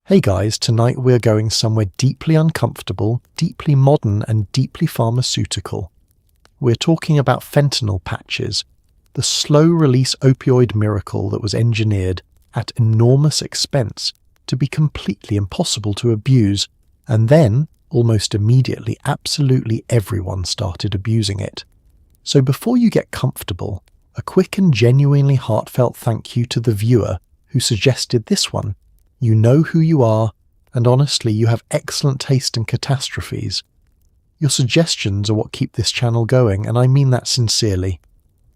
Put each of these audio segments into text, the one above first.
Hey guys, tonight we're going somewhere deeply uncomfortable, deeply modern, and deeply pharmaceutical. We're talking about fentanyl patches, the slow-release opioid miracle that was engineered at enormous expense to be completely impossible to abuse, and then, almost immediately, absolutely everyone started abusing it. So before you get comfortable, a quick and genuinely heartfelt thank you to the viewer who suggested this one. You know who you are, and honestly, you have excellent taste in catastrophes. Your suggestions are what keep this channel going, and I mean that sincerely.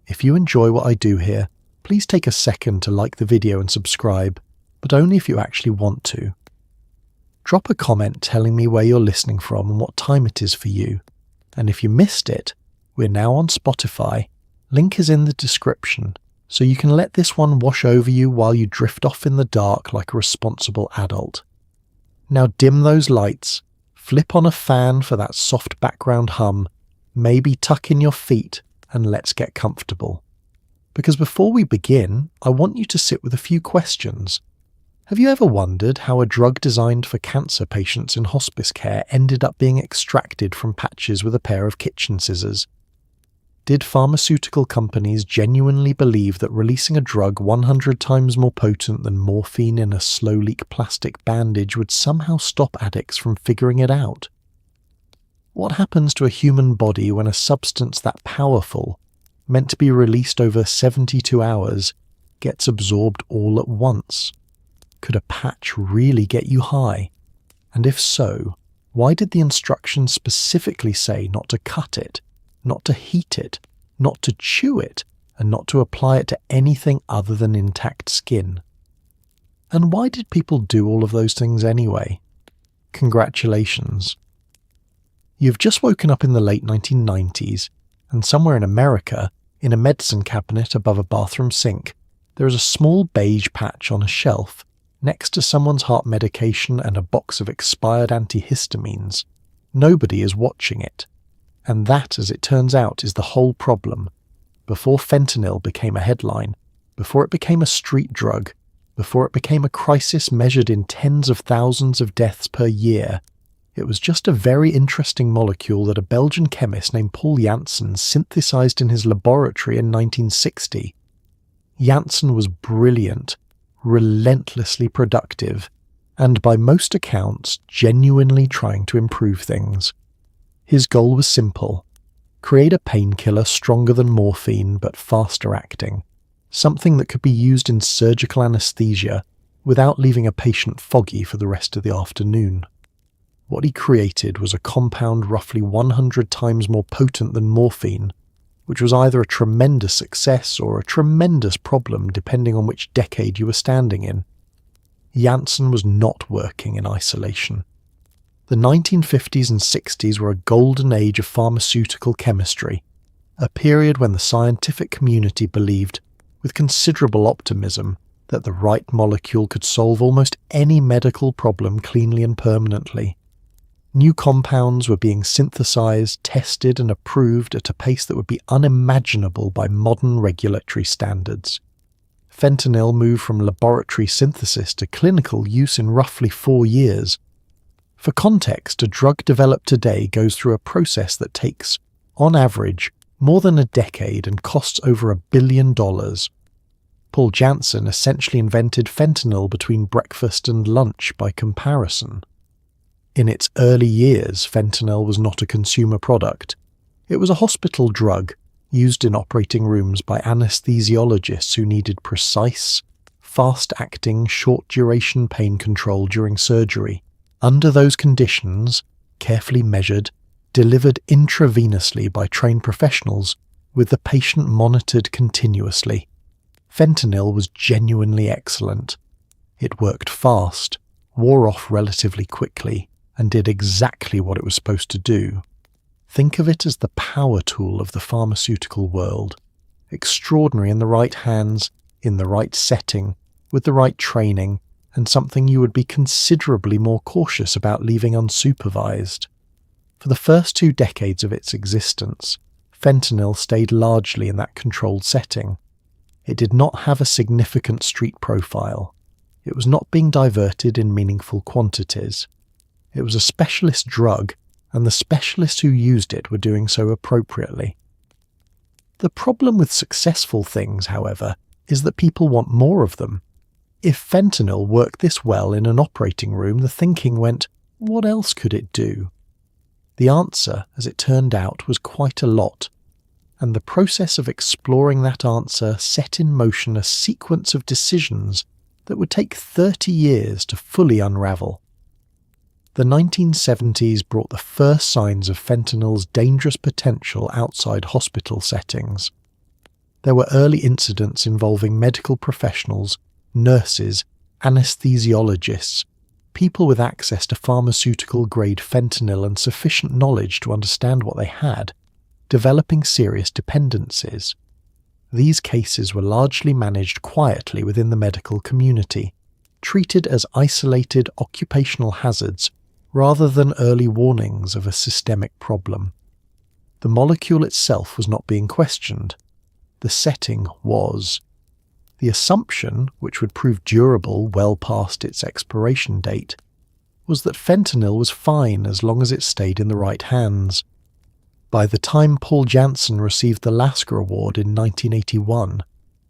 If you enjoy what I do here, please take a second to like the video and subscribe, but only if you actually want to. Drop a comment telling me where you're listening from and what time it is for you. And if you missed it, we're now on Spotify. Link is in the description. So you can let this one wash over you while you drift off in the dark like a responsible adult. Now dim those lights, flip on a fan for that soft background hum, maybe tuck in your feet, and let's get comfortable. Because before we begin, I want you to sit with a few questions. Have you ever wondered how a drug designed for cancer patients in hospice care ended up being extracted from patches with a pair of kitchen scissors? Did pharmaceutical companies genuinely believe that releasing a drug 100 times more potent than morphine in a slow-leak plastic bandage would somehow stop addicts from figuring it out? What happens to a human body when a substance that powerful, meant to be released over 72 hours, gets absorbed all at once? Could a patch really get you high? And if so, why did the instructions specifically say not to cut it? Not to heat it, not to chew it, and not to apply it to anything other than intact skin. And why did people do all of those things anyway? Congratulations. You've just woken up in the late 1990s, and somewhere in America, in a medicine cabinet above a bathroom sink, there is a small beige patch on a shelf, next to someone's heart medication and a box of expired antihistamines. Nobody is watching it. And that, as it turns out, is the whole problem. Before fentanyl became a headline, before it became a street drug, before it became a crisis measured in tens of thousands of deaths per year, it was just a very interesting molecule that a Belgian chemist named Paul Janssen synthesized in his laboratory in 1960. Janssen was brilliant, relentlessly productive, and by most accounts genuinely trying to improve things. His goal was simple: create a painkiller stronger than morphine but faster acting, something that could be used in surgical anesthesia without leaving a patient foggy for the rest of the afternoon. What he created was a compound roughly 100 times more potent than morphine, which was either a tremendous success or a tremendous problem depending on which decade you were standing in. Janssen was not working in isolation. The 1950s and 60s were a golden age of pharmaceutical chemistry, a period when the scientific community believed, with considerable optimism, that the right molecule could solve almost any medical problem cleanly and permanently. New compounds were being synthesized, tested, and approved at a pace that would be unimaginable by modern regulatory standards. Fentanyl moved from laboratory synthesis to clinical use in roughly 4 years. For context, a drug developed today goes through a process that takes, on average, more than a decade and costs over $1 billion. Paul Janssen essentially invented fentanyl between breakfast and lunch by comparison. In its early years, fentanyl was not a consumer product. It was a hospital drug used in operating rooms by anesthesiologists who needed precise, fast-acting, short-duration pain control during surgery. Under those conditions, carefully measured, delivered intravenously by trained professionals, with the patient monitored continuously. Fentanyl was genuinely excellent. It worked fast, wore off relatively quickly, and did exactly what it was supposed to do. Think of it as the power tool of the pharmaceutical world. Extraordinary in the right hands, in the right setting, with the right training, and something you would be considerably more cautious about leaving unsupervised. For the first 2 decades of its existence, fentanyl stayed largely in that controlled setting. It did not have a significant street profile. It was not being diverted in meaningful quantities. It was a specialist drug, and the specialists who used it were doing so appropriately. The problem with successful things, however, is that people want more of them. If fentanyl worked this well in an operating room, the thinking went, what else could it do? The answer, as it turned out, was quite a lot, and the process of exploring that answer set in motion a sequence of decisions that would take 30 years to fully unravel. The 1970s brought the first signs of fentanyl's dangerous potential outside hospital settings. There were early incidents involving medical professionals, nurses, anesthesiologists, people with access to pharmaceutical-grade fentanyl and sufficient knowledge to understand what they had, developing serious dependencies. These cases were largely managed quietly within the medical community, treated as isolated occupational hazards rather than early warnings of a systemic problem. The molecule itself was not being questioned. The setting was. The assumption, which would prove durable well past its expiration date, was that fentanyl was fine as long as it stayed in the right hands. By the time Paul Janssen received the Lasker Award in 1981,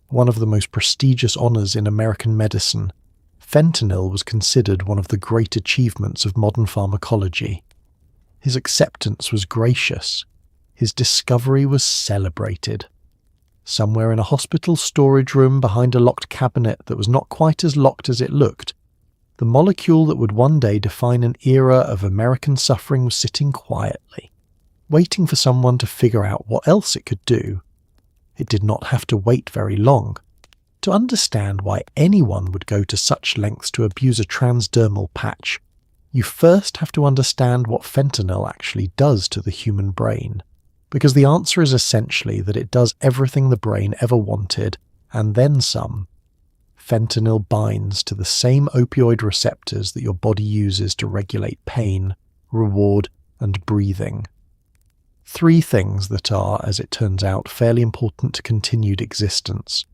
one of the most prestigious honours in American medicine, fentanyl was considered one of the great achievements of modern pharmacology. His acceptance was gracious. His discovery was celebrated. Somewhere in a hospital storage room behind a locked cabinet that was not quite as locked as it looked, the molecule that would one day define an era of American suffering was sitting quietly, waiting for someone to figure out what else it could do. It did not have to wait very long. To understand why anyone would go to such lengths to abuse a transdermal patch, you first have to understand what fentanyl actually does to the human brain, because the answer is essentially that it does everything the brain ever wanted, and then some. Fentanyl binds to the same opioid receptors that your body uses to regulate pain, reward, and breathing. Three things that are, as it turns out, fairly important to continued existence.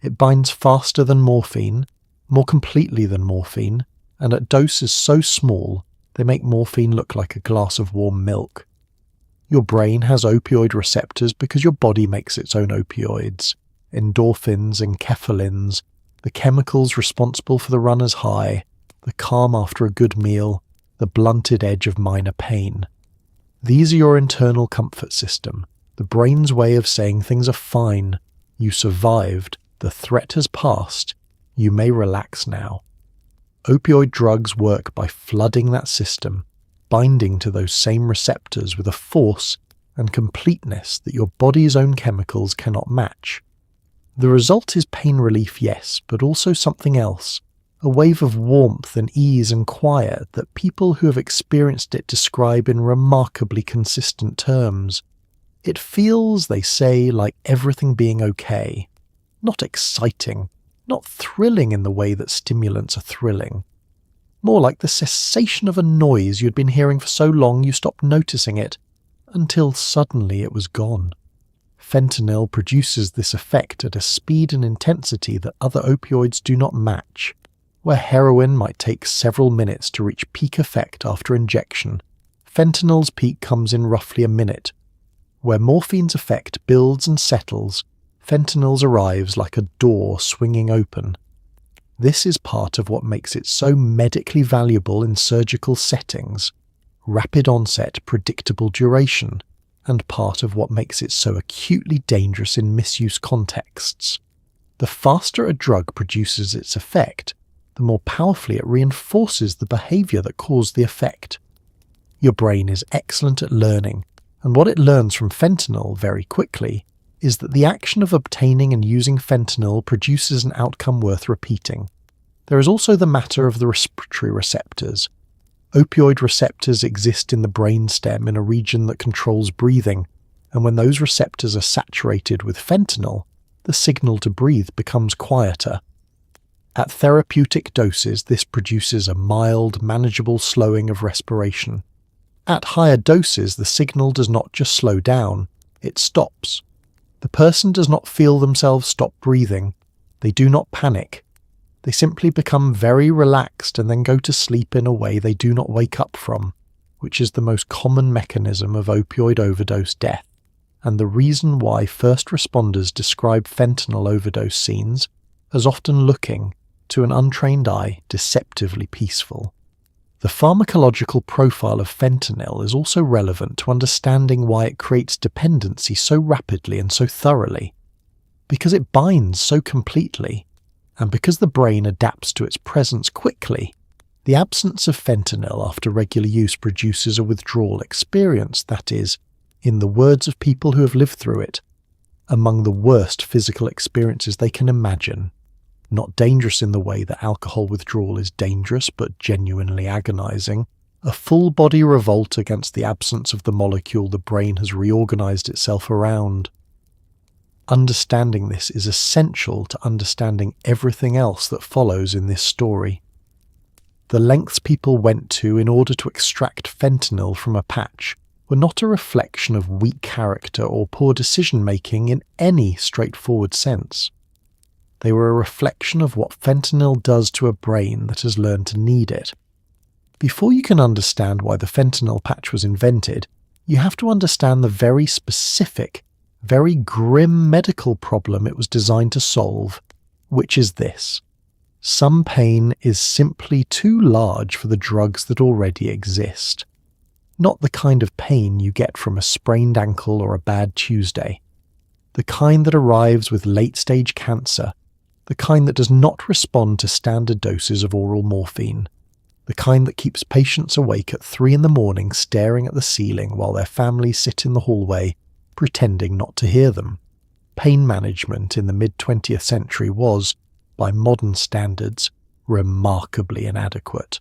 It binds faster than morphine, more completely than morphine, and at doses so small they make morphine look like a glass of warm milk. Your brain has opioid receptors because your body makes its own opioids, endorphins, enkephalins, the chemicals responsible for the runner's high, the calm after a good meal, the blunted edge of minor pain. These are your internal comfort system, the brain's way of saying things are fine, you survived, the threat has passed, you may relax now. Opioid drugs work by flooding that system, binding to those same receptors with a force and completeness that your body's own chemicals cannot match. The result is pain relief, yes, but also something else, a wave of warmth and ease and quiet that people who have experienced it describe in remarkably consistent terms. It feels, they say, like everything being okay. Not exciting, not thrilling in the way that stimulants are thrilling. More like the cessation of a noise you'd been hearing for so long you stopped noticing it, until suddenly it was gone. Fentanyl produces this effect at a speed and intensity that other opioids do not match. Where heroin might take several minutes to reach peak effect after injection, fentanyl's peak comes in roughly a minute. Where morphine's effect builds and settles, fentanyl's arrives like a door swinging open. This is part of what makes it so medically valuable in surgical settings, rapid onset, predictable duration, and part of what makes it so acutely dangerous in misuse contexts. The faster a drug produces its effect, the more powerfully it reinforces the behavior that caused the effect. Your brain is excellent at learning, and what it learns from fentanyl very quickly is that the action of obtaining and using fentanyl produces an outcome worth repeating. There is also the matter of the respiratory receptors. Opioid receptors exist in the brainstem in a region that controls breathing, and when those receptors are saturated with fentanyl, the signal to breathe becomes quieter. At therapeutic doses, this produces a mild, manageable slowing of respiration. At higher doses, the signal does not just slow down, it stops. The person does not feel themselves stop breathing. They do not panic. They simply become very relaxed and then go to sleep in a way they do not wake up from, which is the most common mechanism of opioid overdose death, and the reason why first responders describe fentanyl overdose scenes as often looking, to an untrained eye, deceptively peaceful. The pharmacological profile of fentanyl is also relevant to understanding why it creates dependency so rapidly and so thoroughly. Because it binds so completely, and because the brain adapts to its presence quickly, the absence of fentanyl after regular use produces a withdrawal experience that is, in the words of people who have lived through it, among the worst physical experiences they can imagine. Not dangerous in the way that alcohol withdrawal is dangerous, but genuinely agonizing. A full-body revolt against the absence of the molecule the brain has reorganized itself around. Understanding this is essential to understanding everything else that follows in this story. The lengths people went to in order to extract fentanyl from a patch were not a reflection of weak character or poor decision-making in any straightforward sense. They were a reflection of what fentanyl does to a brain that has learned to need it. Before you can understand why the fentanyl patch was invented, you have to understand the very specific, very grim medical problem it was designed to solve, which is this. Some pain is simply too large for the drugs that already exist. Not the kind of pain you get from a sprained ankle or a bad Tuesday. The kind that arrives with late-stage cancer. The kind that does not respond to standard doses of oral morphine. The kind that keeps patients awake at 3 a.m. staring at the ceiling while their families sit in the hallway, pretending not to hear them. Pain management in the mid-20th century was, by modern standards, remarkably inadequate.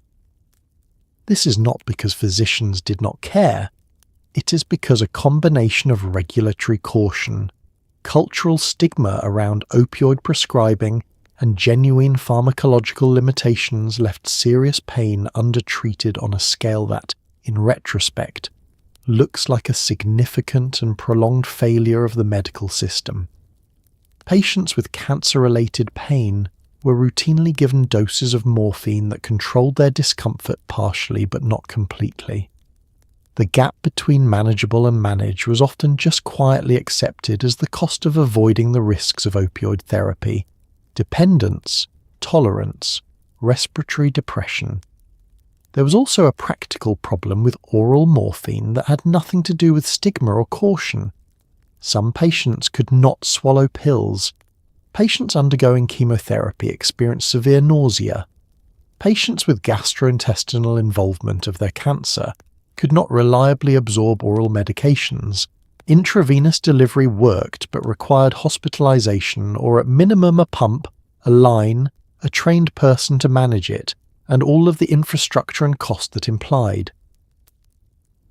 This is not because physicians did not care. It is because a combination of regulatory caution, cultural stigma around opioid prescribing, and genuine pharmacological limitations left serious pain undertreated on a scale that, in retrospect, looks like a significant and prolonged failure of the medical system. Patients with cancer-related pain were routinely given doses of morphine that controlled their discomfort partially but not completely. The gap between manageable and managed was often just quietly accepted as the cost of avoiding the risks of opioid therapy, dependence, tolerance, respiratory depression. There was also a practical problem with oral morphine that had nothing to do with stigma or caution. Some patients could not swallow pills. Patients undergoing chemotherapy experienced severe nausea. Patients with gastrointestinal involvement of their cancer could not reliably absorb oral medications. Intravenous delivery worked but required hospitalization or at minimum a pump, a line, a trained person to manage it, and all of the infrastructure and cost that implied.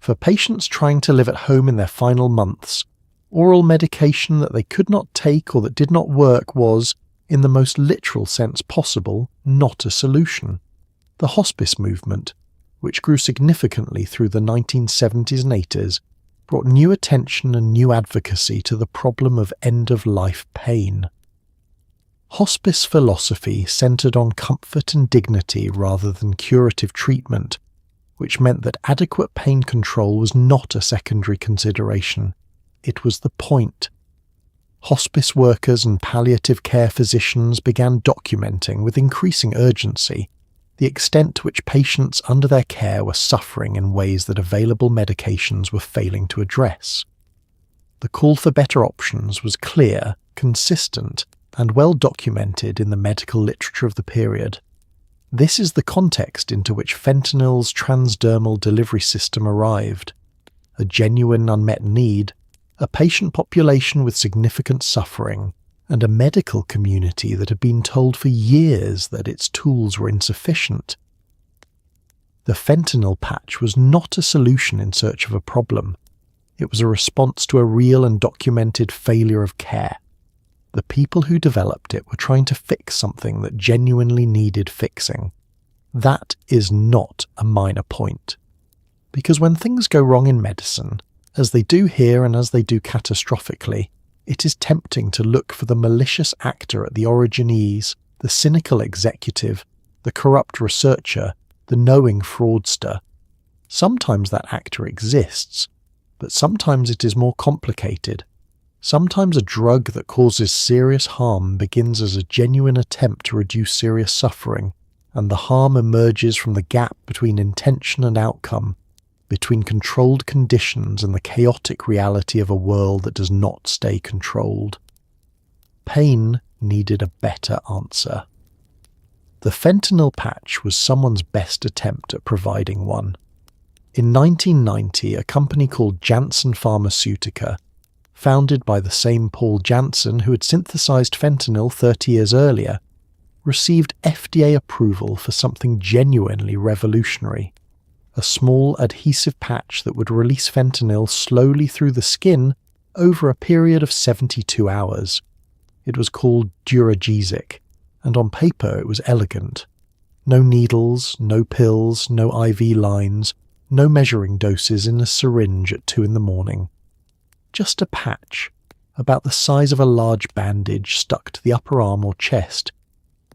For patients trying to live at home in their final months, oral medication that they could not take or that did not work was, in the most literal sense possible, not a solution. The hospice movement, which grew significantly through the 1970s and 80s, brought new attention and new advocacy to the problem of end-of-life pain. Hospice philosophy centered on comfort and dignity rather than curative treatment, which meant that adequate pain control was not a secondary consideration. It was the point. Hospice workers and palliative care physicians began documenting with increasing urgency the extent to which patients under their care were suffering in ways that available medications were failing to address. The call for better options was clear, consistent, and well documented in the medical literature of the period. This is the context into which fentanyl's transdermal delivery system arrived. A genuine unmet need, a patient population with significant suffering, and a medical community that had been told for years that its tools were insufficient. The fentanyl patch was not a solution in search of a problem. It was a response to a real and documented failure of care. The people who developed it were trying to fix something that genuinely needed fixing. That is not a minor point. Because when things go wrong in medicine, as they do here and as they do catastrophically, it is tempting to look for the malicious actor at the origin ease, the cynical executive, the corrupt researcher, the knowing fraudster. Sometimes that actor exists, but sometimes it is more complicated. Sometimes a drug that causes serious harm begins as a genuine attempt to reduce serious suffering, and the harm emerges from the gap between intention and outcome, between controlled conditions and the chaotic reality of a world that does not stay controlled. Pain needed a better answer. The fentanyl patch was someone's best attempt at providing one. In 1990, a company called Janssen Pharmaceutica, founded by the same Paul Janssen who had synthesized fentanyl 30 years earlier, received FDA approval for something genuinely revolutionary: a small adhesive patch that would release fentanyl slowly through the skin over a period of 72 hours. It was called Duragesic, and on paper it was elegant. No needles, no pills, no IV lines, no measuring doses in a syringe at 2 a.m. Just a patch, about the size of a large bandage stuck to the upper arm or chest,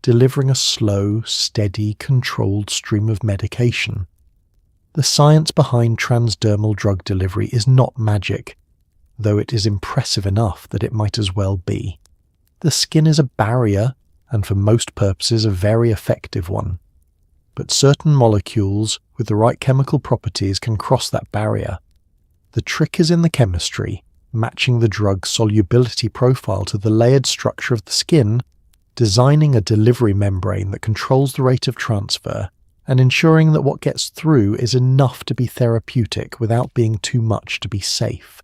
delivering a slow, steady, controlled stream of medication. The science behind transdermal drug delivery is not magic, though it is impressive enough that it might as well be. The skin is a barrier, and for most purposes a very effective one. But certain molecules with the right chemical properties can cross that barrier. The trick is in the chemistry, matching the drug's solubility profile to the layered structure of the skin, designing a delivery membrane that controls the rate of transfer, and ensuring that what gets through is enough to be therapeutic without being too much to be safe.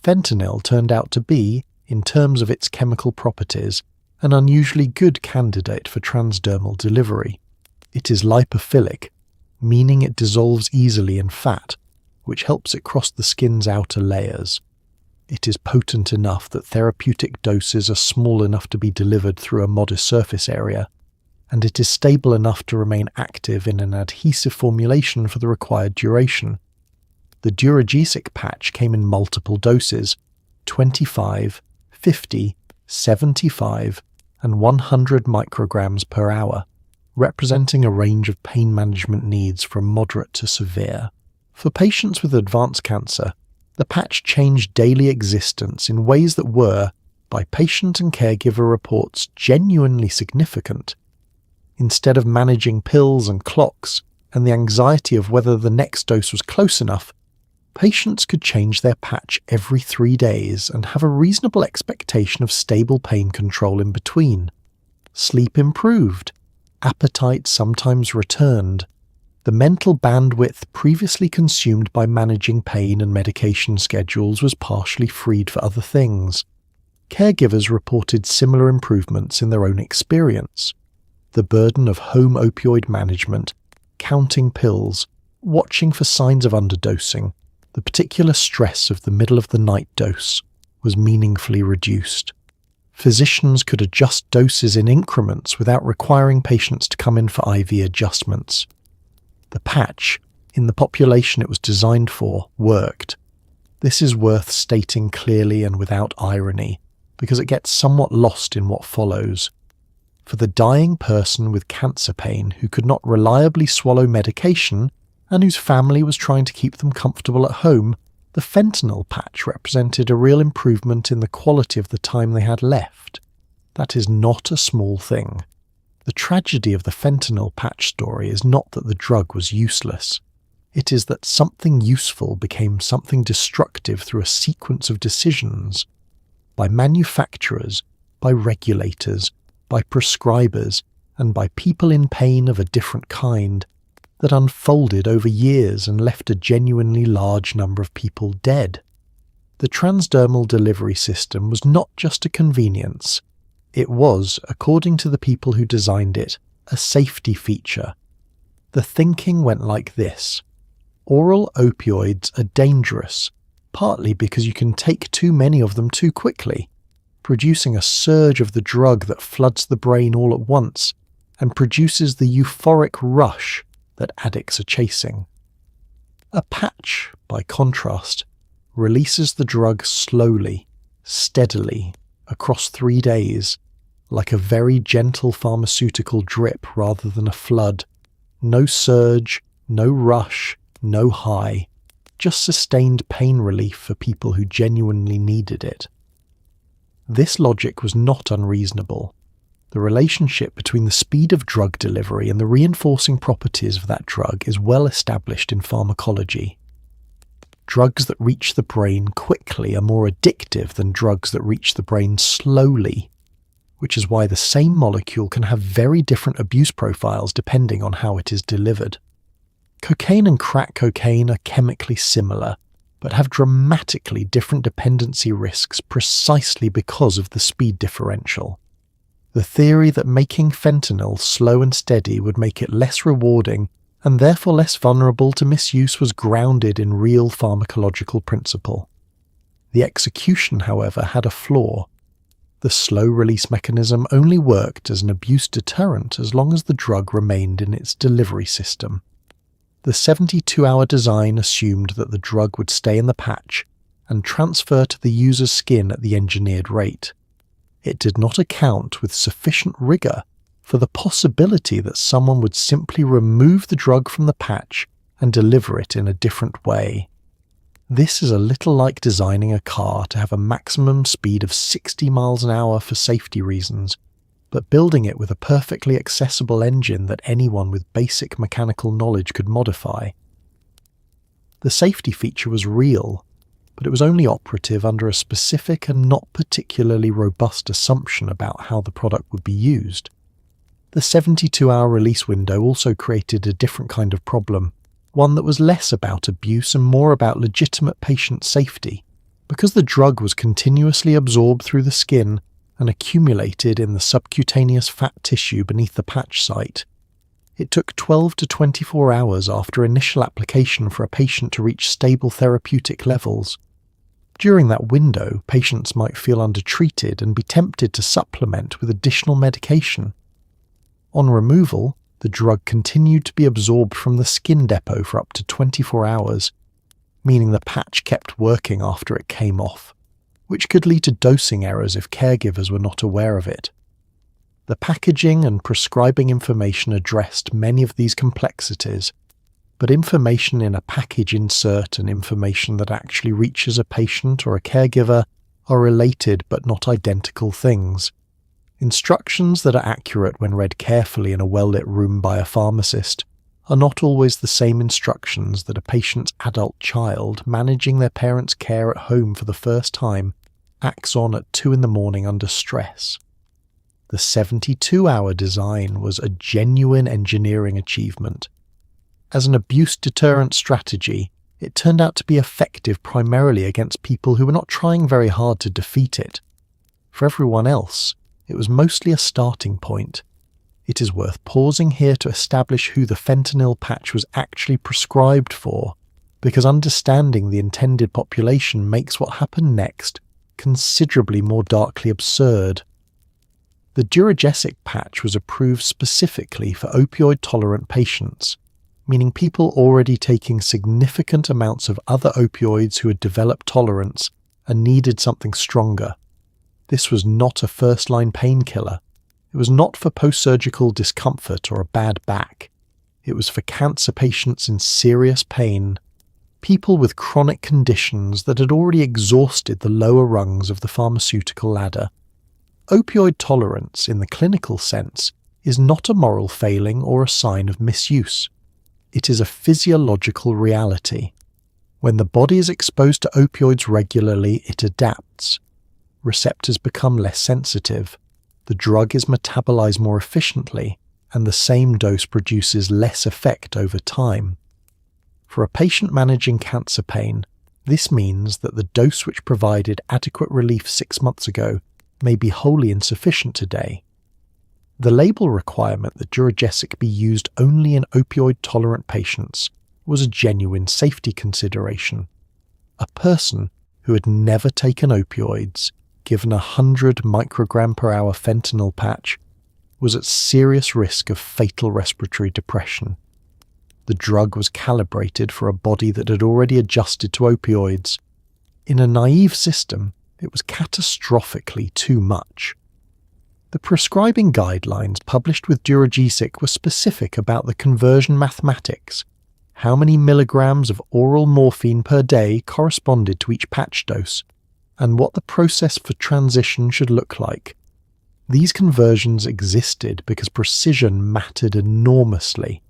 Fentanyl turned out to be, in terms of its chemical properties, an unusually good candidate for transdermal delivery. It is lipophilic, meaning it dissolves easily in fat, which helps it cross the skin's outer layers. It is potent enough that therapeutic doses are small enough to be delivered through a modest surface area, and it is stable enough to remain active in an adhesive formulation for the required duration. The Duragesic patch came in multiple doses: 25, 50, 75, and 100 micrograms per hour, representing a range of pain management needs from moderate to severe. For patients with advanced cancer, the patch changed daily existence in ways that were, by patient and caregiver reports, genuinely significant. Instead of managing pills and clocks and the anxiety of whether the next dose was close enough, patients could change their patch every 3 days and have a reasonable expectation of stable pain control in between. Sleep improved. Appetite sometimes returned. The mental bandwidth previously consumed by managing pain and medication schedules was partially freed for other things. Caregivers reported similar improvements in their own experience. The burden of home opioid management, counting pills, watching for signs of underdosing, the particular stress of the middle-of-the-night dose, was meaningfully reduced. Physicians could adjust doses in increments without requiring patients to come in for IV adjustments. The patch, in the population it was designed for, worked. This is worth stating clearly and without irony, because it gets somewhat lost in what follows. For the dying person with cancer pain who could not reliably swallow medication and whose family was trying to keep them comfortable at home, the fentanyl patch represented a real improvement in the quality of the time they had left. That is not a small thing. The tragedy of the fentanyl patch story is not that the drug was useless. It is that something useful became something destructive through a sequence of decisions. By manufacturers, by regulators, by prescribers, and by people in pain of a different kind, that unfolded over years and left a genuinely large number of people dead. The transdermal delivery system was not just a convenience. It was, according to the people who designed it, a safety feature. The thinking went like this: oral opioids are dangerous, partly because you can take too many of them too quickly, producing a surge of the drug that floods the brain all at once and produces the euphoric rush that addicts are chasing. A patch, by contrast, releases the drug slowly, steadily, across 3 days, like a very gentle pharmaceutical drip rather than a flood. No surge, no rush, no high, just sustained pain relief for people who genuinely needed it. This logic was not unreasonable. The relationship between the speed of drug delivery and the reinforcing properties of that drug is well established in pharmacology. Drugs that reach the brain quickly are more addictive than drugs that reach the brain slowly, which is why the same molecule can have very different abuse profiles depending on how it is delivered. Cocaine and crack cocaine are chemically similar, but have dramatically different dependency risks precisely because of the speed differential. The theory that making fentanyl slow and steady would make it less rewarding and therefore less vulnerable to misuse was grounded in real pharmacological principle. The execution, however, had a flaw. The slow-release mechanism only worked as an abuse deterrent as long as the drug remained in its delivery system. The 72-hour design assumed that the drug would stay in the patch and transfer to the user's skin at the engineered rate. It did not account with sufficient rigor for the possibility that someone would simply remove the drug from the patch and deliver it in a different way. This is a little like designing a car to have a maximum speed of 60 miles an hour for safety reasons, but building it with a perfectly accessible engine that anyone with basic mechanical knowledge could modify. The safety feature was real, but it was only operative under a specific and not particularly robust assumption about how the product would be used. The 72-hour release window also created a different kind of problem, one that was less about abuse and more about legitimate patient safety. Because the drug was continuously absorbed through the skin and accumulated in the subcutaneous fat tissue beneath the patch site, it took 12 to 24 hours after initial application for a patient to reach stable therapeutic levels. During that window, patients might feel undertreated and be tempted to supplement with additional medication. On removal, the drug continued to be absorbed from the skin depot for up to 24 hours, meaning the patch kept working after it came off, which could lead to dosing errors if caregivers were not aware of it. The packaging and prescribing information addressed many of these complexities, but information in a package insert and information that actually reaches a patient or a caregiver are related but not identical things. Instructions that are accurate when read carefully in a well-lit room by a pharmacist are not always the same instructions that a patient's adult child managing their parents' care at home for the first time acts on at 2 a.m. under stress. The 72-hour design was a genuine engineering achievement. As an abuse deterrent strategy, it turned out to be effective primarily against people who were not trying very hard to defeat it. For everyone else, it was mostly a starting point. It is worth pausing here to establish who the fentanyl patch was actually prescribed for, because understanding the intended population makes what happened next considerably more darkly absurd. The Duragesic patch was approved specifically for opioid-tolerant patients, meaning people already taking significant amounts of other opioids who had developed tolerance and needed something stronger. This was not a first-line painkiller. It was not for post-surgical discomfort or a bad back. It was for cancer patients in serious pain, people with chronic conditions that had already exhausted the lower rungs of the pharmaceutical ladder. Opioid tolerance, in the clinical sense, is not a moral failing or a sign of misuse. It is a physiological reality. When the body is exposed to opioids regularly, it adapts. Receptors become less sensitive, the drug is metabolized more efficiently, and the same dose produces less effect over time. For a patient managing cancer pain, this means that the dose which provided adequate relief 6 months ago may be wholly insufficient today. The label requirement that Duragesic be used only in opioid-tolerant patients was a genuine safety consideration. A person who had never taken opioids, given 100 microgram per hour fentanyl patch, was at serious risk of fatal respiratory depression. The drug was calibrated for a body that had already adjusted to opioids. In a naive system, it was catastrophically too much. The prescribing guidelines published with Duragesic were specific about the conversion mathematics, how many milligrams of oral morphine per day corresponded to each patch dose, and what the process for transition should look like. These conversions existed because precision mattered enormously.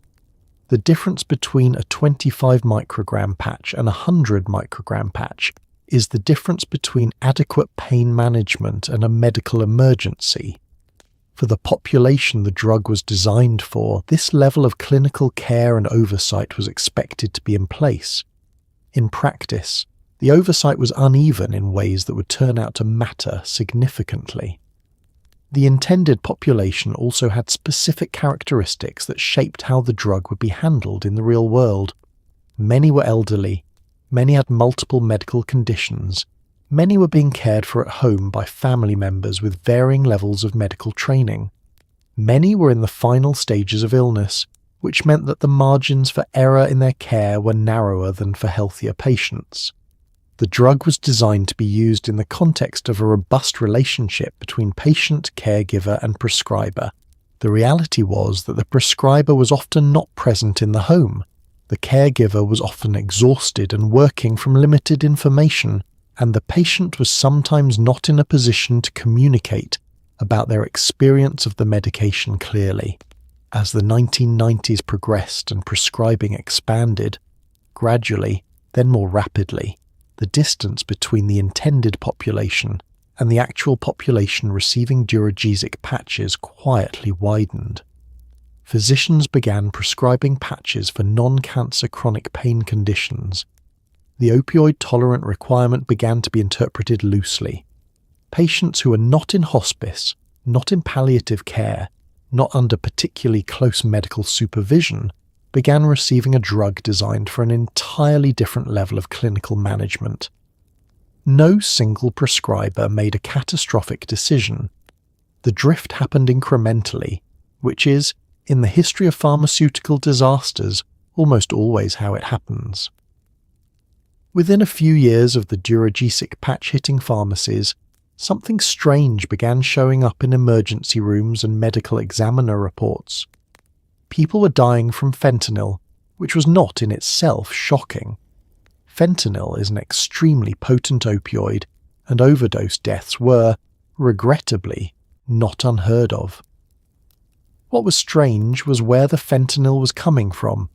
The difference between a 25 microgram patch and a 100 microgram patch is the difference between adequate pain management and a medical emergency. For the population the drug was designed for, this level of clinical care and oversight was expected to be in place. In practice, the oversight was uneven in ways that would turn out to matter significantly. The intended population also had specific characteristics that shaped how the drug would be handled in the real world. Many were elderly, many had multiple medical conditions, many were being cared for at home by family members with varying levels of medical training. Many were in the final stages of illness, which meant that the margins for error in their care were narrower than for healthier patients. The drug was designed to be used in the context of a robust relationship between patient, caregiver, and prescriber. The reality was that the prescriber was often not present in the home. The caregiver was often exhausted and working from limited information, and the patient was sometimes not in a position to communicate about their experience of the medication clearly. As the 1990s progressed and prescribing expanded, gradually, then more rapidly, the distance between the intended population and the actual population receiving Duragesic patches quietly widened. Physicians began prescribing patches for non-cancer chronic pain conditions. The opioid-tolerant requirement began to be interpreted loosely. Patients who were not in hospice, not in palliative care, not under particularly close medical supervision, began receiving a drug designed for an entirely different level of clinical management. No single prescriber made a catastrophic decision. The drift happened incrementally, which is, in the history of pharmaceutical disasters, almost always how it happens. Within a few years of the Duragesic patch hitting pharmacies, something strange began showing up in emergency rooms and medical examiner reports. People were dying from fentanyl, which was not in itself shocking. Fentanyl is an extremely potent opioid, and overdose deaths were, regrettably, not unheard of. What was strange was where the fentanyl was coming from.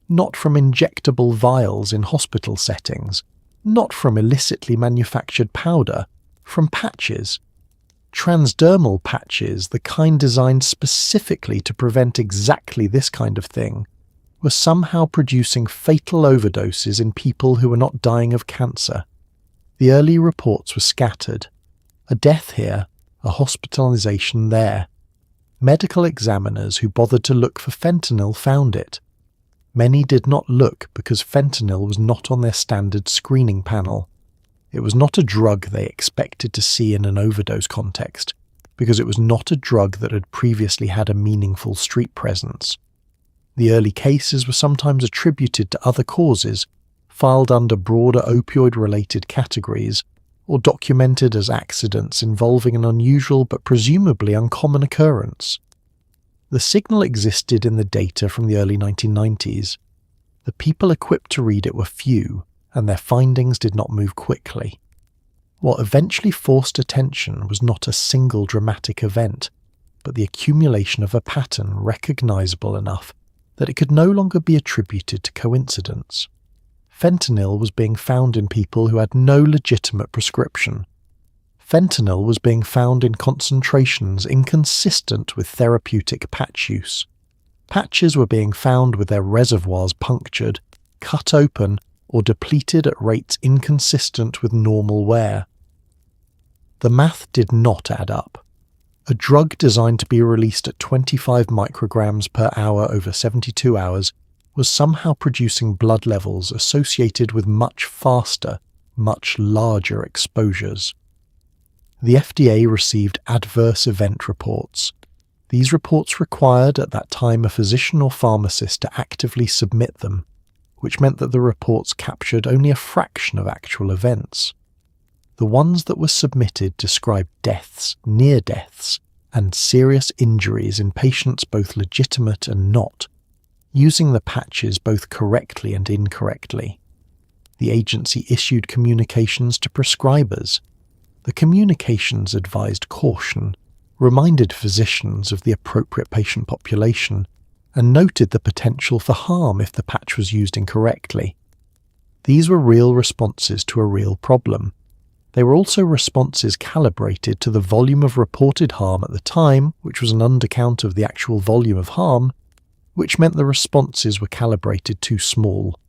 Not from injectable vials in hospital settings, not from illicitly manufactured powder, from patches. Transdermal patches, the kind designed specifically to prevent exactly this kind of thing, were somehow producing fatal overdoses in people who were not dying of cancer. The early reports were scattered. A death here, a hospitalization there. Medical examiners who bothered to look for fentanyl found it. Many did not look because fentanyl was not on their standard screening panel. It was not a drug they expected to see in an overdose context, because it was not a drug that had previously had a meaningful street presence. The early cases were sometimes attributed to other causes, filed under broader opioid-related categories, or documented as accidents involving an unusual but presumably uncommon occurrence. The signal existed in the data from the early 1990s. The people equipped to read it were few, and their findings did not move quickly. What eventually forced attention was not a single dramatic event, but the accumulation of a pattern recognizable enough that it could no longer be attributed to coincidence. Fentanyl was being found in people who had no legitimate prescription. Fentanyl was being found in concentrations inconsistent with therapeutic patch use. Patches were being found with their reservoirs punctured, cut open, or depleted at rates inconsistent with normal wear. The math did not add up. A drug designed to be released at 25 micrograms per hour over 72 hours was somehow producing blood levels associated with much faster, much larger exposures. The FDA received adverse event reports. These reports required at that time a physician or pharmacist to actively submit them, which meant that the reports captured only a fraction of actual events. The ones that were submitted described deaths, near deaths, and serious injuries in patients both legitimate and not, using the patches both correctly and incorrectly. The agency issued communications to prescribers. The communications advised caution, reminded physicians of the appropriate patient population, and noted the potential for harm if the patch was used incorrectly. These were real responses to a real problem. They were also responses calibrated to the volume of reported harm at the time, which was an undercount of the actual volume of harm, which meant the responses were calibrated too small.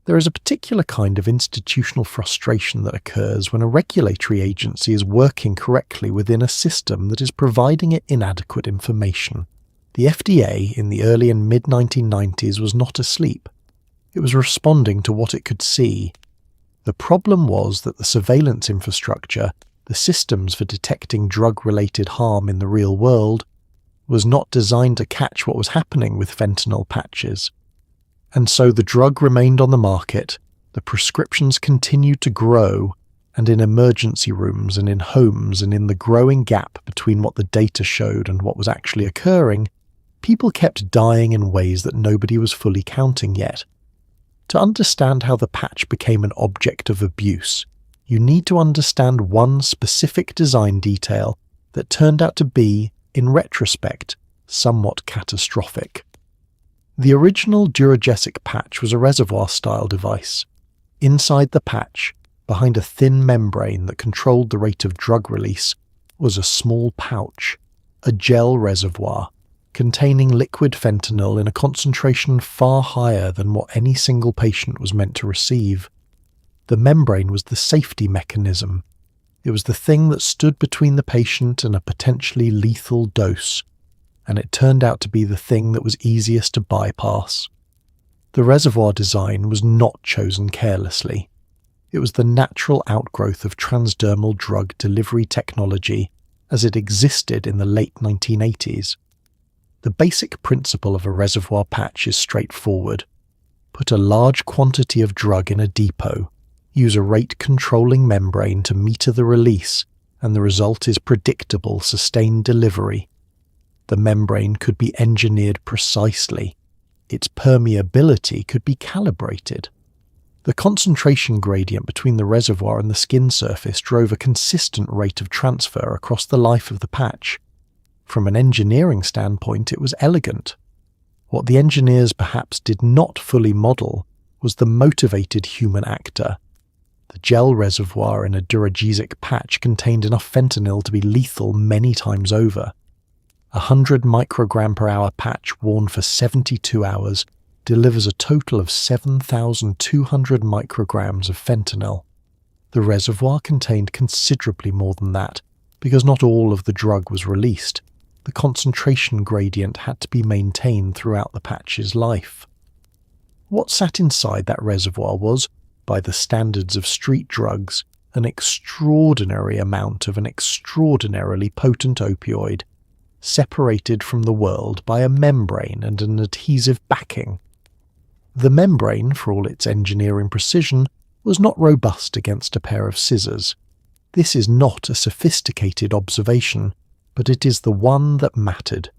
There is a particular kind of institutional frustration that occurs when a regulatory agency is working correctly within a system that is providing it inadequate information. The FDA in the early and mid-1990s was not asleep. It was responding to what it could see. The problem was that the surveillance infrastructure, the systems for detecting drug-related harm in the real world, was not designed to catch what was happening with fentanyl patches. And so the drug remained on the market, the prescriptions continued to grow, and in emergency rooms and in homes and in the growing gap between what the data showed and what was actually occurring, people kept dying in ways that nobody was fully counting yet. To understand how the patch became an object of abuse, you need to understand one specific design detail that turned out to be, in retrospect, somewhat catastrophic. The original Duragesic patch was a reservoir-style device. Inside the patch, behind a thin membrane that controlled the rate of drug release, was a small pouch, a gel reservoir, containing liquid fentanyl in a concentration far higher than what any single patient was meant to receive. The membrane was the safety mechanism. It was the thing that stood between the patient and a potentially lethal dose, and it turned out to be the thing that was easiest to bypass. The reservoir design was not chosen carelessly. It was the natural outgrowth of transdermal drug delivery technology as it existed in the late 1980s. The basic principle of a reservoir patch is straightforward. Put a large quantity of drug in a depot, use a rate-controlling membrane to meter the release, and the result is predictable, sustained delivery. The membrane could be engineered precisely. Its permeability could be calibrated. The concentration gradient between the reservoir and the skin surface drove a consistent rate of transfer across the life of the patch. From an engineering standpoint, it was elegant. What the engineers perhaps did not fully model was the motivated human actor. The gel reservoir in a Duragesic patch contained enough fentanyl to be lethal many times over. 100 microgram per hour patch worn for 72 hours delivers a total of 7,200 micrograms of fentanyl. The reservoir contained considerably more than that, because not all of the drug was released. The concentration gradient had to be maintained throughout the patch's life. What sat inside that reservoir was, by the standards of street drugs, an extraordinary amount of an extraordinarily potent opioid, separated from the world by a membrane and an adhesive backing. The membrane, for all its engineering precision, was not robust against a pair of scissors. This is not a sophisticated observation, but it is the one that mattered.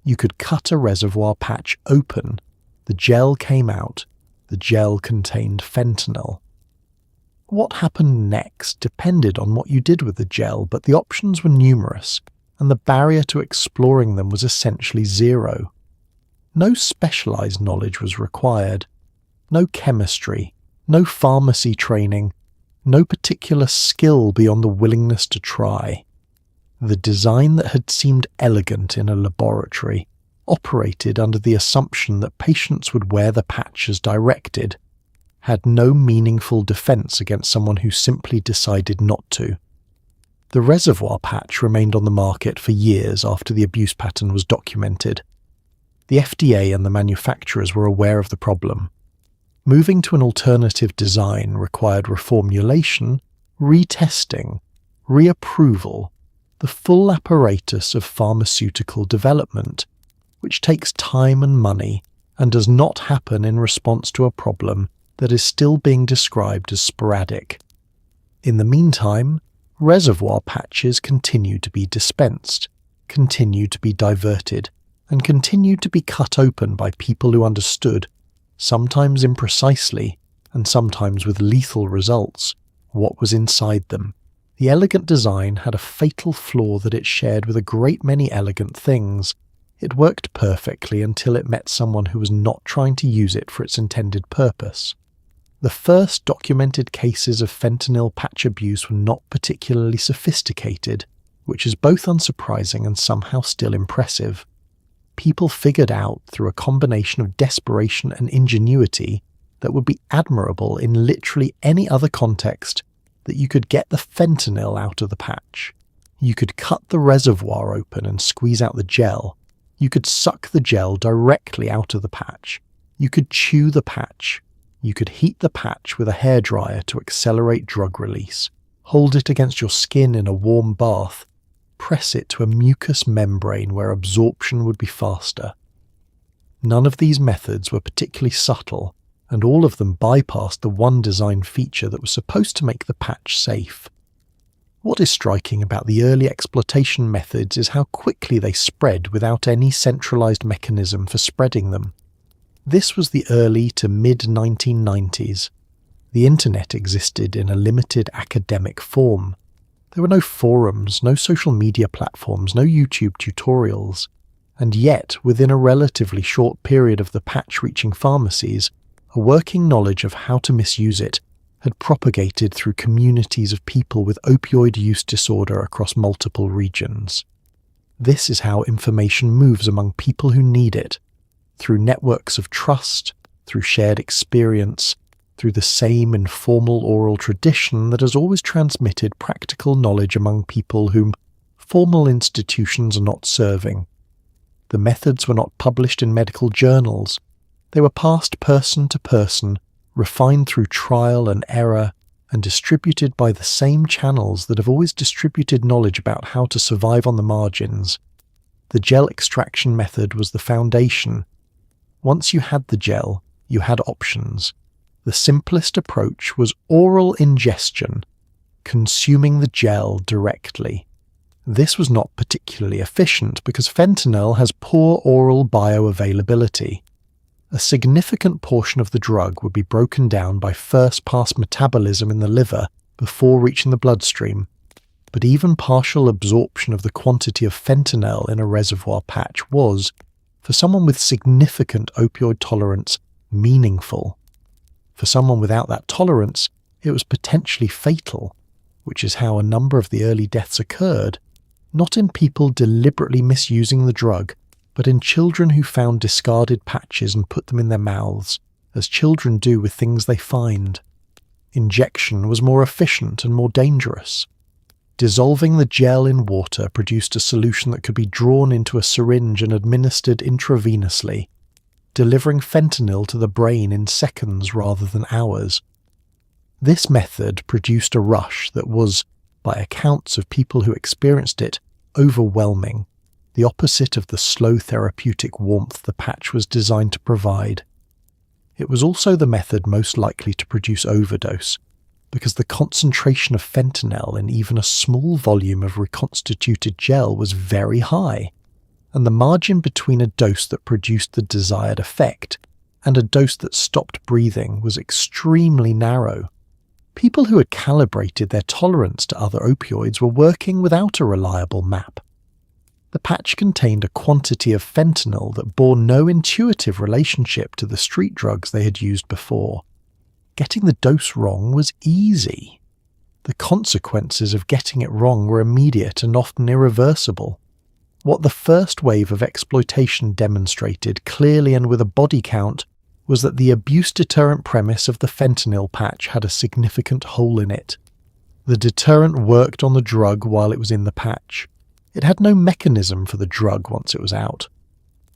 You could cut a reservoir patch open. The gel came out. The gel contained fentanyl. What happened next depended on what you did with the gel, but the options were numerous, and the barrier to exploring them was essentially zero. No specialized knowledge was required. No chemistry, no pharmacy training, no particular skill beyond the willingness to try. The design that had seemed elegant in a laboratory operated under the assumption that patients would wear the patch as directed, had no meaningful defense against someone who simply decided not to. The reservoir patch remained on the market for years after the abuse pattern was documented. The FDA and the manufacturers were aware of the problem. Moving to an alternative design required reformulation, retesting, reapproval, the full apparatus of pharmaceutical development, which takes time and money and does not happen in response to a problem that is still being described as sporadic. In the meantime, reservoir patches continue to be dispensed. continued to be diverted and continued to be cut open by people who understood, sometimes imprecisely and sometimes with lethal results, what was inside them. The elegant design had a fatal flaw that it shared with a great many elegant things. It worked perfectly until it met someone who was not trying to use it for its intended purpose. The first documented cases of fentanyl patch abuse were not particularly sophisticated, which is both unsurprising and somehow still impressive. People figured out through a combination of desperation and ingenuity that would be admirable in literally any other context that you could get the fentanyl out of the patch. You could cut the reservoir open and squeeze out the gel. You could suck the gel directly out of the patch. You could chew the patch. You could heat the patch with a hairdryer to accelerate drug release. Hold it against your skin in a warm bath. Press it to a mucous membrane where absorption would be faster. None of these methods were particularly subtle, and all of them bypassed the one design feature that was supposed to make the patch safe. What is striking about the early exploitation methods is how quickly they spread without any centralized mechanism for spreading them. This was the early to mid-1990s. The internet existed in a limited academic form. There were no forums, no social media platforms, no YouTube tutorials. And yet, within a relatively short period of the patch reaching pharmacies, a working knowledge of how to misuse it had propagated through communities of people with opioid use disorder across multiple regions. This is how information moves among people who need it, through networks of trust, through shared experience, through the same informal oral tradition that has always transmitted practical knowledge among people whom formal institutions are not serving. The methods were not published in medical journals. They were passed person to person, refined through trial and error, and distributed by the same channels that have always distributed knowledge about how to survive on the margins. The gel extraction method was the foundation. Once you had the gel, you had options. The simplest approach was oral ingestion, consuming the gel directly. This was not particularly efficient because fentanyl has poor oral bioavailability. A significant portion of the drug would be broken down by first-pass metabolism in the liver before reaching the bloodstream, but even partial absorption of the quantity of fentanyl in a reservoir patch was, for someone with significant opioid tolerance, meaningful. For someone without that tolerance, it was potentially fatal, which is how a number of the early deaths occurred, not in people deliberately misusing the drug, but in children who found discarded patches and put them in their mouths, as children do with things they find. Injection was more efficient and more dangerous. Dissolving the gel in water produced a solution that could be drawn into a syringe and administered intravenously, delivering fentanyl to the brain in seconds rather than hours. This method produced a rush that was, by accounts of people who experienced it, overwhelming, the opposite of the slow therapeutic warmth the patch was designed to provide. It was also the method most likely to produce overdose, because the concentration of fentanyl in even a small volume of reconstituted gel was very high, and the margin between a dose that produced the desired effect and a dose that stopped breathing was extremely narrow. People who had calibrated their tolerance to other opioids were working without a reliable map. The patch contained a quantity of fentanyl that bore no intuitive relationship to the street drugs they had used before. Getting the dose wrong was easy. The consequences of getting it wrong were immediate and often irreversible. What the first wave of exploitation demonstrated clearly and with a body count was that the abuse deterrent premise of the fentanyl patch had a significant hole in it. The deterrent worked on the drug while it was in the patch. It had no mechanism for the drug once it was out.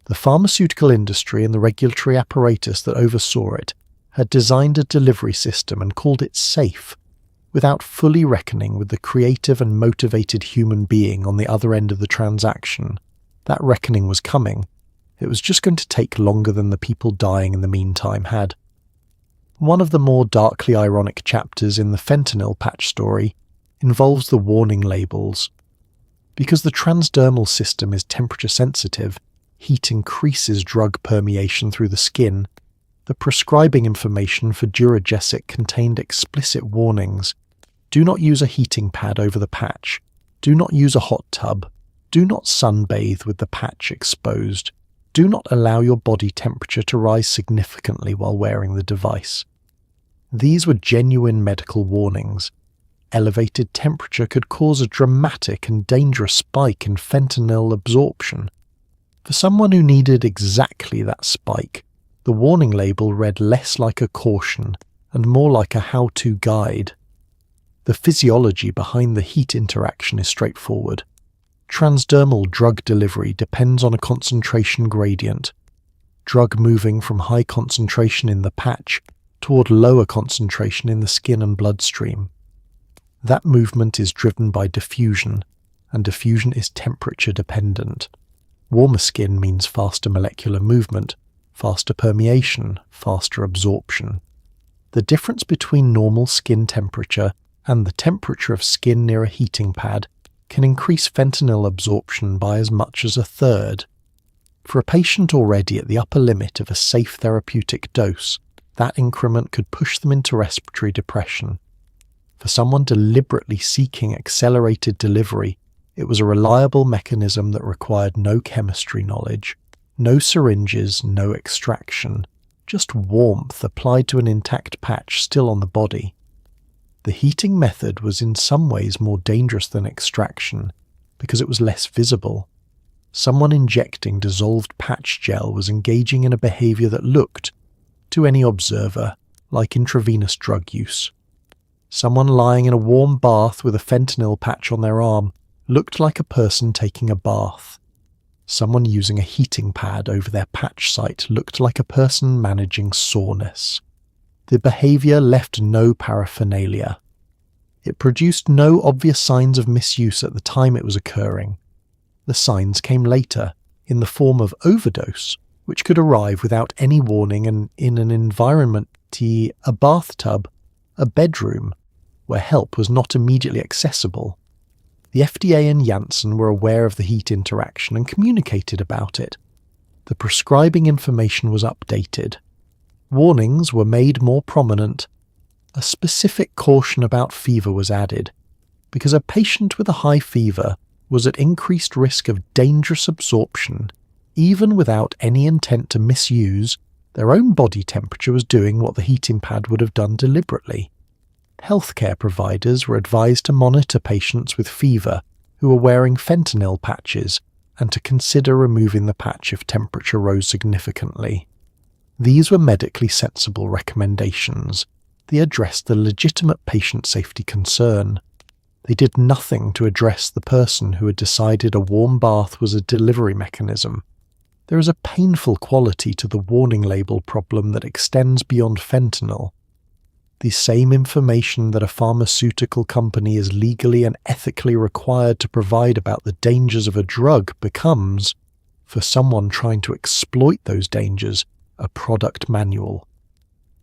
The pharmaceutical industry and the regulatory apparatus that oversaw it had designed a delivery system and called it safe, without fully reckoning with the creative and motivated human being on the other end of the transaction. That reckoning was coming. It was just going to take longer than the people dying in the meantime had. One of the more darkly ironic chapters in the fentanyl patch story involves the warning labels. Because the transdermal system is temperature sensitive, heat increases drug permeation through the skin. The prescribing information for Duragesic contained explicit warnings. Do not use a heating pad over the patch. Do not use a hot tub. Do not sunbathe with the patch exposed. Do not allow your body temperature to rise significantly while wearing the device. These were genuine medical warnings. Elevated temperature could cause a dramatic and dangerous spike in fentanyl absorption. For someone who needed exactly that spike, the warning label read less like a caution and more like a how-to guide. The physiology behind the heat interaction is straightforward. Transdermal drug delivery depends on a concentration gradient, drug moving from high concentration in the patch toward lower concentration in the skin and bloodstream. That movement is driven by diffusion, and diffusion is temperature dependent. Warmer skin means faster molecular movement, faster permeation, faster absorption. The difference between normal skin temperature and the temperature of skin near a heating pad can increase fentanyl absorption by as much as a third. For a patient already at the upper limit of a safe therapeutic dose, that increment could push them into respiratory depression. For someone deliberately seeking accelerated delivery, it was a reliable mechanism that required no chemistry knowledge, no syringes, no extraction, just warmth applied to an intact patch still on the body. The heating method was in some ways more dangerous than extraction because it was less visible. Someone injecting dissolved patch gel was engaging in a behavior that looked, to any observer, like intravenous drug use. Someone lying in a warm bath with a fentanyl patch on their arm looked like a person taking a bath. Someone using a heating pad over their patch site looked like a person managing soreness. The behavior left no paraphernalia. It produced no obvious signs of misuse at the time it was occurring. The signs came later, in the form of overdose, which could arrive without any warning and in an environment, a bathtub, a bedroom, where help was not immediately accessible. The FDA and Janssen were aware of the heat interaction and communicated about it. The prescribing information was updated. Warnings were made more prominent. A specific caution about fever was added, because a patient with a high fever was at increased risk of dangerous absorption. Even without any intent to misuse, their own body temperature was doing what the heating pad would have done deliberately. Healthcare providers were advised to monitor patients with fever who were wearing fentanyl patches and to consider removing the patch if temperature rose significantly. These were medically sensible recommendations. They addressed the legitimate patient safety concern. They did nothing to address the person who had decided a warm bath was a delivery mechanism. There is a painful quality to the warning label problem that extends beyond fentanyl. The same information that a pharmaceutical company is legally and ethically required to provide about the dangers of a drug becomes, for someone trying to exploit those dangers, a product manual.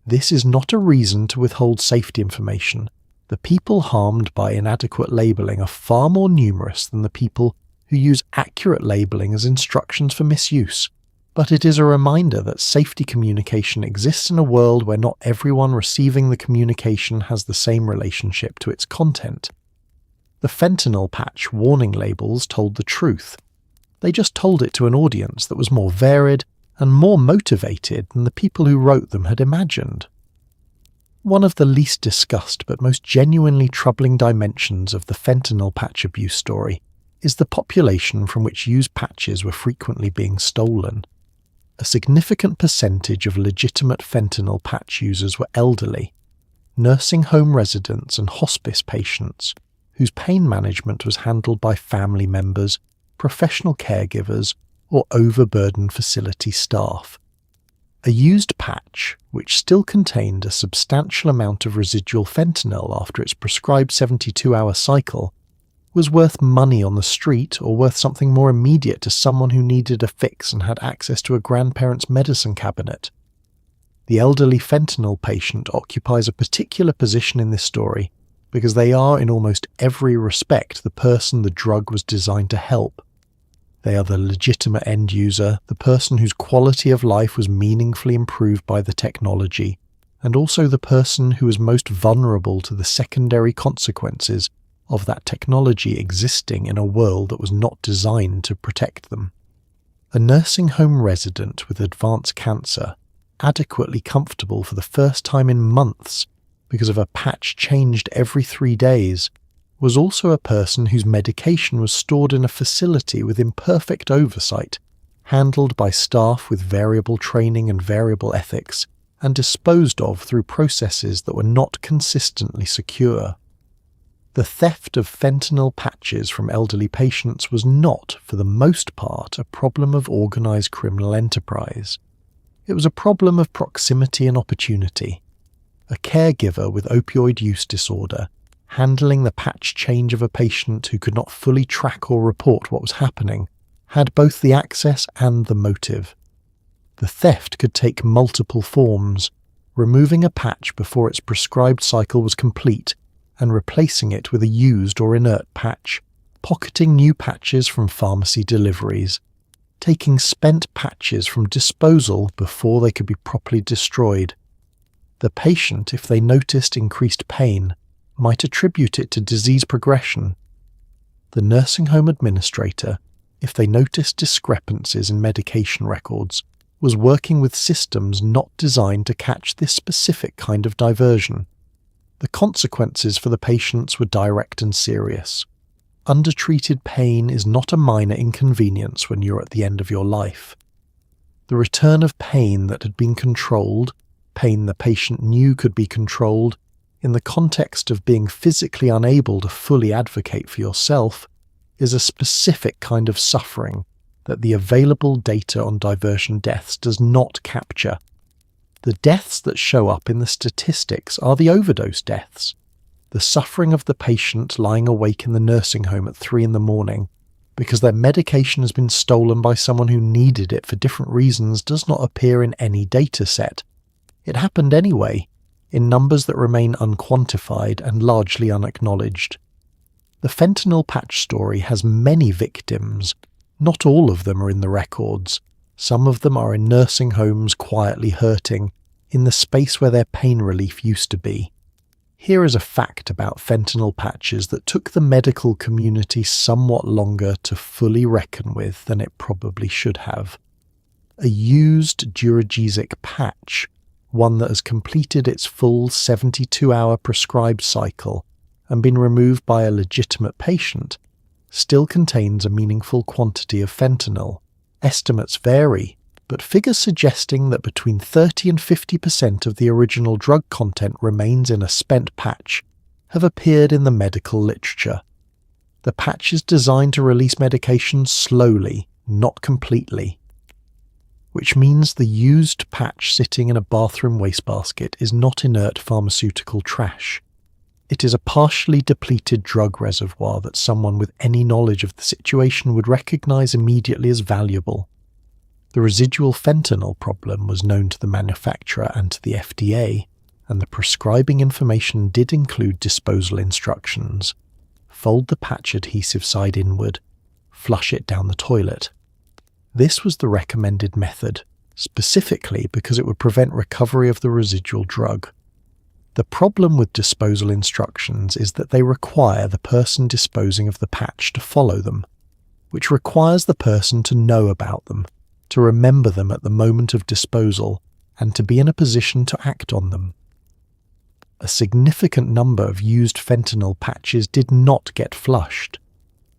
This is not a reason to withhold safety information. The people harmed by inadequate labeling are far more numerous than the people who use accurate labeling as instructions for misuse. But it is a reminder that safety communication exists in a world where not everyone receiving the communication has the same relationship to its content. The fentanyl patch warning labels told the truth. They just told it to an audience that was more varied and more motivated than the people who wrote them had imagined. One of the least discussed but most genuinely troubling dimensions of the fentanyl patch abuse story is the population from which used patches were frequently being stolen. A significant percentage of legitimate fentanyl patch users were elderly, nursing home residents and hospice patients, whose pain management was handled by family members, professional caregivers, or overburdened facility staff. A used patch, which still contained a substantial amount of residual fentanyl after its prescribed 72-hour cycle, was worth money on the street or worth something more immediate to someone who needed a fix and had access to a grandparent's medicine cabinet. The elderly fentanyl patient occupies a particular position in this story because they are in almost every respect the person the drug was designed to help. They are the legitimate end user, the person whose quality of life was meaningfully improved by the technology, and also the person who was most vulnerable to the secondary consequences of that technology existing in a world that was not designed to protect them. A nursing home resident with advanced cancer, adequately comfortable for the first time in months because of a patch changed every 3 days, was also a person whose medication was stored in a facility with imperfect oversight, handled by staff with variable training and variable ethics, and disposed of through processes that were not consistently secure. The theft of fentanyl patches from elderly patients was not, for the most part, a problem of organised criminal enterprise. It was a problem of proximity and opportunity. A caregiver with opioid use disorder, handling the patch change of a patient who could not fully track or report what was happening, had both the access and the motive. The theft could take multiple forms, removing a patch before its prescribed cycle was complete and replacing it with a used or inert patch, pocketing new patches from pharmacy deliveries, taking spent patches from disposal before they could be properly destroyed. The patient, if they noticed increased pain, might attribute it to disease progression. The nursing home administrator, if they noticed discrepancies in medication records, was working with systems not designed to catch this specific kind of diversion. The consequences for the patients were direct and serious. Undertreated pain is not a minor inconvenience when you're at the end of your life. The return of pain that had been controlled, pain the patient knew could be controlled, in the context of being physically unable to fully advocate for yourself, is a specific kind of suffering that the available data on diversion deaths does not capture. The deaths that show up in the statistics are the overdose deaths. The suffering of the patient lying awake in the nursing home at 3 a.m. because their medication has been stolen by someone who needed it for different reasons does not appear in any data set. It happened anyway, in numbers that remain unquantified and largely unacknowledged. The fentanyl patch story has many victims. Not all of them are in the records. Some of them are in nursing homes quietly hurting, in the space where their pain relief used to be. Here is a fact about fentanyl patches that took the medical community somewhat longer to fully reckon with than it probably should have. A used Duragesic patch, one that has completed its full 72-hour prescribed cycle and been removed by a legitimate patient, still contains a meaningful quantity of fentanyl. Estimates vary, but figures suggesting that between 30 and 50% of the original drug content remains in a spent patch have appeared in the medical literature. The patch is designed to release medication slowly, not completely, which means the used patch sitting in a bathroom wastebasket is not inert pharmaceutical trash. It is a partially depleted drug reservoir that someone with any knowledge of the situation would recognize immediately as valuable. The residual fentanyl problem was known to the manufacturer and to the FDA, and the prescribing information did include disposal instructions. Fold the patch adhesive side inward, flush it down the toilet. This was the recommended method, specifically because it would prevent recovery of the residual drug. The problem with disposal instructions is that they require the person disposing of the patch to follow them, which requires the person to know about them, to remember them at the moment of disposal, and to be in a position to act on them. A significant number of used fentanyl patches did not get flushed.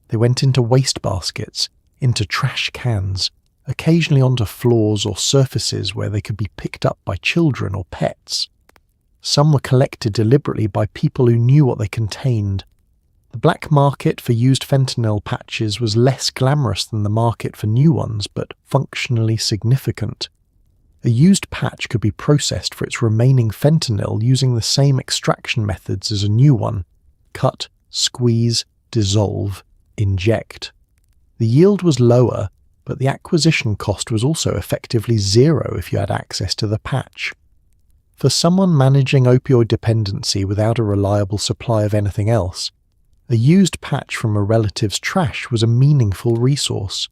They went into wastebaskets, into trash cans, occasionally onto floors or surfaces where they could be picked up by children or pets. Some were collected deliberately by people who knew what they contained. The black market for used fentanyl patches was less glamorous than the market for new ones, but functionally significant. A used patch could be processed for its remaining fentanyl using the same extraction methods as a new one: cut, squeeze, dissolve, inject. The yield was lower, but the acquisition cost was also effectively zero if you had access to the patch. For someone managing opioid dependency without a reliable supply of anything else, a used patch from a relative's trash was a meaningful resource.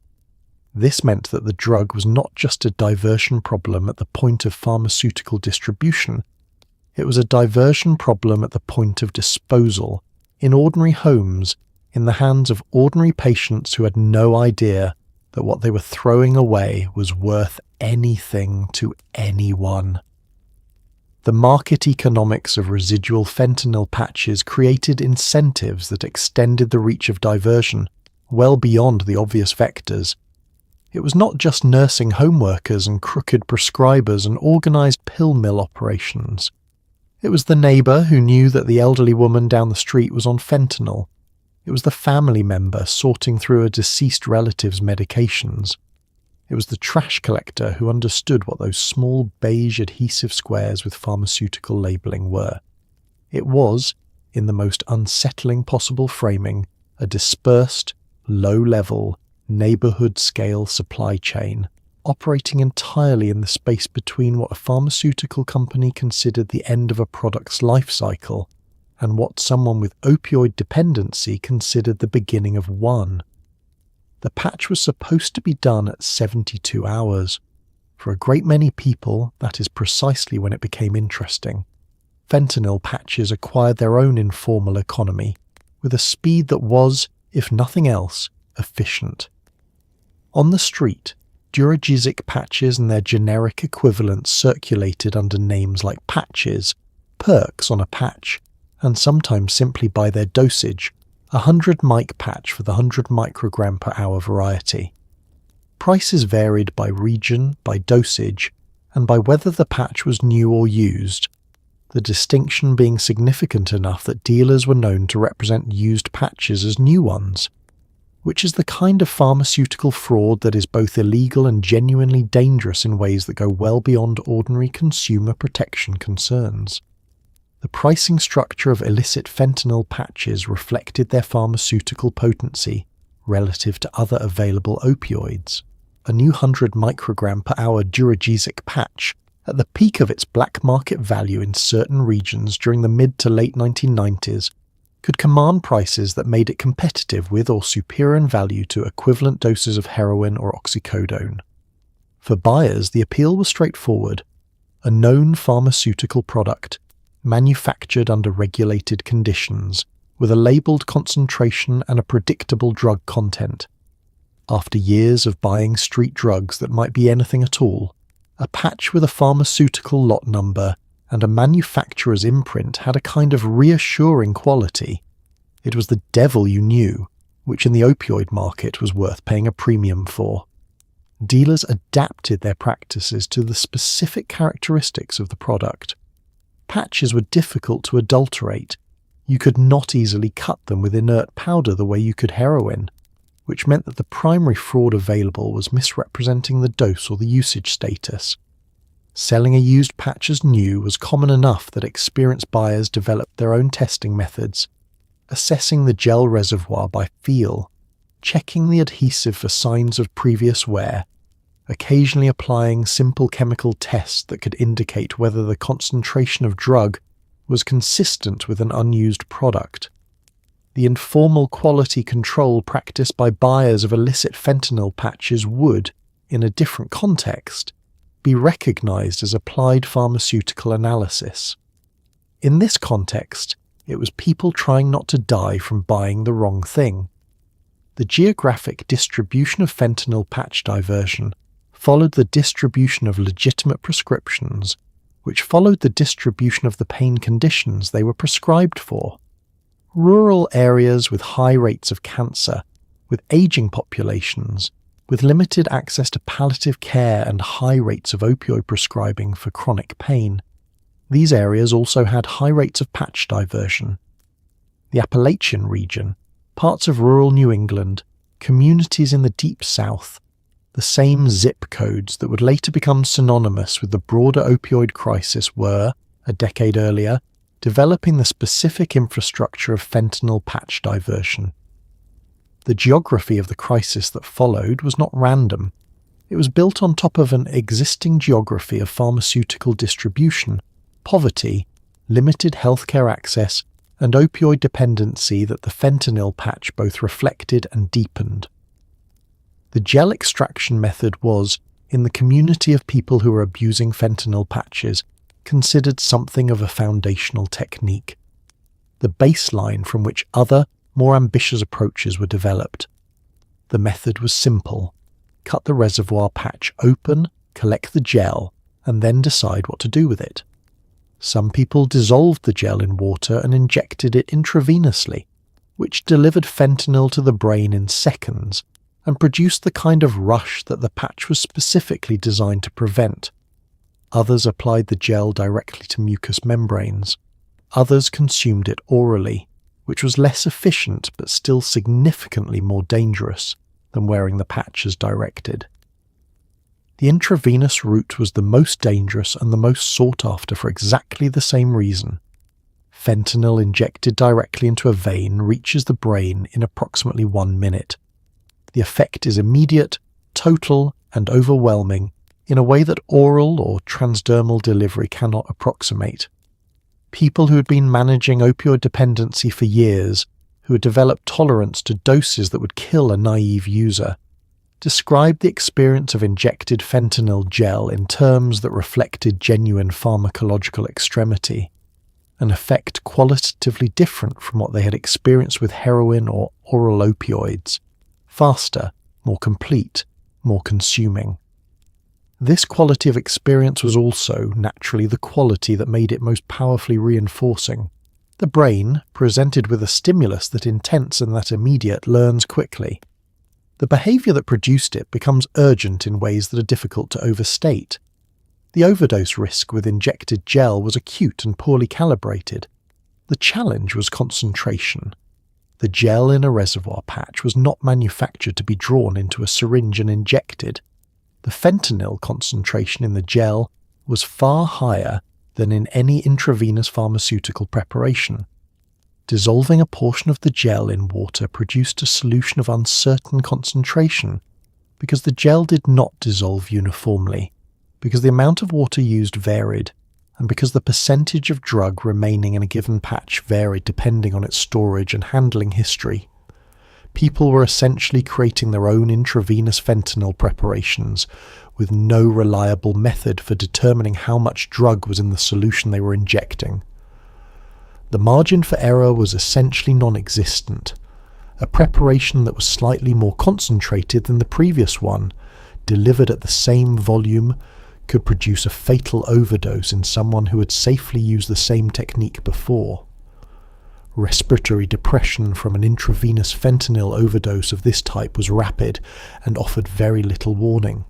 This meant that the drug was not just a diversion problem at the point of pharmaceutical distribution, it was a diversion problem at the point of disposal, in ordinary homes, in the hands of ordinary patients who had no idea that what they were throwing away was worth anything to anyone. The market economics of residual fentanyl patches created incentives that extended the reach of diversion well beyond the obvious vectors. It was not just nursing home workers and crooked prescribers and organised pill mill operations. It was the neighbour who knew that the elderly woman down the street was on fentanyl. It was the family member sorting through a deceased relative's medications. It was the trash collector who understood what those small beige adhesive squares with pharmaceutical labelling were. It was, in the most unsettling possible framing, a dispersed, low-level, neighbourhood-scale supply chain, operating entirely in the space between what a pharmaceutical company considered the end of a product's life cycle and what someone with opioid dependency considered the beginning of one. The patch was supposed to be done at 72 hours. For a great many people, that is precisely when it became interesting. Fentanyl patches acquired their own informal economy, with a speed that was, if nothing else, efficient. On the street, Duragesic patches and their generic equivalents circulated under names like patches, perks on a patch, and sometimes simply by their dosage, 100 mic patch for the 100 microgram per hour variety. Prices varied by region, by dosage, and by whether the patch was new or used, the distinction being significant enough that dealers were known to represent used patches as new ones, which is the kind of pharmaceutical fraud that is both illegal and genuinely dangerous in ways that go well beyond ordinary consumer protection concerns. The pricing structure of illicit fentanyl patches reflected their pharmaceutical potency relative to other available opioids. A new 100 microgram per hour Duragesic patch, at the peak of its black market value in certain regions during the mid to late 1990s, could command prices that made it competitive with or superior in value to equivalent doses of heroin or oxycodone. For buyers, the appeal was straightforward: a known pharmaceutical product, manufactured under regulated conditions, with a labelled concentration and a predictable drug content. After years of buying street drugs that might be anything at all, a patch with a pharmaceutical lot number and a manufacturer's imprint had a kind of reassuring quality. It was the devil you knew, which in the opioid market was worth paying a premium for. Dealers adapted their practices to the specific characteristics of the product. Patches were difficult to adulterate. You could not easily cut them with inert powder the way you could heroin, which meant that the primary fraud available was misrepresenting the dose or the usage status. Selling a used patch as new was common enough that experienced buyers developed their own testing methods, assessing the gel reservoir by feel, checking the adhesive for signs of previous wear, occasionally applying simple chemical tests that could indicate whether the concentration of drug was consistent with an unused product. The informal quality control practiced by buyers of illicit fentanyl patches would, in a different context, be recognized as applied pharmaceutical analysis. In this context, it was people trying not to die from buying the wrong thing. The geographic distribution of fentanyl patch diversion followed the distribution of legitimate prescriptions, which followed the distribution of the pain conditions they were prescribed for. Rural areas with high rates of cancer, with aging populations, with limited access to palliative care and high rates of opioid prescribing for chronic pain. These areas also had high rates of patch diversion. The Appalachian region, parts of rural New England, communities in the Deep South, the same zip codes that would later become synonymous with the broader opioid crisis were, a decade earlier, developing the specific infrastructure of fentanyl patch diversion. The geography of the crisis that followed was not random. It was built on top of an existing geography of pharmaceutical distribution, poverty, limited healthcare access, and opioid dependency that the fentanyl patch both reflected and deepened. The gel extraction method was, in the community of people who were abusing fentanyl patches, considered something of a foundational technique, the baseline from which other, more ambitious approaches were developed. The method was simple: cut the reservoir patch open, collect the gel, and then decide what to do with it. Some people dissolved the gel in water and injected it intravenously, which delivered fentanyl to the brain in seconds and produced the kind of rush that the patch was specifically designed to prevent. Others applied the gel directly to mucous membranes. Others consumed it orally, which was less efficient but still significantly more dangerous than wearing the patch as directed. The intravenous route was the most dangerous and the most sought after for exactly the same reason. Fentanyl injected directly into a vein reaches the brain in approximately 1 minute. The effect is immediate, total, and overwhelming in a way that oral or transdermal delivery cannot approximate. People who had been managing opioid dependency for years, who had developed tolerance to doses that would kill a naive user, described the experience of injected fentanyl gel in terms that reflected genuine pharmacological extremity, an effect qualitatively different from what they had experienced with heroin or oral opioids: faster, more complete, more consuming. This quality of experience was also, naturally, the quality that made it most powerfully reinforcing. The brain, presented with a stimulus that intense and that immediate, learns quickly. The behavior that produced it becomes urgent in ways that are difficult to overstate. The overdose risk with injected gel was acute and poorly calibrated. The challenge was concentration. The gel in a reservoir patch was not manufactured to be drawn into a syringe and injected. The fentanyl concentration in the gel was far higher than in any intravenous pharmaceutical preparation. Dissolving a portion of the gel in water produced a solution of uncertain concentration, because the gel did not dissolve uniformly, because the amount of water used varied, and because the percentage of drug remaining in a given patch varied depending on its storage and handling history. People were essentially creating their own intravenous fentanyl preparations, with no reliable method for determining how much drug was in the solution they were injecting. The margin for error was essentially non-existent. A preparation that was slightly more concentrated than the previous one, delivered at the same volume, could produce a fatal overdose in someone who had safely used the same technique before. Respiratory depression from an intravenous fentanyl overdose of this type was rapid and offered very little warning.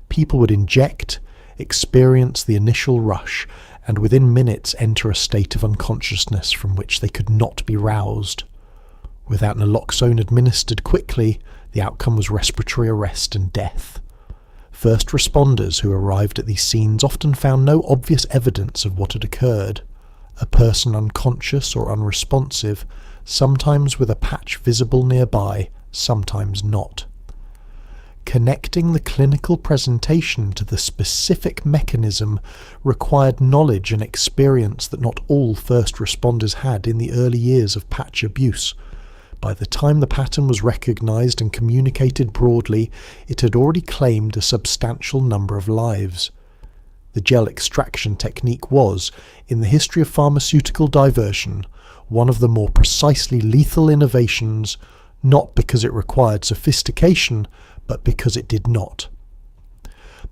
People would inject, experience the initial rush, and within minutes enter a state of unconsciousness from which they could not be roused. Without naloxone administered quickly, the outcome was respiratory arrest and death. First responders who arrived at these scenes often found no obvious evidence of what had occurred. A person unconscious or unresponsive, sometimes with a patch visible nearby, sometimes not. Connecting the clinical presentation to the specific mechanism required knowledge and experience that not all first responders had in the early years of patch abuse. By the time the pattern was recognized and communicated broadly, it had already claimed a substantial number of lives. The gel extraction technique was, in the history of pharmaceutical diversion, one of the more precisely lethal innovations, not because it required sophistication, but because it did not.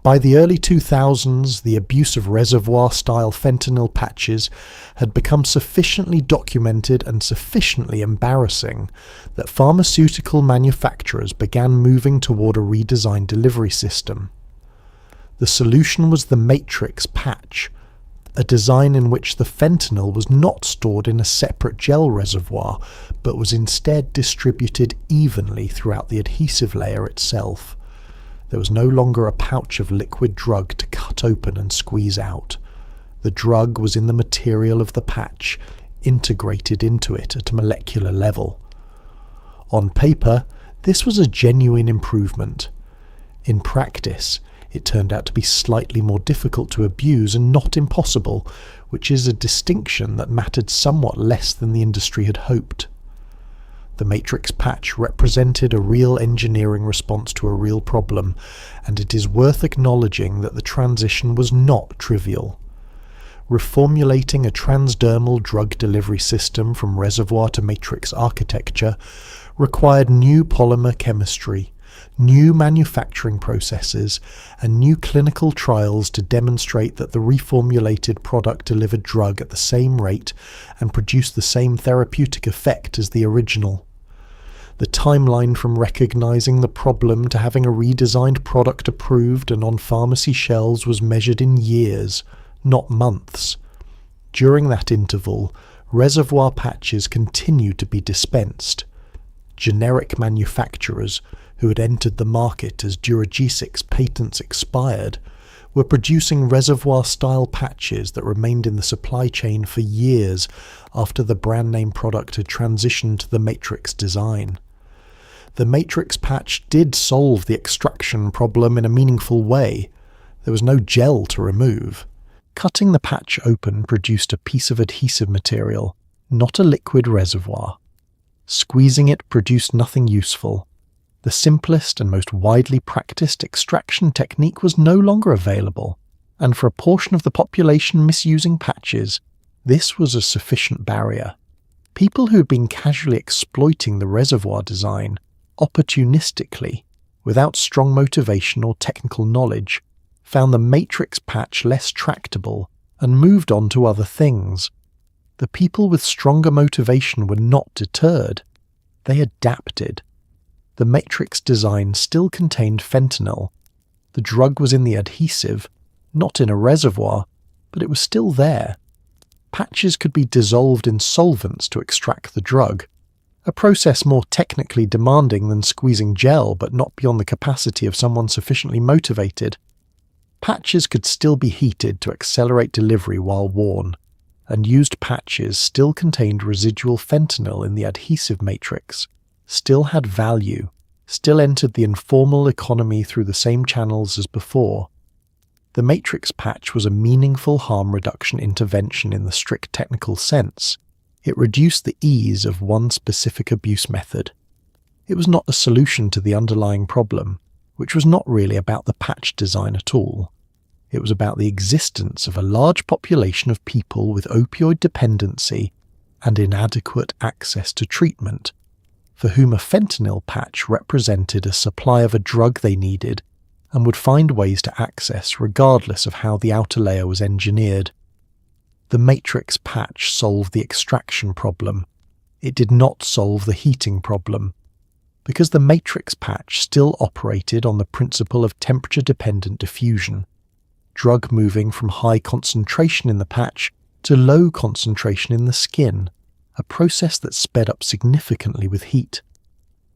By the early 2000s, the abuse of reservoir-style fentanyl patches had become sufficiently documented and sufficiently embarrassing that pharmaceutical manufacturers began moving toward a redesigned delivery system. The solution was the matrix patch, a design in which the fentanyl was not stored in a separate gel reservoir, but was instead distributed evenly throughout the adhesive layer itself. There was no longer a pouch of liquid drug to cut open and squeeze out. The drug was in the material of the patch, integrated into it at a molecular level. On paper, this was a genuine improvement. In practice, it turned out to be slightly more difficult to abuse and not impossible, which is a distinction that mattered somewhat less than the industry had hoped. The matrix patch represented a real engineering response to a real problem, and it is worth acknowledging that the transition was not trivial. Reformulating a transdermal drug delivery system from reservoir to matrix architecture required new polymer chemistry, new manufacturing processes, and new clinical trials to demonstrate that the reformulated product delivered drug at the same rate and produced the same therapeutic effect as the original. The timeline from recognizing the problem to having a redesigned product approved and on pharmacy shelves was measured in years, not months. During that interval, reservoir patches continued to be dispensed. Generic manufacturers, who had entered the market as Duragesic's patents expired, were producing reservoir-style patches that remained in the supply chain for years after the brand-name product had transitioned to the matrix design. The matrix patch did solve the extraction problem in a meaningful way. There was no gel to remove. Cutting the patch open produced a piece of adhesive material, not a liquid reservoir. Squeezing it produced nothing useful. The simplest and most widely practiced extraction technique was no longer available, and for a portion of the population misusing patches, this was a sufficient barrier. People who had been casually exploiting the reservoir design, opportunistically, without strong motivation or technical knowledge, found the matrix patch less tractable and moved on to other things. The people with stronger motivation were not deterred. They adapted. The matrix design still contained fentanyl. The drug was in the adhesive, not in a reservoir, but it was still there. Patches could be dissolved in solvents to extract the drug, a process more technically demanding than squeezing gel but not beyond the capacity of someone sufficiently motivated. Patches could still be heated to accelerate delivery while worn, and used patches still contained residual fentanyl in the adhesive matrix, still had value, still entered the informal economy through the same channels as before. The matrix patch was a meaningful harm reduction intervention in the strict technical sense. It reduced the ease of one specific abuse method. It was not a solution to the underlying problem, which was not really about the patch design at all. It was about the existence of a large population of people with opioid dependency and inadequate access to treatment, for whom a fentanyl patch represented a supply of a drug they needed and would find ways to access regardless of how the outer layer was engineered. The matrix patch solved the extraction problem. It did not solve the heating problem, because the matrix patch still operated on the principle of temperature-dependent diffusion, drug moving from high concentration in the patch to low concentration in the skin, a process that sped up significantly with heat.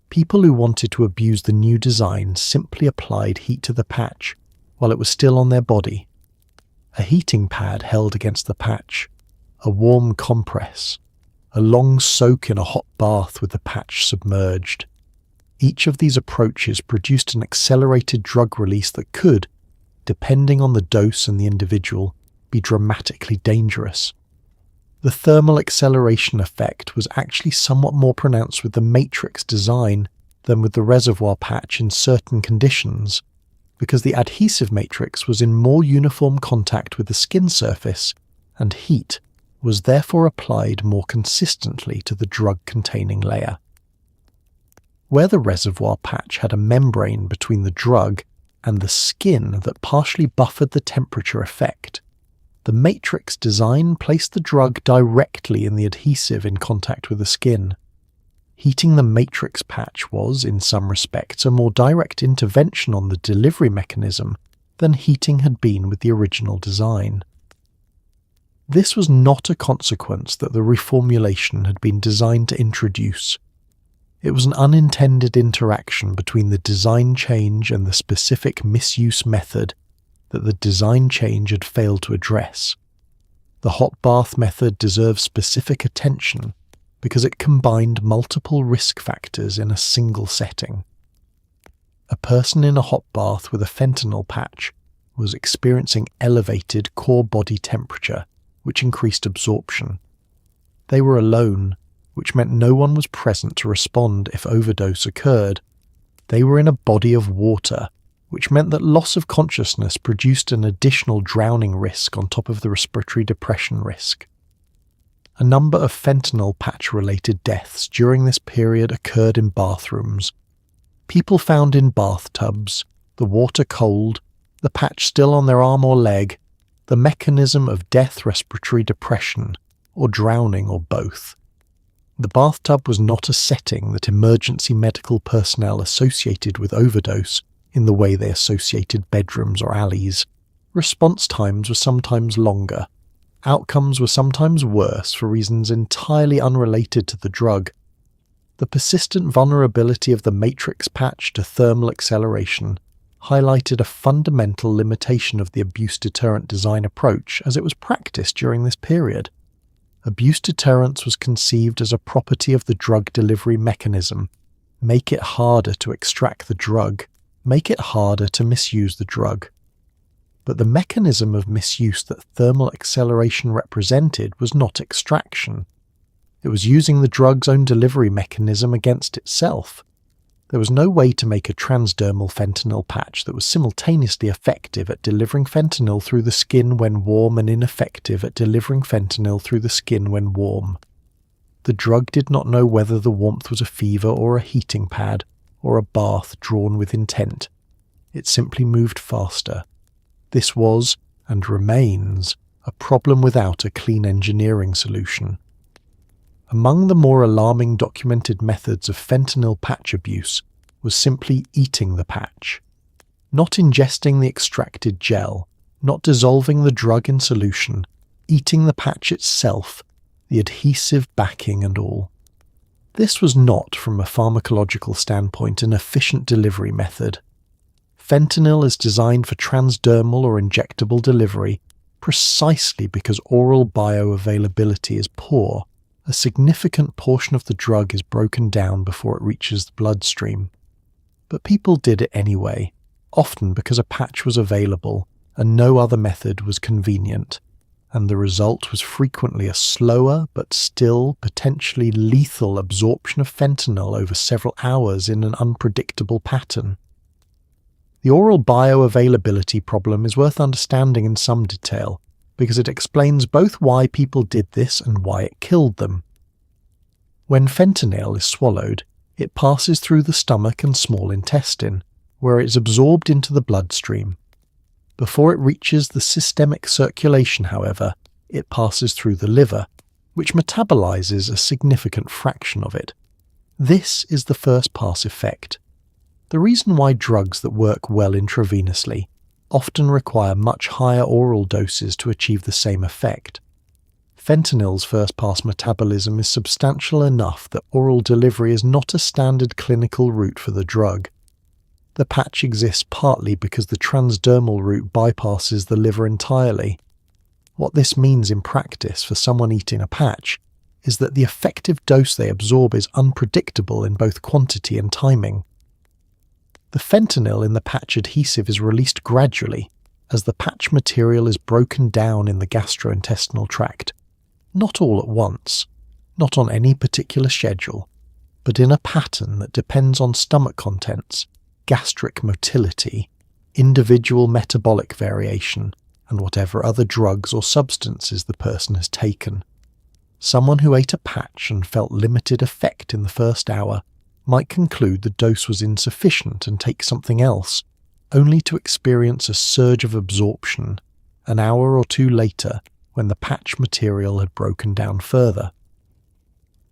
People who wanted to abuse the new design simply applied heat to the patch while it was still on their body. A heating pad held against the patch, a warm compress, a long soak in a hot bath with the patch submerged. Each of these approaches produced an accelerated drug release that could, depending on the dose and the individual, be dramatically dangerous. The thermal acceleration effect was actually somewhat more pronounced with the matrix design than with the reservoir patch in certain conditions, because the adhesive matrix was in more uniform contact with the skin surface, and heat was therefore applied more consistently to the drug-containing layer. Where the reservoir patch had a membrane between the drug and the skin that partially buffered the temperature effect, the matrix design placed the drug directly in the adhesive in contact with the skin. Heating the matrix patch was, in some respects, a more direct intervention on the delivery mechanism than heating had been with the original design. This was not a consequence that the reformulation had been designed to introduce. It was an unintended interaction between the design change and the specific misuse method that the design change had failed to address. The hot bath method deserves specific attention because it combined multiple risk factors in a single setting. A person in a hot bath with a fentanyl patch was experiencing elevated core body temperature which increased absorption. They were alone, which meant no one was present to respond if overdose occurred. They were in a body of water, which meant that loss of consciousness produced an additional drowning risk on top of the respiratory depression risk. A number of fentanyl patch-related deaths during this period occurred in bathrooms. People found in bathtubs, the water cold, the patch still on their arm or leg, the mechanism of death, respiratory depression, or drowning, or both. The bathtub was not a setting that emergency medical personnel associated with overdose in the way they associated bedrooms or alleys. Response times were sometimes longer. Outcomes were sometimes worse for reasons entirely unrelated to the drug. The persistent vulnerability of the matrix patch to thermal acceleration highlighted a fundamental limitation of the abuse deterrent design approach as it was practiced during this period. Abuse deterrence was conceived as a property of the drug delivery mechanism. Make it harder to extract the drug. Make it harder to misuse the drug. But the mechanism of misuse that thermal acceleration represented was not extraction. It was using the drug's own delivery mechanism against itself. There was no way to make a transdermal fentanyl patch that was simultaneously effective at delivering fentanyl through the skin when warm and ineffective at delivering fentanyl through the skin when warm. The drug did not know whether the warmth was a fever or a heating pad or a bath drawn with intent. It simply moved faster. This was, and remains, a problem without a clean engineering solution. Among the more alarming documented methods of fentanyl patch abuse was simply eating the patch. Not ingesting the extracted gel, not dissolving the drug in solution, eating the patch itself, the adhesive backing and all. This was not, from a pharmacological standpoint, an efficient delivery method. Fentanyl is designed for transdermal or injectable delivery precisely because oral bioavailability is poor. A significant portion of the drug is broken down before it reaches the bloodstream. But people did it anyway, often because a patch was available and no other method was convenient, and the result was frequently a slower but still potentially lethal absorption of fentanyl over several hours in an unpredictable pattern. The oral bioavailability problem is worth understanding in some detail, because it explains both why people did this and why it killed them. When fentanyl is swallowed, it passes through the stomach and small intestine, where it is absorbed into the bloodstream. Before it reaches the systemic circulation, however, it passes through the liver, which metabolizes a significant fraction of it. This is the first pass effect. The reason why drugs that work well intravenously often require much higher oral doses to achieve the same effect. Fentanyl's first-pass metabolism is substantial enough that oral delivery is not a standard clinical route for the drug. The patch exists partly because the transdermal route bypasses the liver entirely. What this means in practice for someone eating a patch is that the effective dose they absorb is unpredictable in both quantity and timing. The fentanyl in the patch adhesive is released gradually as the patch material is broken down in the gastrointestinal tract, not all at once, not on any particular schedule, but in a pattern that depends on stomach contents, gastric motility, individual metabolic variation, and whatever other drugs or substances the person has taken. Someone who ate a patch and felt limited effect in the first hour might conclude the dose was insufficient and take something else, only to experience a surge of absorption an hour or two later when the patch material had broken down further.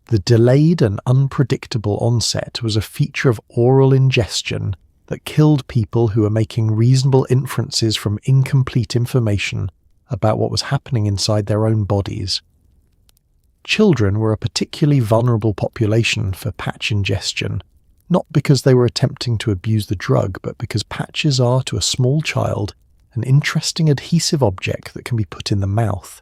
The delayed and unpredictable onset was a feature of oral ingestion that killed people who were making reasonable inferences from incomplete information about what was happening inside their own bodies. Children were a particularly vulnerable population for patch ingestion, not because they were attempting to abuse the drug, but because patches are, to a small child, an interesting adhesive object that can be put in the mouth.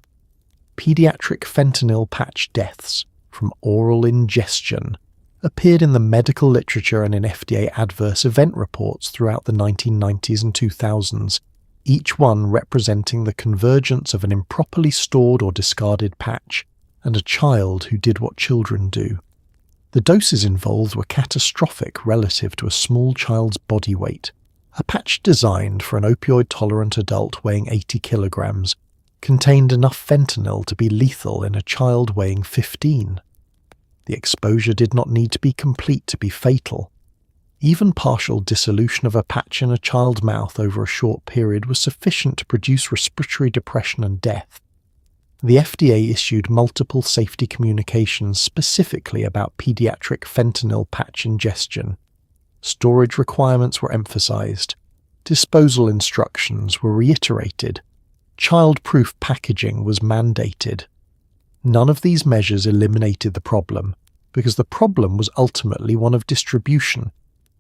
Pediatric fentanyl patch deaths from oral ingestion appeared in the medical literature and in FDA adverse event reports throughout the 1990s and 2000s, each one representing the convergence of an improperly stored or discarded patch and a child who did what children do. The doses involved were catastrophic relative to a small child's body weight. A patch designed for an opioid-tolerant adult weighing 80 kilograms contained enough fentanyl to be lethal in a child weighing 15. The exposure did not need to be complete to be fatal. Even partial dissolution of a patch in a child's mouth over a short period was sufficient to produce respiratory depression and death. The FDA issued multiple safety communications specifically about pediatric fentanyl patch ingestion. Storage requirements were emphasized. Disposal instructions were reiterated. Child-proof packaging was mandated. None of these measures eliminated the problem, because the problem was ultimately one of distribution.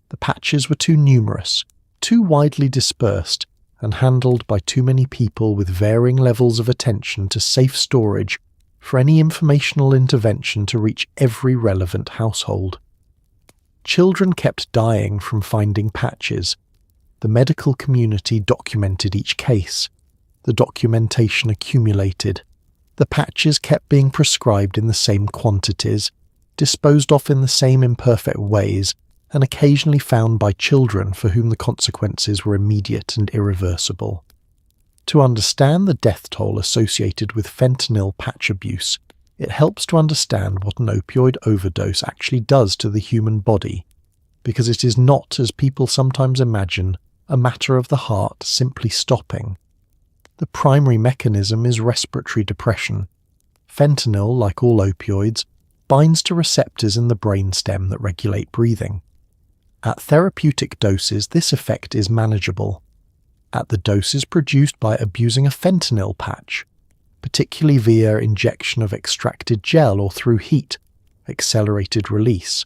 The patches were too numerous, too widely dispersed, and handled by too many people with varying levels of attention to safe storage for any informational intervention to reach every relevant household. Children kept dying from finding patches. The medical community documented each case. The documentation accumulated. The patches kept being prescribed in the same quantities, disposed of in the same imperfect ways, and occasionally found by children for whom the consequences were immediate and irreversible. To understand the death toll associated with fentanyl patch abuse, it helps to understand what an opioid overdose actually does to the human body, because it is not, as people sometimes imagine, a matter of the heart simply stopping. The primary mechanism is respiratory depression. Fentanyl, like all opioids, binds to receptors in the brainstem that regulate breathing. At therapeutic doses, this effect is manageable. At the doses produced by abusing a fentanyl patch, particularly via injection of extracted gel or through heat, accelerated release,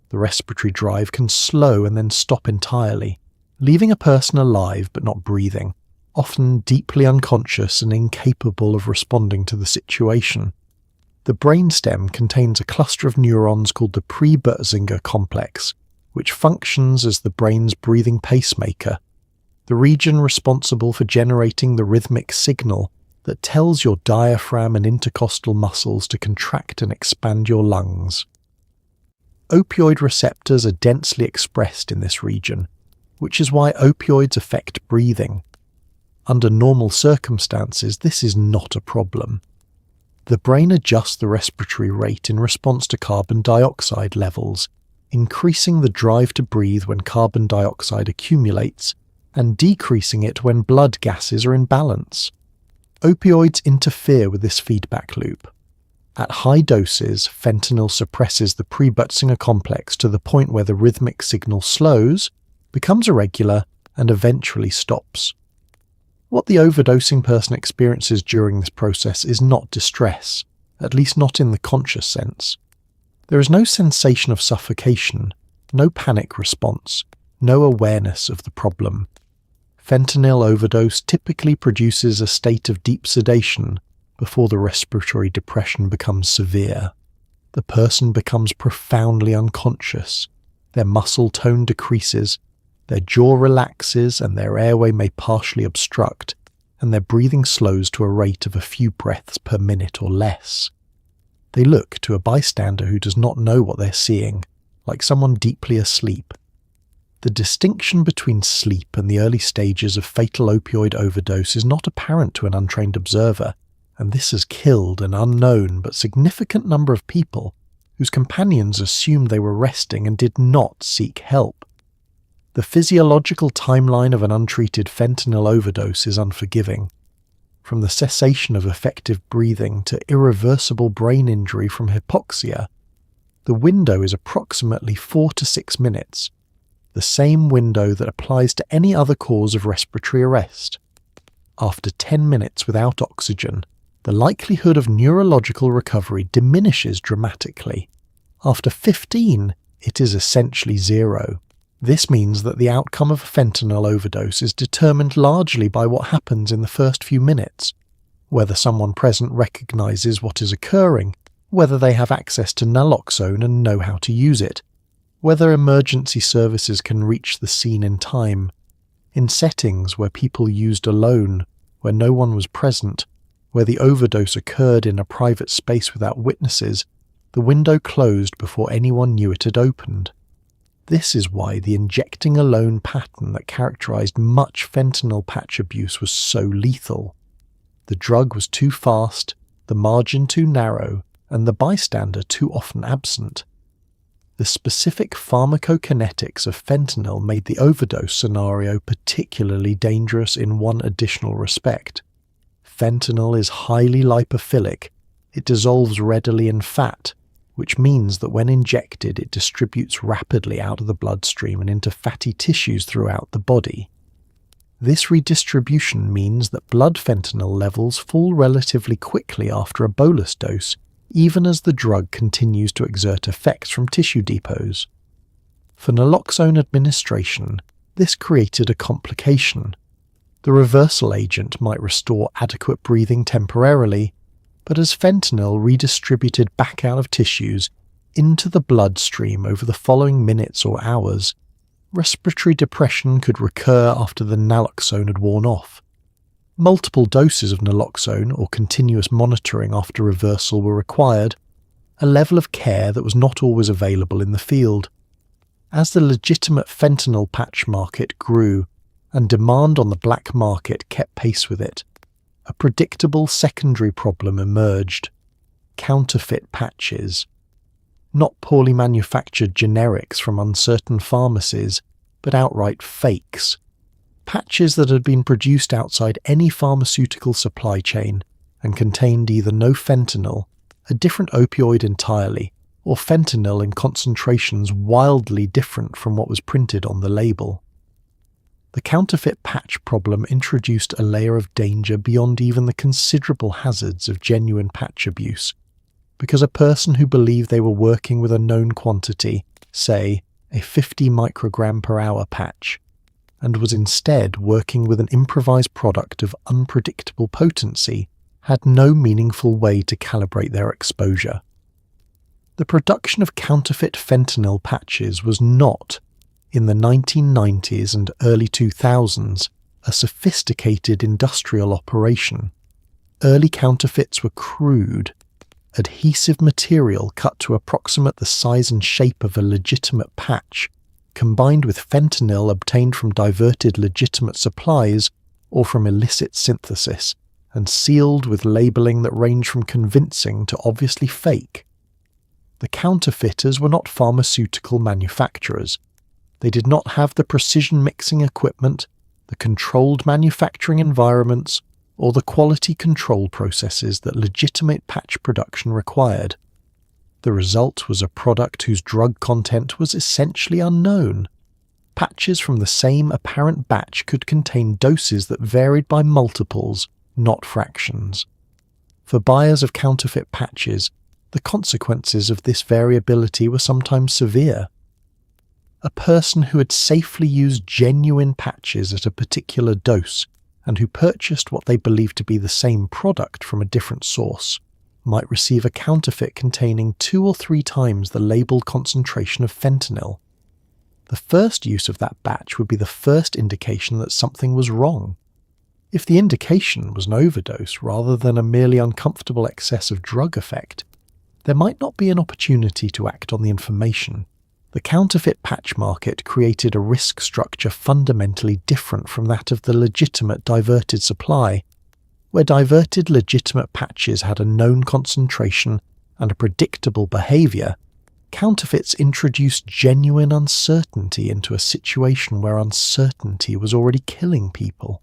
the respiratory drive can slow and then stop entirely, leaving a person alive but not breathing, often deeply unconscious and incapable of responding to the situation. The brainstem contains a cluster of neurons called the pre-Bertzinger complex, which functions as the brain's breathing pacemaker, the region responsible for generating the rhythmic signal that tells your diaphragm and intercostal muscles to contract and expand your lungs. Opioid receptors are densely expressed in this region, which is why opioids affect breathing. Under normal circumstances, this is not a problem. The brain adjusts the respiratory rate in response to carbon dioxide levels, increasing the drive to breathe when carbon dioxide accumulates and decreasing it when blood gases are in balance. Opioids interfere with this feedback loop. At high doses, fentanyl suppresses the pre-Bertzinger complex to the point where the rhythmic signal slows, becomes irregular, and eventually stops. What the overdosing person experiences during this process is not distress, at least not in the conscious sense. There is no sensation of suffocation, no panic response, no awareness of the problem. Fentanyl overdose typically produces a state of deep sedation before the respiratory depression becomes severe. The person becomes profoundly unconscious, their muscle tone decreases, their jaw relaxes and their airway may partially obstruct, and their breathing slows to a rate of a few breaths per minute or less. They look to a bystander who does not know what they're seeing, like someone deeply asleep. The distinction between sleep and the early stages of fatal opioid overdose is not apparent to an untrained observer, and this has killed an unknown but significant number of people whose companions assumed they were resting and did not seek help. The physiological timeline of an untreated fentanyl overdose is unforgiving. From the cessation of effective breathing to irreversible brain injury from hypoxia, the window is approximately 4 to 6 minutes, the same window that applies to any other cause of respiratory arrest. After 10 minutes without oxygen, the likelihood of neurological recovery diminishes dramatically. After 15, it is essentially zero. This means that the outcome of a fentanyl overdose is determined largely by what happens in the first few minutes, whether someone present recognizes what is occurring, whether they have access to naloxone and know how to use it, whether emergency services can reach the scene in time. In settings where people used alone, where no one was present, where the overdose occurred in a private space without witnesses, the window closed before anyone knew it had opened. This is why the injecting alone pattern that characterized much fentanyl patch abuse was so lethal. The drug was too fast, the margin too narrow, and the bystander too often absent. The specific pharmacokinetics of fentanyl made the overdose scenario particularly dangerous in one additional respect. Fentanyl is highly lipophilic. It dissolves readily in fat, which means that when injected it distributes rapidly out of the bloodstream and into fatty tissues throughout the body. This redistribution means that blood fentanyl levels fall relatively quickly after a bolus dose, even as the drug continues to exert effects from tissue depots. For naloxone administration, this created a complication. The reversal agent might restore adequate breathing temporarily, but as fentanyl redistributed back out of tissues into the bloodstream over the following minutes or hours, respiratory depression could recur after the naloxone had worn off. Multiple doses of naloxone or continuous monitoring after reversal were required, a level of care that was not always available in the field. As the legitimate fentanyl patch market grew and demand on the black market kept pace with it, a predictable secondary problem emerged: counterfeit patches. Not poorly manufactured generics from uncertain pharmacies, but outright fakes. Patches that had been produced outside any pharmaceutical supply chain and contained either no fentanyl, a different opioid entirely, or fentanyl in concentrations wildly different from what was printed on the label. The counterfeit patch problem introduced a layer of danger beyond even the considerable hazards of genuine patch abuse, because a person who believed they were working with a known quantity, say a 50 microgram per hour patch, and was instead working with an improvised product of unpredictable potency, had no meaningful way to calibrate their exposure. The production of counterfeit fentanyl patches was not, in the 1990s and early 2000s, a sophisticated industrial operation. Early counterfeits were crude, adhesive material cut to approximate the size and shape of a legitimate patch, combined with fentanyl obtained from diverted legitimate supplies or from illicit synthesis, and sealed with labeling that ranged from convincing to obviously fake. The counterfeiters were not pharmaceutical manufacturers. They did not have the precision mixing equipment, the controlled manufacturing environments, or the quality control processes that legitimate patch production required. The result was a product whose drug content was essentially unknown. Patches from the same apparent batch could contain doses that varied by multiples, not fractions. For buyers of counterfeit patches, the consequences of this variability were sometimes severe. A person who had safely used genuine patches at a particular dose and who purchased what they believed to be the same product from a different source might receive a counterfeit containing 2 or 3 times the labeled concentration of fentanyl. The first use of that batch would be the first indication that something was wrong. If the indication was an overdose rather than a merely uncomfortable excess of drug effect, there might not be an opportunity to act on the information. The counterfeit patch market created a risk structure fundamentally different from that of the legitimate diverted supply. Where diverted legitimate patches had a known concentration and a predictable behaviour, counterfeits introduced genuine uncertainty into a situation where uncertainty was already killing people.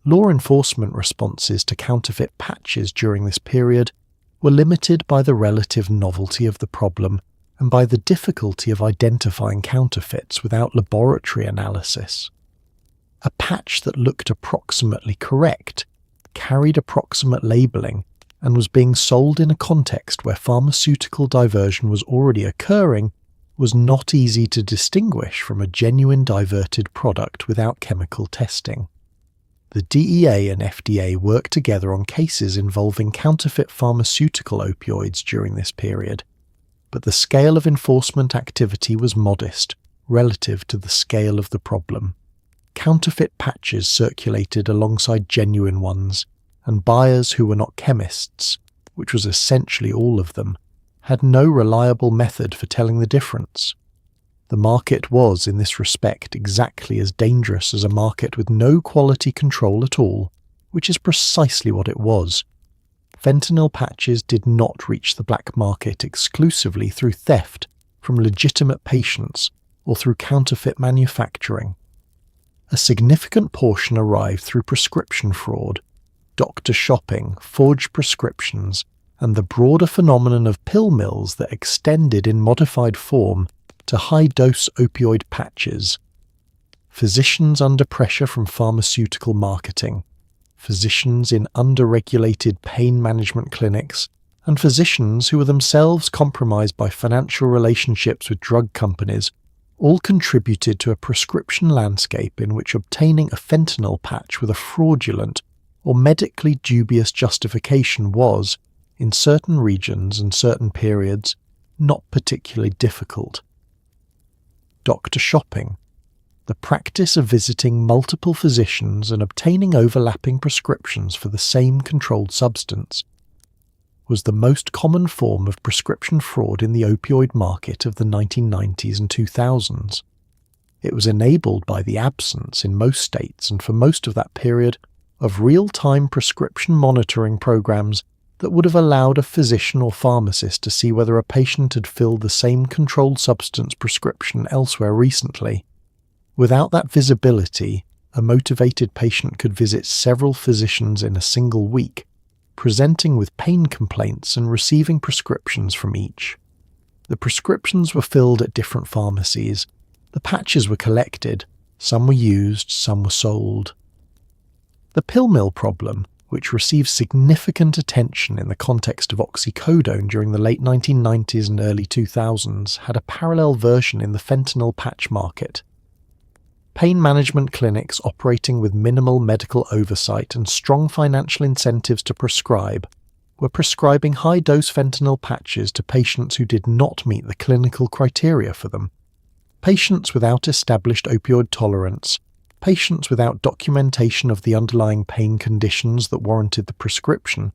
Law enforcement responses to counterfeit patches during this period were limited by the relative novelty of the problem and by the difficulty of identifying counterfeits without laboratory analysis. A patch that looked approximately correct, carried approximate labeling, and was being sold in a context where pharmaceutical diversion was already occurring was not easy to distinguish from a genuine diverted product without chemical testing. The DEA and FDA worked together on cases involving counterfeit pharmaceutical opioids during this period, but the scale of enforcement activity was modest relative to the scale of the problem. counterfeit patches circulated alongside genuine ones, and buyers who were not chemists, which was essentially all of them, had no reliable method for telling the difference. The market was, in this respect, exactly as dangerous as a market with no quality control at all, which is precisely what it was. Fentanyl patches did not reach the black market exclusively through theft from legitimate patients or through counterfeit manufacturing. A significant portion arrived through prescription fraud, doctor shopping, forged prescriptions, and the broader phenomenon of pill mills that extended in modified form to high-dose opioid patches. Physicians under pressure from pharmaceutical marketing, physicians in under-regulated pain management clinics, and physicians who were themselves compromised by financial relationships with drug companies all contributed to a prescription landscape in which obtaining a fentanyl patch with a fraudulent or medically dubious justification was, in certain regions and certain periods, not particularly difficult. Doctor shopping, the practice of visiting multiple physicians and obtaining overlapping prescriptions for the same controlled substance, was the most common form of prescription fraud in the opioid market of the 1990s and 2000s. It was enabled by the absence, in most states and for most of that period, of real-time prescription monitoring programs that would have allowed a physician or pharmacist to see whether a patient had filled the same controlled substance prescription elsewhere recently. Without that visibility, a motivated patient could visit several physicians in a single week, presenting with pain complaints and receiving prescriptions from each. The prescriptions were filled at different pharmacies. The patches were collected. Some were used, some were sold. The pill mill problem, which received significant attention in the context of oxycodone during the late 1990s and early 2000s, had a parallel version in the fentanyl patch market. Pain management clinics operating with minimal medical oversight and strong financial incentives to prescribe were prescribing high-dose fentanyl patches to patients who did not meet the clinical criteria for them. Patients without established opioid tolerance, patients without documentation of the underlying pain conditions that warranted the prescription,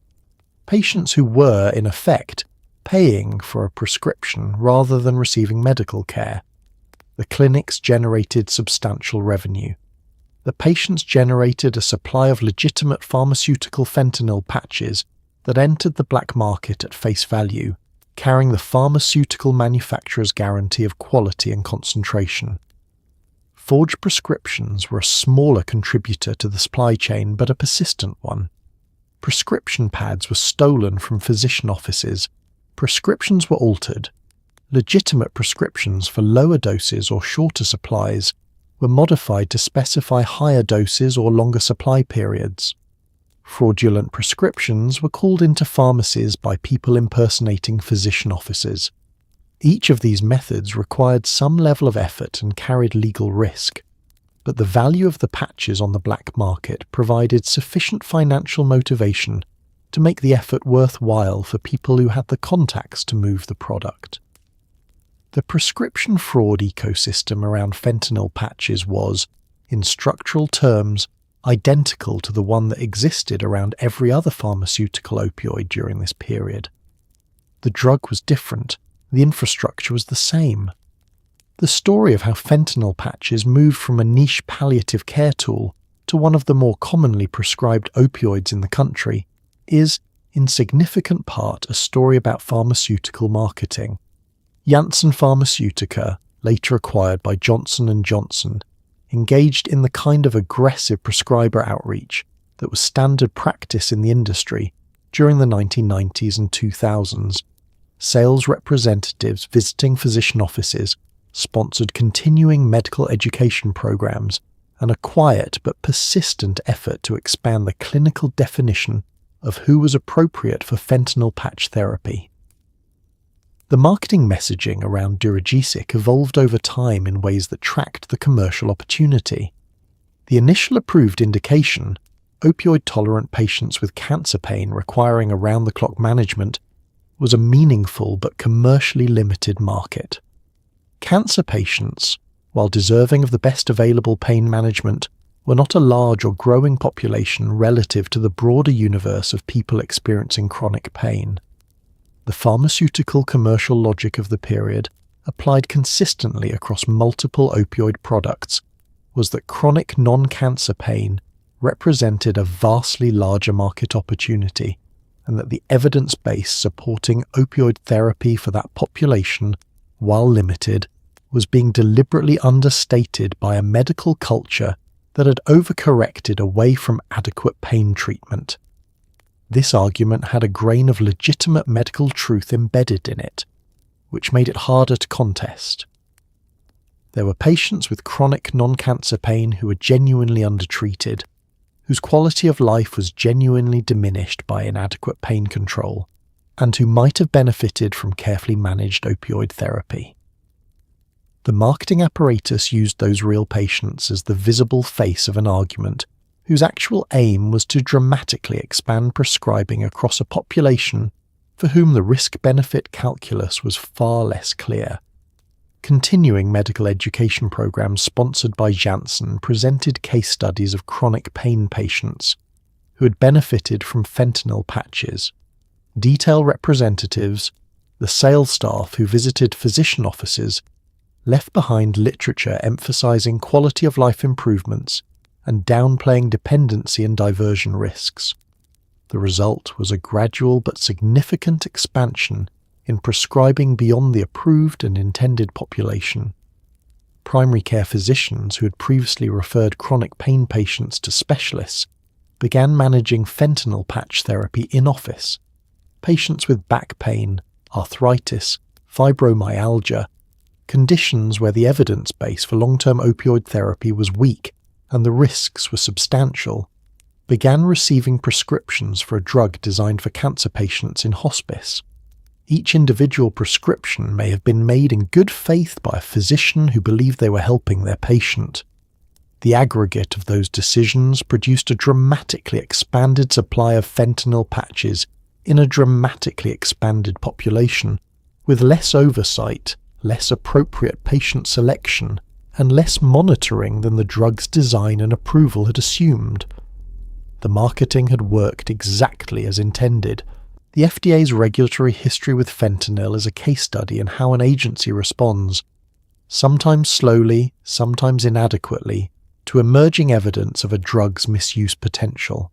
patients who were, in effect, paying for a prescription rather than receiving medical care. The clinics generated substantial revenue. The patients generated a supply of legitimate pharmaceutical fentanyl patches that entered the black market at face value, carrying the pharmaceutical manufacturer's guarantee of quality and concentration. Forged prescriptions were a smaller contributor to the supply chain, but a persistent one. Prescription pads were stolen from physician offices. Prescriptions were altered. Legitimate prescriptions for lower doses or shorter supplies were modified to specify higher doses or longer supply periods. Fraudulent prescriptions were called into pharmacies by people impersonating physician offices. Each of these methods required some level of effort and carried legal risk, but the value of the patches on the black market provided sufficient financial motivation to make the effort worthwhile for people who had the contacts to move the product. The prescription fraud ecosystem around fentanyl patches was, in structural terms, identical to the one that existed around every other pharmaceutical opioid during this period. The drug was different, the infrastructure was the same. The story of how fentanyl patches moved from a niche palliative care tool to one of the more commonly prescribed opioids in the country is, in significant part, a story about pharmaceutical marketing. Janssen Pharmaceutica, later acquired by Johnson & Johnson, engaged in the kind of aggressive prescriber outreach that was standard practice in the industry during the 1990s and 2000s. Sales representatives visiting physician offices sponsored continuing medical education programs and a quiet but persistent effort to expand the clinical definition of who was appropriate for fentanyl patch therapy. The marketing messaging around Duragesic evolved over time in ways that tracked the commercial opportunity. The initial approved indication, opioid-tolerant patients with cancer pain requiring around-the-clock management, was a meaningful but commercially limited market. Cancer patients, while deserving of the best available pain management, were not a large or growing population relative to the broader universe of people experiencing chronic pain. The pharmaceutical commercial logic of the period, applied consistently across multiple opioid products, was that chronic non-cancer pain represented a vastly larger market opportunity, and that the evidence base supporting opioid therapy for that population, while limited, was being deliberately understated by a medical culture that had overcorrected away from adequate pain treatment. This argument had a grain of legitimate medical truth embedded in it, which made it harder to contest. There were patients with chronic non-cancer pain who were genuinely undertreated, whose quality of life was genuinely diminished by inadequate pain control, and who might have benefited from carefully managed opioid therapy. The marketing apparatus used those real patients as the visible face of an argument whose actual aim was to dramatically expand prescribing across a population for whom the risk-benefit calculus was far less clear. Continuing medical education programs sponsored by Janssen presented case studies of chronic pain patients who had benefited from fentanyl patches. Detail representatives, the sales staff who visited physician offices, left behind literature emphasizing quality of life improvements and downplaying dependency and diversion risks. The result was a gradual but significant expansion in prescribing beyond the approved and intended population. Primary care physicians who had previously referred chronic pain patients to specialists began managing fentanyl patch therapy in office. Patients with back pain, arthritis, fibromyalgia, conditions where the evidence base for long-term opioid therapy was weak and the risks were substantial, began receiving prescriptions for a drug designed for cancer patients in hospice. Each individual prescription may have been made in good faith by a physician who believed they were helping their patient. The aggregate of those decisions produced a dramatically expanded supply of fentanyl patches in a dramatically expanded population, with less oversight, less appropriate patient selection, and less monitoring than the drug's design and approval had assumed. The marketing had worked exactly as intended. The FDA's regulatory history with fentanyl is a case study in how an agency responds, sometimes slowly, sometimes inadequately, to emerging evidence of a drug's misuse potential.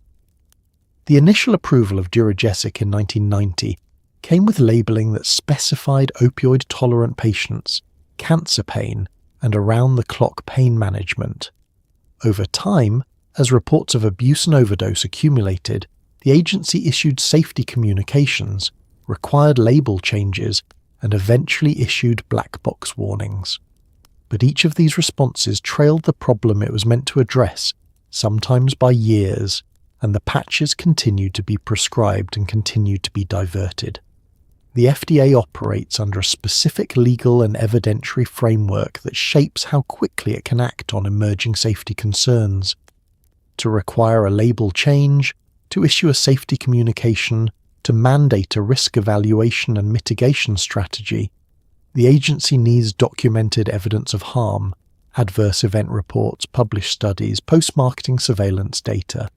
The initial approval of Duragesic in 1990 came with labeling that specified opioid-tolerant patients, cancer pain, and around-the-clock pain management. Over time, as reports of abuse and overdose accumulated, the agency issued safety communications, required label changes, and eventually issued black box warnings. But each of these responses trailed the problem it was meant to address, sometimes by years, and the patches continued to be prescribed and continued to be diverted. The FDA operates under a specific legal and evidentiary framework that shapes how quickly it can act on emerging safety concerns. To require a label change, to issue a safety communication, to mandate a risk evaluation and mitigation strategy, the agency needs documented evidence of harm, adverse event reports, published studies, post-marketing surveillance data.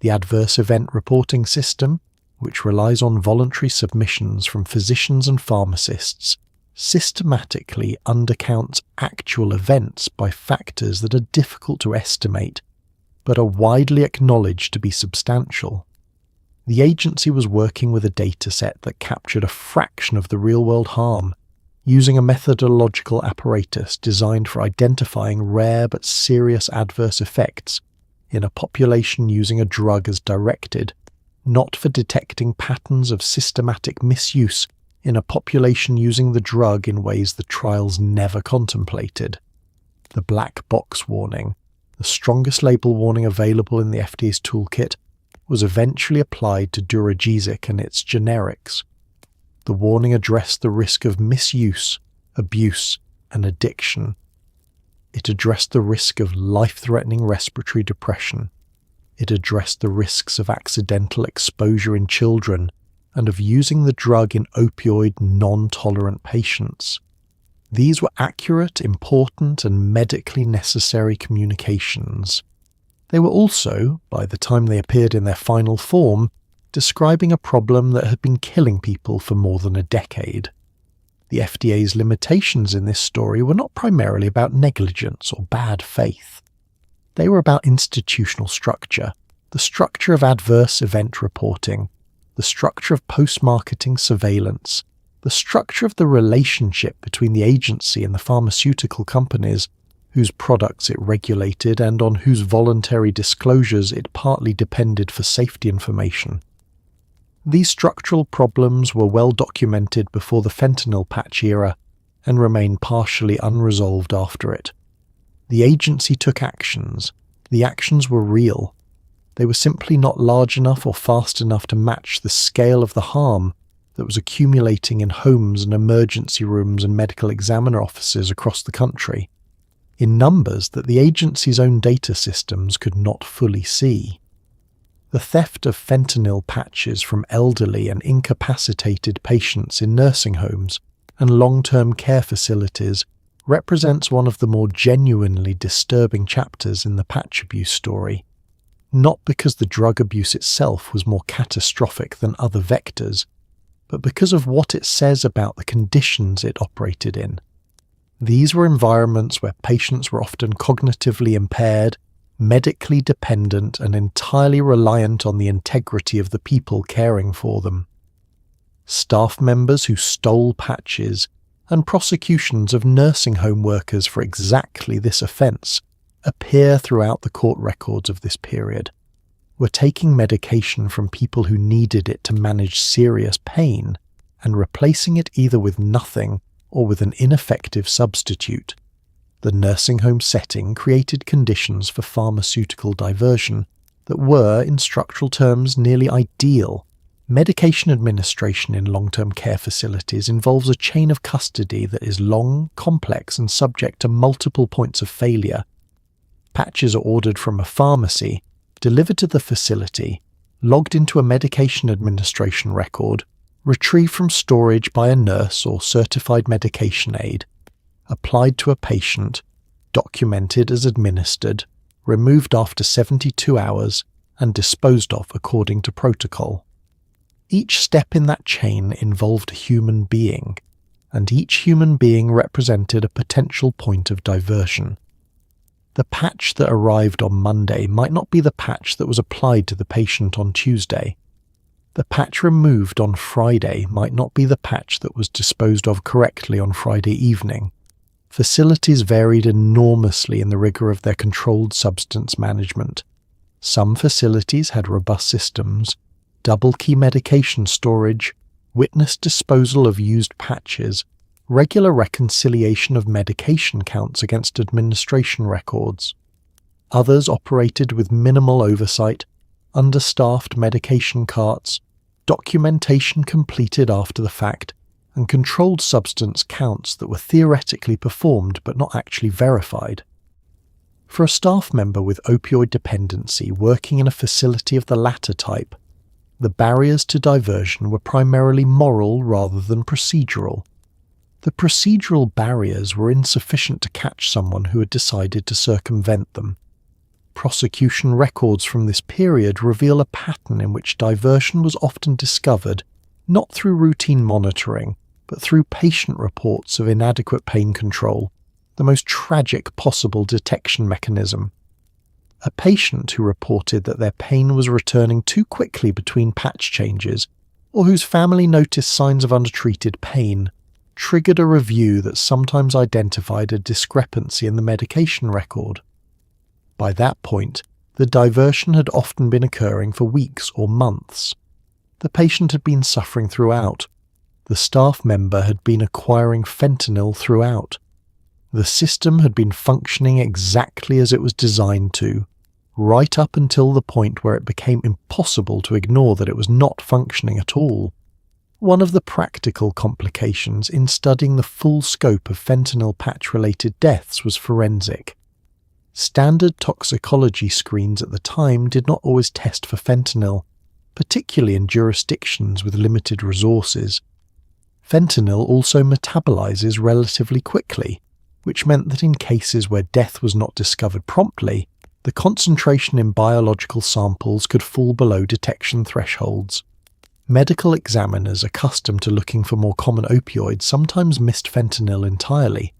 The adverse event reporting system, which relies on voluntary submissions from physicians and pharmacists, systematically undercounts actual events by factors that are difficult to estimate, but are widely acknowledged to be substantial. The agency was working with a dataset that captured a fraction of the real-world harm, using a methodological apparatus designed for identifying rare but serious adverse effects in a population using a drug as directed, not for detecting patterns of systematic misuse in a population using the drug in ways the trials never contemplated. The black box warning, the strongest label warning available in the FDA's toolkit, was eventually applied to Duragesic and its generics. The warning addressed the risk of misuse, abuse, and addiction. It addressed the risk of life-threatening respiratory depression. It addressed the risks of accidental exposure in children and of using the drug in opioid non-tolerant patients. These were accurate, important, and medically necessary communications. They were also, by the time they appeared in their final form, describing a problem that had been killing people for more than a decade. The FDA's limitations in this story were not primarily about negligence or bad faith. They were about institutional structure, the structure of adverse event reporting, the structure of post-marketing surveillance, the structure of the relationship between the agency and the pharmaceutical companies whose products it regulated and on whose voluntary disclosures it partly depended for safety information. These structural problems were well documented before the fentanyl patch era and remain partially unresolved after it. The agency took actions. The actions were real. They were simply not large enough or fast enough to match the scale of the harm that was accumulating in homes and emergency rooms and medical examiner offices across the country, in numbers that the agency's own data systems could not fully see. The theft of fentanyl patches from elderly and incapacitated patients in nursing homes and long-term care facilities represents one of the more genuinely disturbing chapters in the patch abuse story, not because the drug abuse itself was more catastrophic than other vectors, but because of what it says about the conditions it operated in. These were environments where patients were often cognitively impaired, medically dependent, and entirely reliant on the integrity of the people caring for them. Staff members who stole patches and prosecutions of nursing home workers for exactly this offence appear throughout the court records of this period, were taking medication from people who needed it to manage serious pain and replacing it either with nothing or with an ineffective substitute. The nursing home setting created conditions for pharmaceutical diversion that were, in structural terms, nearly ideal. Medication administration in long-term care facilities involves a chain of custody that is long, complex, and subject to multiple points of failure. Patches are ordered from a pharmacy, delivered to the facility, logged into a medication administration record, retrieved from storage by a nurse or certified medication aide, applied to a patient, documented as administered, removed after 72 hours, and disposed of according to protocol. Each step in that chain involved a human being, and each human being represented a potential point of diversion. The patch that arrived on Monday might not be the patch that was applied to the patient on Tuesday. The patch removed on Friday might not be the patch that was disposed of correctly on Friday evening. Facilities varied enormously in the rigor of their controlled substance management. Some facilities had robust systems, double-key medication storage, witness disposal of used patches, regular reconciliation of medication counts against administration records. Others operated with minimal oversight, understaffed medication carts, documentation completed after the fact, and controlled substance counts that were theoretically performed but not actually verified. For a staff member with opioid dependency working in a facility of the latter type, the barriers to diversion were primarily moral rather than procedural. The procedural barriers were insufficient to catch someone who had decided to circumvent them. Prosecution records from this period reveal a pattern in which diversion was often discovered, not through routine monitoring, but through patient reports of inadequate pain control, the most tragic possible detection mechanism. A patient who reported that their pain was returning too quickly between patch changes, or whose family noticed signs of undertreated pain, triggered a review that sometimes identified a discrepancy in the medication record. By that point, the diversion had often been occurring for weeks or months. The patient had been suffering throughout. The staff member had been acquiring fentanyl throughout. The system had been functioning exactly as it was designed to, right up until the point where it became impossible to ignore that it was not functioning at all. One of the practical complications in studying the full scope of fentanyl patch-related deaths was forensic. Standard toxicology screens at the time did not always test for fentanyl, particularly in jurisdictions with limited resources. Fentanyl also metabolizes relatively quickly, which meant that in cases where death was not discovered promptly, the concentration in biological samples could fall below detection thresholds. Medical examiners accustomed to looking for more common opioids sometimes missed fentanyl entirely,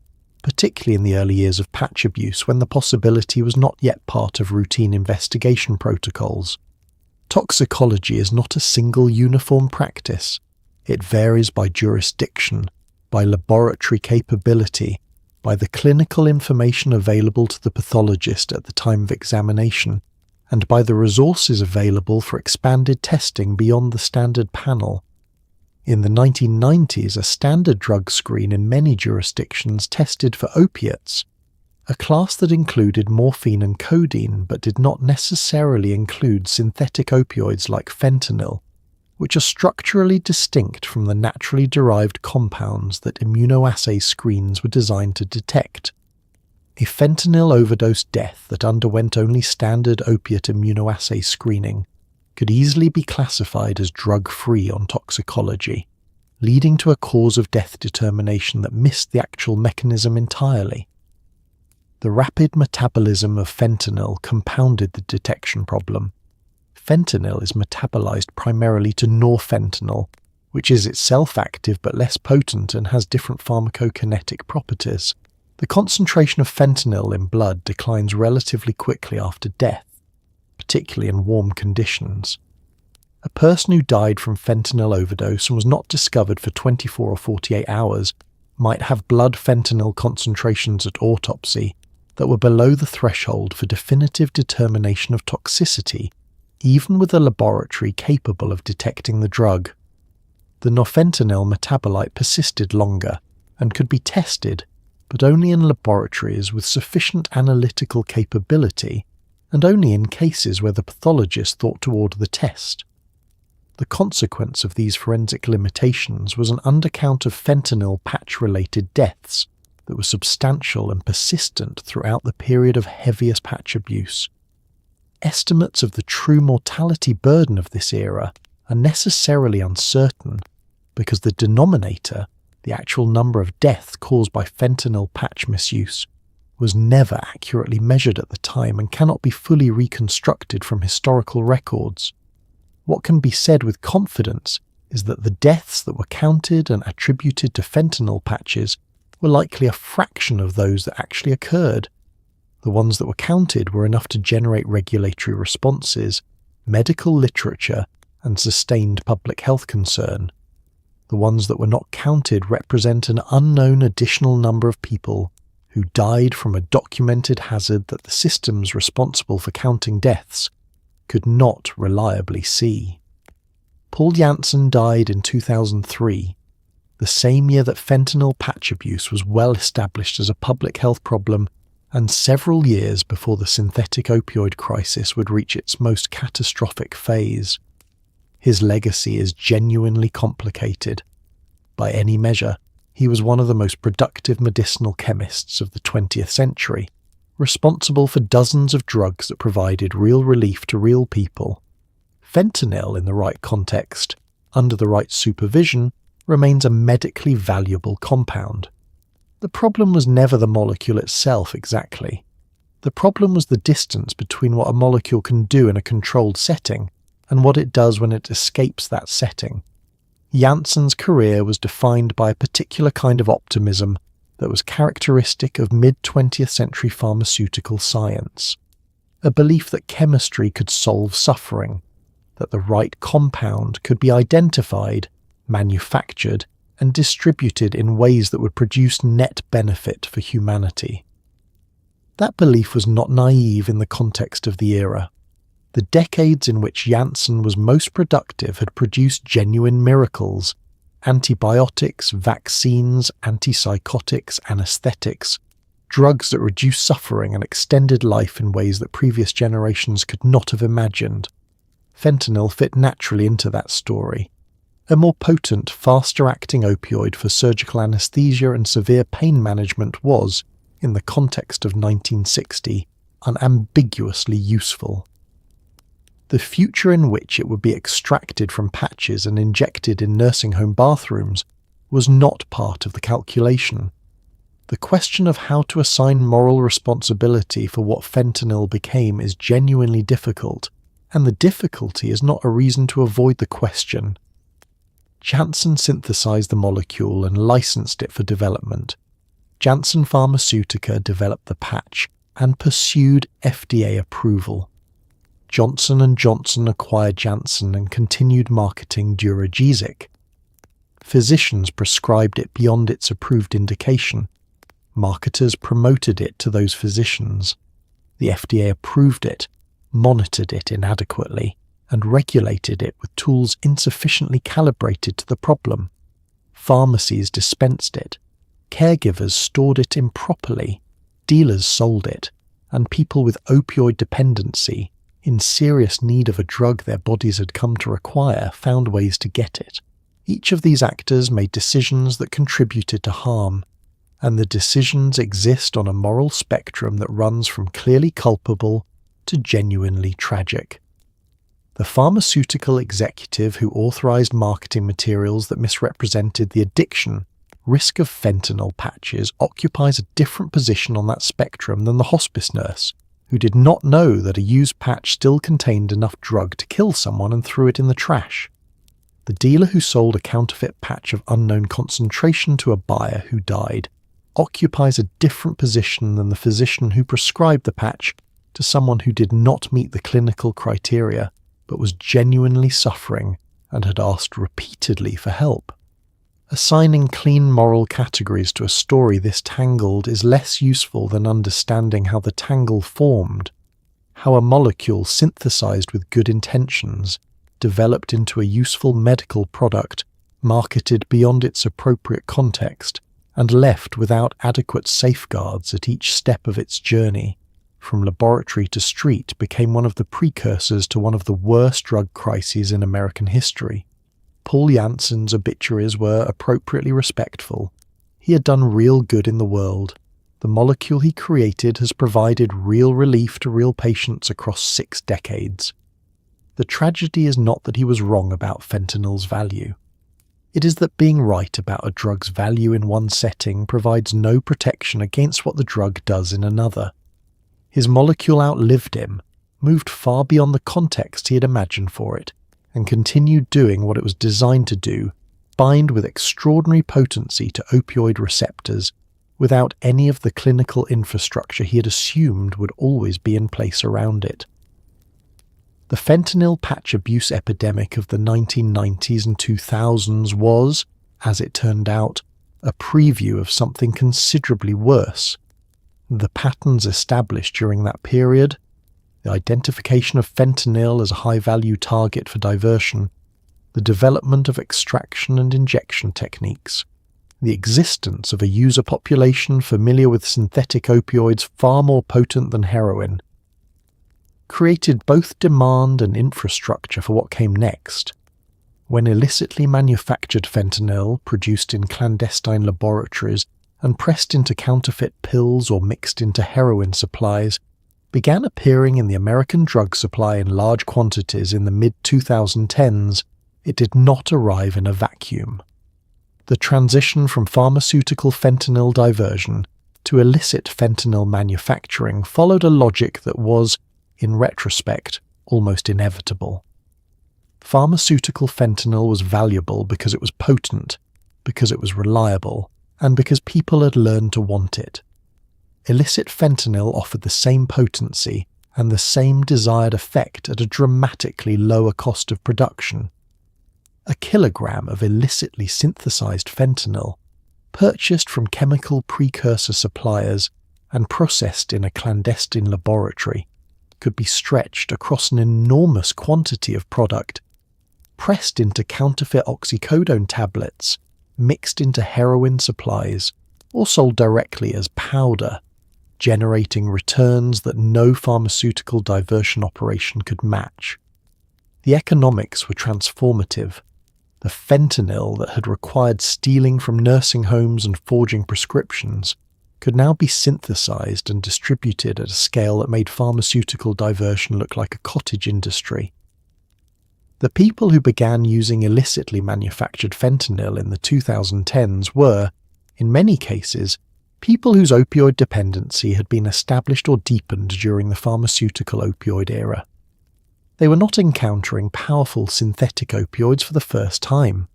particularly in the early years of patch abuse when the possibility was not yet part of routine investigation protocols. Toxicology is not a single uniform practice. It varies by jurisdiction, by laboratory capability, by the clinical information available to the pathologist at the time of examination, and by the resources available for expanded testing beyond the standard panel. In the 1990s, a standard drug screen in many jurisdictions tested for opiates, a class that included morphine and codeine but did not necessarily include synthetic opioids like fentanyl, which are structurally distinct from the naturally derived compounds that immunoassay screens were designed to detect. A fentanyl overdose death that underwent only standard opiate immunoassay screening could easily be classified as drug-free on toxicology, leading to a cause of death determination that missed the actual mechanism entirely. The rapid metabolism of fentanyl compounded the detection problem. Fentanyl is metabolized primarily to norfentanyl, which is itself active but less potent and has different pharmacokinetic properties. The concentration of fentanyl in blood declines relatively quickly after death, particularly in warm conditions. A person who died from fentanyl overdose and was not discovered for 24 or 48 hours might have blood fentanyl concentrations at autopsy that were below the threshold for definitive determination of toxicity, even with a laboratory capable of detecting the drug. The norfentanyl metabolite persisted longer and could be tested, but only in laboratories with sufficient analytical capability and only in cases where the pathologist thought to order the test. The consequence of these forensic limitations was an undercount of fentanyl patch-related deaths that was substantial and persistent throughout the period of heaviest patch abuse. Estimates of the true mortality burden of this era are necessarily uncertain because the denominator, the actual number of deaths caused by fentanyl patch misuse, was never accurately measured at the time and cannot be fully reconstructed from historical records. What can be said with confidence is that the deaths that were counted and attributed to fentanyl patches were likely a fraction of those that actually occurred. The ones that were counted were enough to generate regulatory responses, medical literature, and sustained public health concern. The ones that were not counted represent an unknown additional number of people who died from a documented hazard that the systems responsible for counting deaths could not reliably see. Paul Janssen died in 2003, the same year that fentanyl patch abuse was well established as a public health problem, and several years before the synthetic opioid crisis would reach its most catastrophic phase. His legacy is genuinely complicated. By any measure, he was one of the most productive medicinal chemists of the 20th century, responsible for dozens of drugs that provided real relief to real people. Fentanyl, in the right context, under the right supervision, remains a medically valuable compound. The problem was never the molecule itself exactly. The problem was the distance between what a molecule can do in a controlled setting and what it does when it escapes that setting. Janssen's career was defined by a particular kind of optimism that was characteristic of mid-20th century pharmaceutical science. A belief that chemistry could solve suffering, that the right compound could be identified, manufactured, and distributed in ways that would produce net benefit for humanity. That belief was not naive in the context of the era. The decades in which Janssen was most productive had produced genuine miracles: antibiotics, vaccines, antipsychotics, anesthetics, drugs that reduced suffering and extended life in ways that previous generations could not have imagined. Fentanyl fit naturally into that story. A more potent, faster-acting opioid for surgical anesthesia and severe pain management was, in the context of 1960, unambiguously useful. The future in which it would be extracted from patches and injected in nursing home bathrooms was not part of the calculation. The question of how to assign moral responsibility for what fentanyl became is genuinely difficult, and the difficulty is not a reason to avoid the question. Janssen synthesized the molecule and licensed it for development. Janssen Pharmaceutica developed the patch and pursued FDA approval. Johnson & Johnson acquired Janssen and continued marketing Duragesic. Physicians prescribed it beyond its approved indication. Marketers promoted it to those physicians. The FDA approved it, monitored it inadequately, and regulated it with tools insufficiently calibrated to the problem. Pharmacies dispensed it. Caregivers stored it improperly. Dealers sold it. And people with opioid dependency, in serious need of a drug their bodies had come to require, found ways to get it. Each of these actors made decisions that contributed to harm, and the decisions exist on a moral spectrum that runs from clearly culpable to genuinely tragic. The pharmaceutical executive who authorized marketing materials that misrepresented the addiction risk of fentanyl patches occupies a different position on that spectrum than the hospice nurse, who did not know that a used patch still contained enough drug to kill someone and threw it in the trash. The dealer who sold a counterfeit patch of unknown concentration to a buyer who died occupies a different position than the physician who prescribed the patch to someone who did not meet the clinical criteria but was genuinely suffering and had asked repeatedly for help. Assigning clean moral categories to a story this tangled is less useful than understanding how the tangle formed, how a molecule synthesized with good intentions developed into a useful medical product marketed beyond its appropriate context and left without adequate safeguards at each step of its journey, from laboratory to street, became one of the precursors to one of the worst drug crises in American history. Paul Janssen's obituaries were appropriately respectful. He had done real good in the world. The molecule he created has provided real relief to real patients across 6 decades. The tragedy is not that he was wrong about fentanyl's value. It is that being right about a drug's value in one setting provides no protection against what the drug does in another. His molecule outlived him, moved far beyond the context he had imagined for it, and continued doing what it was designed to do, bind with extraordinary potency to opioid receptors, without any of the clinical infrastructure he had assumed would always be in place around it. The fentanyl patch abuse epidemic of the 1990s and 2000s was, as it turned out, a preview of something considerably worse. The patterns established during that period, the identification of fentanyl as a high-value target for diversion, the development of extraction and injection techniques, the existence of a user population familiar with synthetic opioids far more potent than heroin, created both demand and infrastructure for what came next. When illicitly manufactured fentanyl, produced in clandestine laboratories and pressed into counterfeit pills or mixed into heroin supplies, began appearing in the American drug supply in large quantities in the mid-2010s, it did not arrive in a vacuum. The transition from pharmaceutical fentanyl diversion to illicit fentanyl manufacturing followed a logic that was, in retrospect, almost inevitable. Pharmaceutical fentanyl was valuable because it was potent, because it was reliable, and because people had learned to want it. Illicit fentanyl offered the same potency and the same desired effect at a dramatically lower cost of production. A kilogram of illicitly synthesized fentanyl, purchased from chemical precursor suppliers and processed in a clandestine laboratory, could be stretched across an enormous quantity of product, pressed into counterfeit oxycodone tablets, mixed into heroin supplies, or sold directly as powder, generating returns that no pharmaceutical diversion operation could match. The economics were transformative. The fentanyl that had required stealing from nursing homes and forging prescriptions could now be synthesized and distributed at a scale that made pharmaceutical diversion look like a cottage industry. The people who began using illicitly manufactured fentanyl in the 2010s were, in many cases, people whose opioid dependency had been established or deepened during the pharmaceutical opioid era. They were not encountering powerful synthetic opioids for the first time.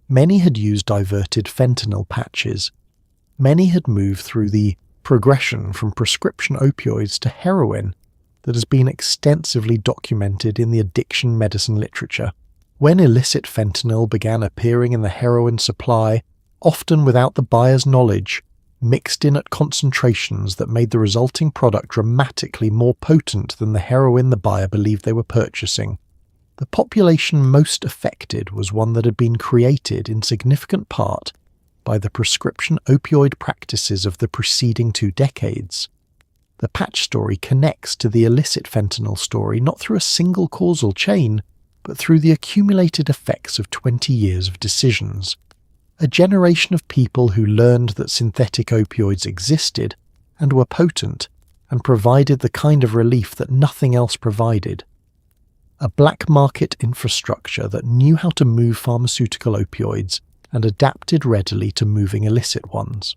Many had used diverted fentanyl patches. Many had moved through the progression from prescription opioids to heroin that has been extensively documented in the addiction medicine literature. When illicit fentanyl began appearing in the heroin supply, often without the buyer's knowledge, mixed in at concentrations that made the resulting product dramatically more potent than the heroin the buyer believed they were purchasing. The population most affected was one that had been created in significant part by the prescription opioid practices of the preceding 2 decades. The patch story connects to the illicit fentanyl story not through a single causal chain, but through the accumulated effects of 20 years of decisions. A generation of people who learned that synthetic opioids existed and were potent and provided the kind of relief that nothing else provided. A black market infrastructure that knew how to move pharmaceutical opioids and adapted readily to moving illicit ones.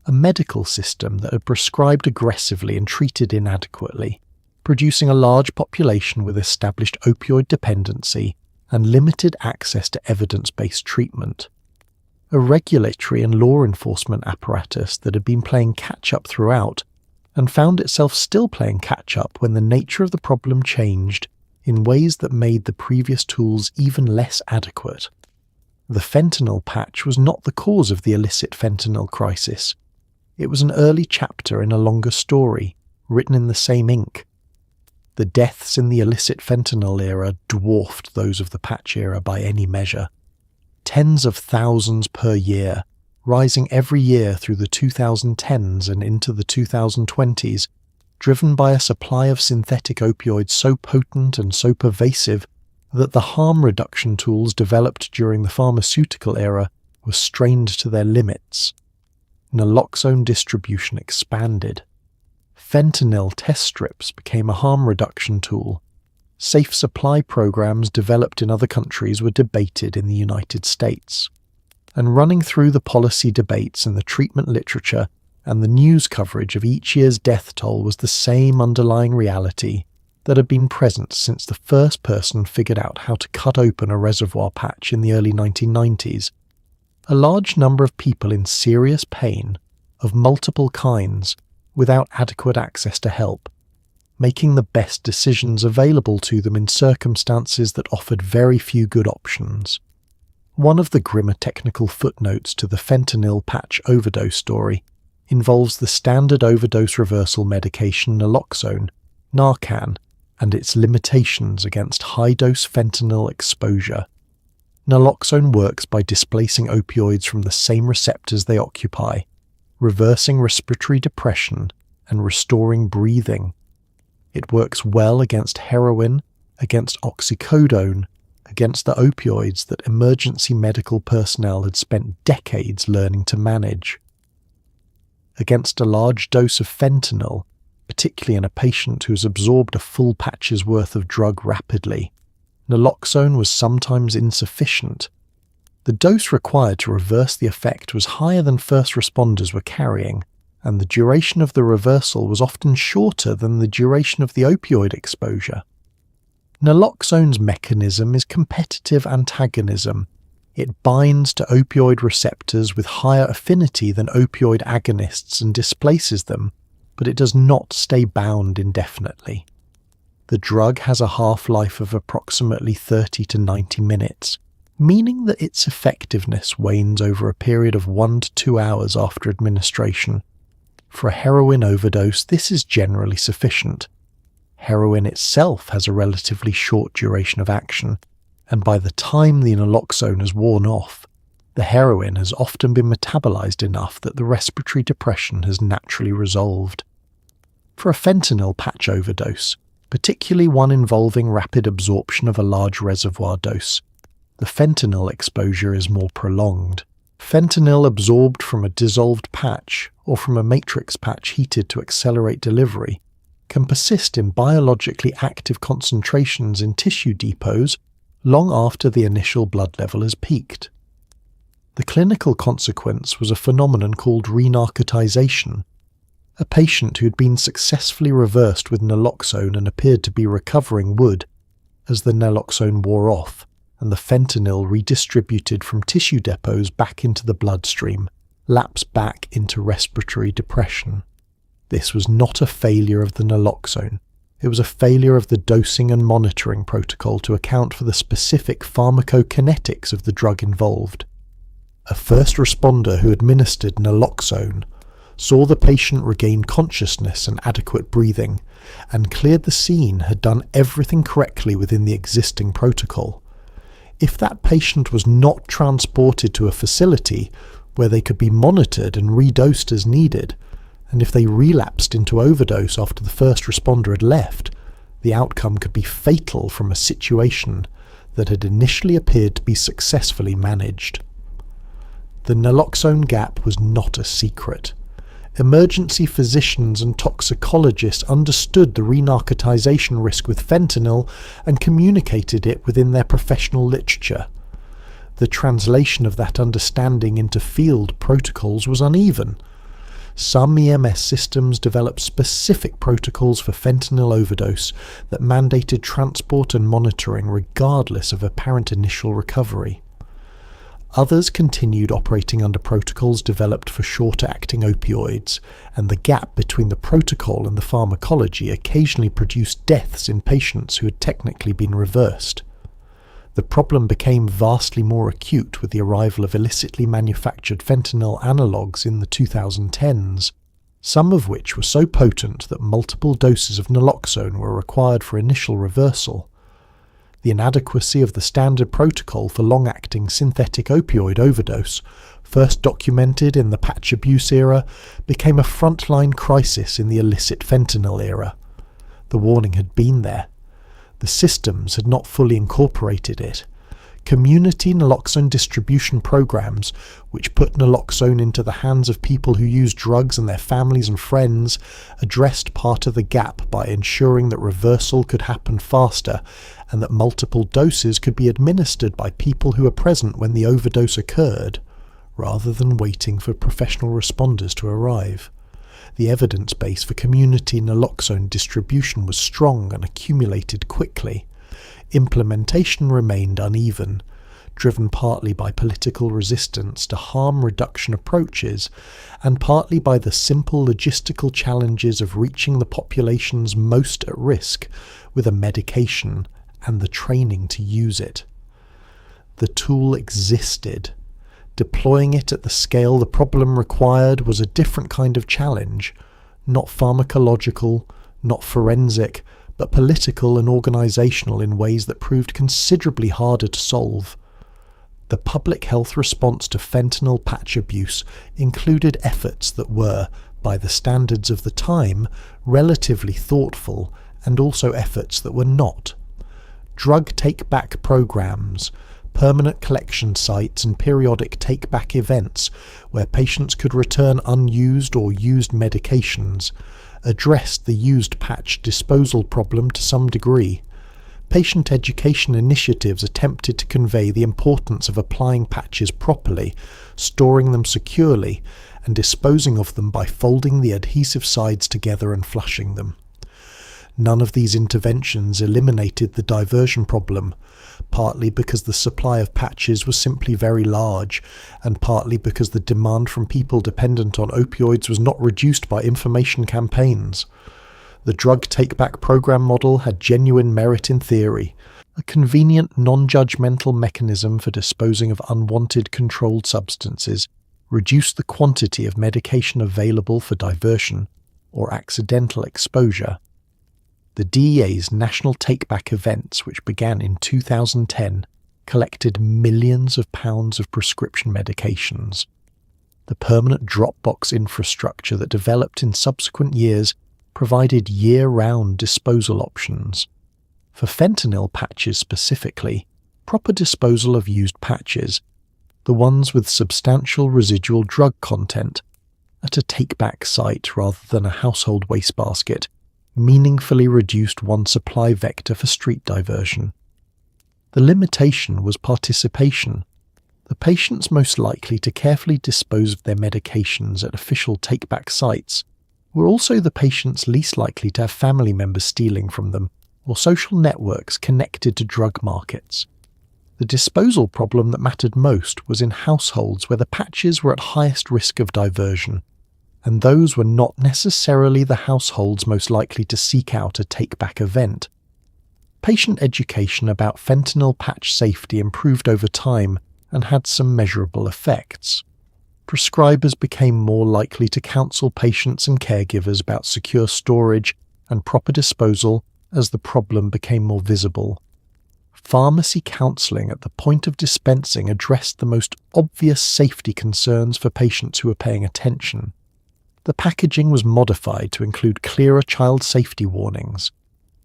A medical system that had prescribed aggressively and treated inadequately, producing a large population with established opioid dependency and limited access to evidence-based treatment. A regulatory and law enforcement apparatus that had been playing catch-up throughout and found itself still playing catch-up when the nature of the problem changed in ways that made the previous tools even less adequate. The fentanyl patch was not the cause of the illicit fentanyl crisis. It was an early chapter in a longer story, written in the same ink. The deaths in the illicit fentanyl era dwarfed those of the patch era by any measure. Tens of thousands per year, rising every year through the 2010s and into the 2020s, driven by a supply of synthetic opioids so potent and so pervasive that the harm reduction tools developed during the pharmaceutical era were strained to their limits. Naloxone distribution expanded. Fentanyl test strips became a harm reduction tool. Safe supply programs developed in other countries were debated in the United States. And running through the policy debates and the treatment literature and the news coverage of each year's death toll was the same underlying reality that had been present since the first person figured out how to cut open a reservoir patch in the early 1990s. A large number of people in serious pain, of multiple kinds, without adequate access to help, making the best decisions available to them in circumstances that offered very few good options. One of the grimmer technical footnotes to the fentanyl patch overdose story involves the standard overdose reversal medication naloxone, Narcan, and its limitations against high-dose fentanyl exposure. Naloxone works by displacing opioids from the same receptors they occupy, reversing respiratory depression and restoring breathing. It works well against heroin, against oxycodone, against the opioids that emergency medical personnel had spent decades learning to manage. Against a large dose of fentanyl, particularly in a patient who has absorbed a full patch's worth of drug rapidly, naloxone was sometimes insufficient. The dose required to reverse the effect was higher than first responders were carrying, and the duration of the reversal was often shorter than the duration of the opioid exposure. Naloxone's mechanism is competitive antagonism. It binds to opioid receptors with higher affinity than opioid agonists and displaces them, but it does not stay bound indefinitely. The drug has a half-life of approximately 30 to 90 minutes, meaning that its effectiveness wanes over a period of 1 to 2 hours after administration. For a heroin overdose, this is generally sufficient. Heroin itself has a relatively short duration of action, and by the time the naloxone has worn off, the heroin has often been metabolized enough that the respiratory depression has naturally resolved. For a fentanyl patch overdose, particularly one involving rapid absorption of a large reservoir dose, the fentanyl exposure is more prolonged. Fentanyl absorbed from a dissolved patch or from a matrix patch heated to accelerate delivery can persist in biologically active concentrations in tissue depots long after the initial blood level has peaked. The clinical consequence was a phenomenon called renarcotization. A patient who had been successfully reversed with naloxone and appeared to be recovering would, as the naloxone wore off and the fentanyl redistributed from tissue depots back into the bloodstream, lapse back into respiratory depression. This was not a failure of the naloxone. It was a failure of the dosing and monitoring protocol to account for the specific pharmacokinetics of the drug involved. A first responder who administered naloxone saw the patient regain consciousness and adequate breathing, and cleared the scene had done everything correctly within the existing protocol. If that patient was not transported to a facility where they could be monitored and redosed as needed, and if they relapsed into overdose after the first responder had left, the outcome could be fatal from a situation that had initially appeared to be successfully managed. The naloxone gap was not a secret. Emergency physicians and toxicologists understood the renarcotization risk with fentanyl and communicated it within their professional literature. The translation of that understanding into field protocols was uneven. Some EMS systems developed specific protocols for fentanyl overdose that mandated transport and monitoring regardless of apparent initial recovery. Others continued operating under protocols developed for shorter-acting opioids, and the gap between the protocol and the pharmacology occasionally produced deaths in patients who had technically been reversed. The problem became vastly more acute with the arrival of illicitly manufactured fentanyl analogues in the 2010s, some of which were so potent that multiple doses of naloxone were required for initial reversal. The inadequacy of the standard protocol for long-acting synthetic opioid overdose, first documented in the patch abuse era, became a frontline crisis in the illicit fentanyl era. The warning had been there. The systems had not fully incorporated it. Community naloxone distribution programs, which put naloxone into the hands of people who used drugs and their families and friends, addressed part of the gap by ensuring that reversal could happen faster and that multiple doses could be administered by people who were present when the overdose occurred, rather than waiting for professional responders to arrive. The evidence base for community naloxone distribution was strong and accumulated quickly. Implementation remained uneven, driven partly by political resistance to harm reduction approaches and partly by the simple logistical challenges of reaching the populations most at risk with a medication and the training to use it. The tool existed. Deploying it at the scale the problem required was a different kind of challenge, not pharmacological, not forensic, but political and organisational in ways that proved considerably harder to solve. The public health response to fentanyl patch abuse included efforts that were, by the standards of the time, relatively thoughtful, and also efforts that were not. Drug take-back programs, permanent collection sites and periodic take-back events where patients could return unused or used medications addressed the used patch disposal problem to some degree. Patient education initiatives attempted to convey the importance of applying patches properly, storing them securely, and disposing of them by folding the adhesive sides together and flushing them. None of these interventions eliminated the diversion problem, partly because the supply of patches was simply very large, and partly because the demand from people dependent on opioids was not reduced by information campaigns. The drug take-back program model had genuine merit in theory, a convenient non-judgmental mechanism for disposing of unwanted controlled substances, reduced the quantity of medication available for diversion or accidental exposure. The DEA's national take-back events, which began in 2010, collected millions of pounds of prescription medications. The permanent drop-box infrastructure that developed in subsequent years provided year-round disposal options. For fentanyl patches specifically, proper disposal of used patches, the ones with substantial residual drug content, at a take-back site rather than a household wastebasket, meaningfully reduced one supply vector for street diversion. The limitation was participation. The patients most likely to carefully dispose of their medications at official take-back sites were also the patients least likely to have family members stealing from them or social networks connected to drug markets. The disposal problem that mattered most was in households where the patches were at highest risk of diversion, and those were not necessarily the households most likely to seek out a take-back event. Patient education about fentanyl patch safety improved over time and had some measurable effects. Prescribers became more likely to counsel patients and caregivers about secure storage and proper disposal as the problem became more visible. Pharmacy counselling at the point of dispensing addressed the most obvious safety concerns for patients who were paying attention. The packaging was modified to include clearer child safety warnings.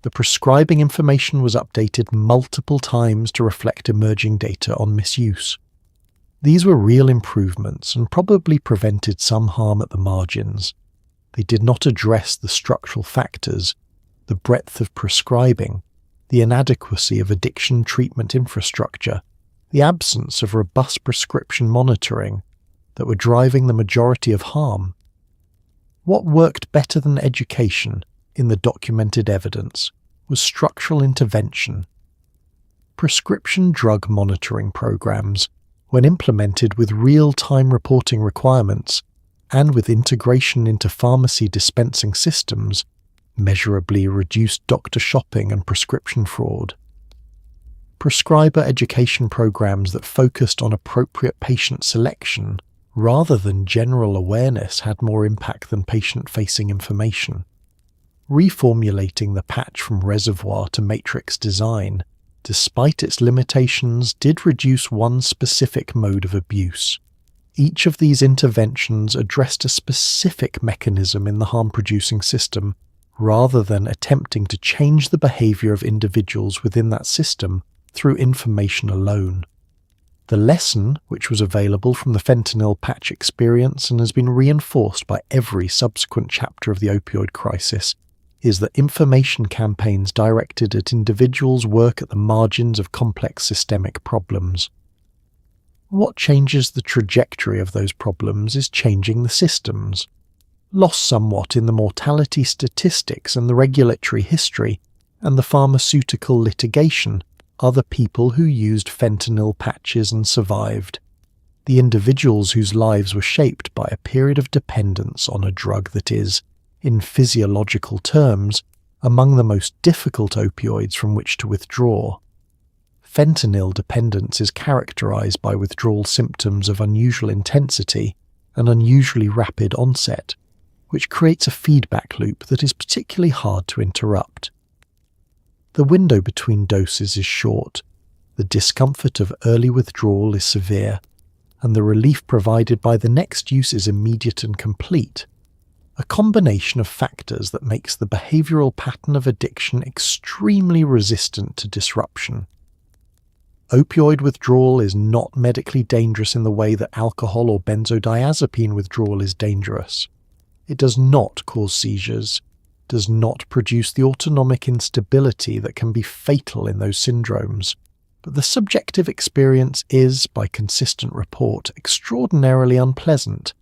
The prescribing information was updated multiple times to reflect emerging data on misuse. These were real improvements and probably prevented some harm at the margins. They did not address the structural factors, the breadth of prescribing, the inadequacy of addiction treatment infrastructure, the absence of robust prescription monitoring that were driving the majority of harm. What worked better than education in the documented evidence was structural intervention. Prescription drug monitoring programs, when implemented with real-time reporting requirements and with integration into pharmacy dispensing systems, measurably reduced doctor shopping and prescription fraud. Prescriber education programs that focused on appropriate patient selection rather than general awareness had more impact than patient-facing information. Reformulating the patch from reservoir to matrix design, despite its limitations, did reduce one specific mode of abuse. Each of these interventions addressed a specific mechanism in the harm-producing system, rather than attempting to change the behavior of individuals within that system through information alone. The lesson, which was available from the fentanyl patch experience and has been reinforced by every subsequent chapter of the opioid crisis, is that information campaigns directed at individuals work at the margins of complex systemic problems. What changes the trajectory of those problems is changing the systems. Lost somewhat in the mortality statistics and the regulatory history and the pharmaceutical litigation are the people who used fentanyl patches and survived, the individuals whose lives were shaped by a period of dependence on a drug that is, in physiological terms, among the most difficult opioids from which to withdraw. Fentanyl dependence is characterized by withdrawal symptoms of unusual intensity and unusually rapid onset, which creates a feedback loop that is particularly hard to interrupt. The window between doses is short, the discomfort of early withdrawal is severe, and the relief provided by the next use is immediate and complete. A combination of factors that makes the behavioral pattern of addiction extremely resistant to disruption. Opioid withdrawal is not medically dangerous in the way that alcohol or benzodiazepine withdrawal is dangerous. It does not cause seizures, does not produce the autonomic instability that can be fatal in those syndromes, but the subjective experience is, by consistent report, extraordinarily unpleasant.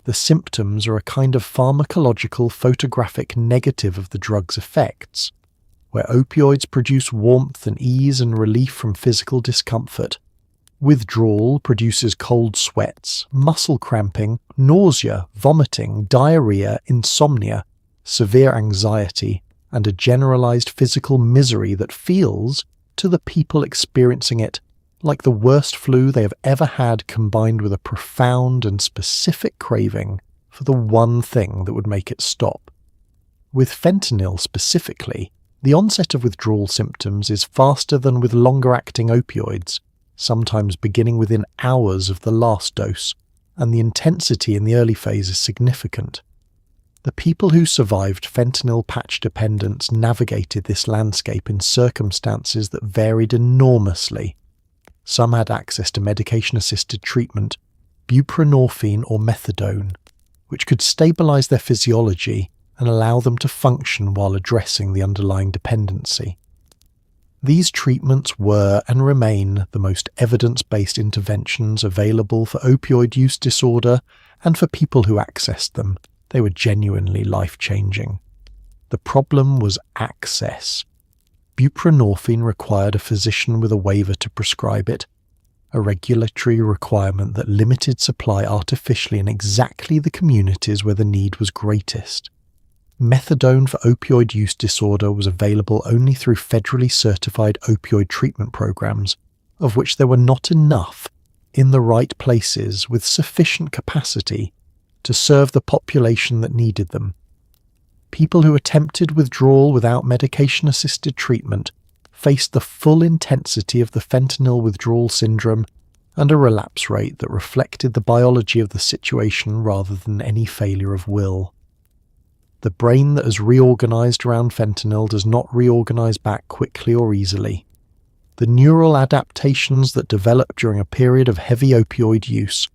The symptoms are a kind of pharmacological photographic negative of the drug's effects, where opioids produce warmth and ease and relief from physical discomfort. Withdrawal produces cold sweats, muscle cramping, nausea, vomiting, diarrhea, insomnia, severe anxiety, and a generalized physical misery that feels, to the people experiencing it, like the worst flu they have ever had, combined with a profound and specific craving for the one thing that would make it stop. With fentanyl specifically, the onset of withdrawal symptoms is faster than with longer-acting opioids, sometimes beginning within hours of the last dose, and the intensity in the early phase is significant. The people who survived fentanyl patch dependence navigated this landscape in circumstances that varied enormously. Some had access to medication-assisted treatment, buprenorphine or methadone, which could stabilize their physiology and allow them to function while addressing the underlying dependency. These treatments were and remain the most evidence-based interventions available for opioid use disorder, and for people who accessed them, they were genuinely life-changing. The problem was access. Buprenorphine required a physician with a waiver to prescribe it, a regulatory requirement that limited supply artificially in exactly the communities where the need was greatest. Methadone for opioid use disorder was available only through federally certified opioid treatment programs, of which there were not enough in the right places with sufficient capacity to serve the population that needed them. People who attempted withdrawal without medication-assisted treatment faced the full intensity of the fentanyl withdrawal syndrome and a relapse rate that reflected the biology of the situation rather than any failure of will. The brain that has reorganized around fentanyl does not reorganize back quickly or easily. The neural adaptations that develop during a period of heavy opioid use,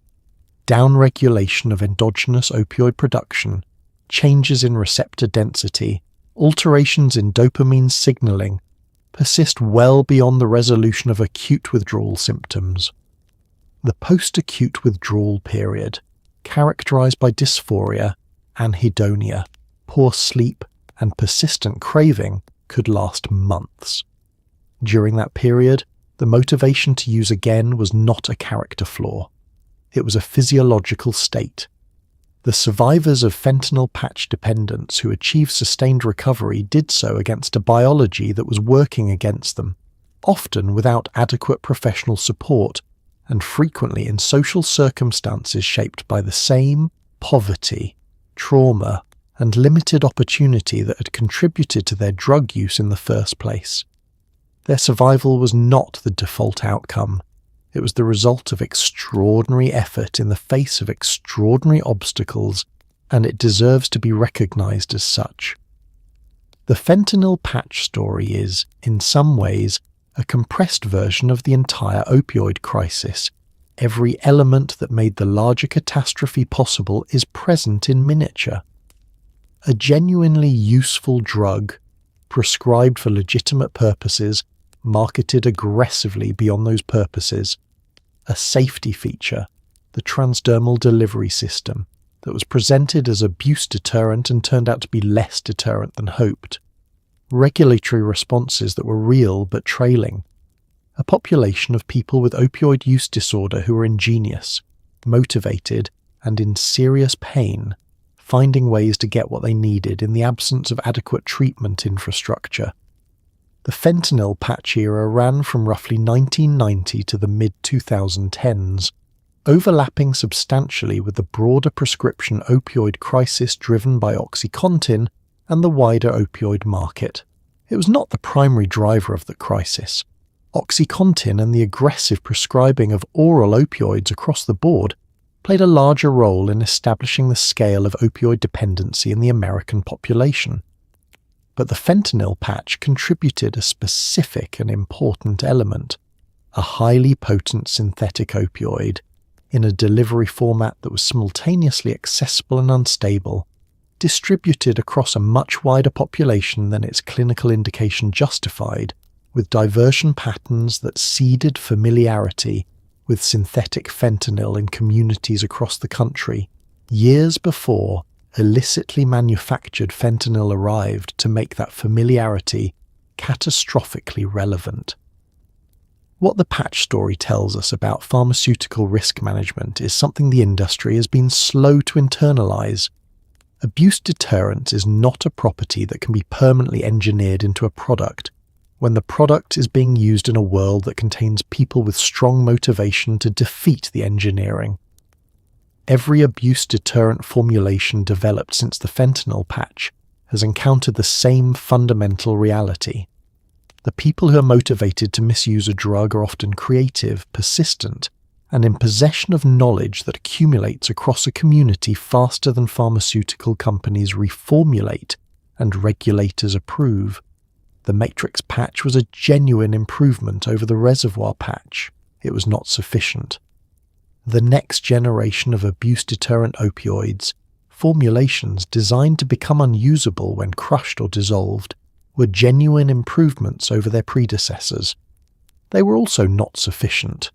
downregulation of endogenous opioid production, changes in receptor density, alterations in dopamine signaling, persist well beyond the resolution of acute withdrawal symptoms. The post-acute withdrawal period, characterized by dysphoria, anhedonia, poor sleep, and persistent craving, could last months. During that period, the motivation to use again was not a character flaw. It was a physiological state. The survivors of fentanyl patch dependence who achieved sustained recovery did so against a biology that was working against them, often without adequate professional support, and frequently in social circumstances shaped by the same poverty, trauma, and limited opportunity that had contributed to their drug use in the first place. Their survival was not the default outcome. It was the result of extraordinary effort in the face of extraordinary obstacles, and it deserves to be recognized as such. The fentanyl patch story is, in some ways, a compressed version of the entire opioid crisis. Every element that made the larger catastrophe possible is present in miniature. A genuinely useful drug, prescribed for legitimate purposes, marketed aggressively beyond those purposes. A safety feature, the transdermal delivery system, that was presented as abuse deterrent and turned out to be less deterrent than hoped. Regulatory responses that were real but trailing. A population of people with opioid use disorder who were ingenious, motivated, and in serious pain, finding ways to get what they needed in the absence of adequate treatment infrastructure. The fentanyl patch era ran from roughly 1990 to the mid-2010s, overlapping substantially with the broader prescription opioid crisis driven by OxyContin and the wider opioid market. It was not the primary driver of the crisis. OxyContin and the aggressive prescribing of oral opioids across the board played a larger role in establishing the scale of opioid dependency in the American population. But the fentanyl patch contributed a specific and important element, a highly potent synthetic opioid, in a delivery format that was simultaneously accessible and unstable, distributed across a much wider population than its clinical indication justified, with diversion patterns that seeded familiarity with synthetic fentanyl in communities across the country, years before illicitly manufactured fentanyl arrived to make that familiarity catastrophically relevant. What the patch story tells us about pharmaceutical risk management is something the industry has been slow to internalize. Abuse deterrence is not a property that can be permanently engineered into a product, when the product is being used in a world that contains people with strong motivation to defeat the engineering. Every abuse deterrent formulation developed since the fentanyl patch has encountered the same fundamental reality. The people who are motivated to misuse a drug are often creative, persistent, and in possession of knowledge that accumulates across a community faster than pharmaceutical companies reformulate and regulators approve. The Matrix patch was a genuine improvement over the reservoir patch. It was not sufficient. The next generation of abuse-deterrent opioids, formulations designed to become unusable when crushed or dissolved, were genuine improvements over their predecessors. They were also not sufficient.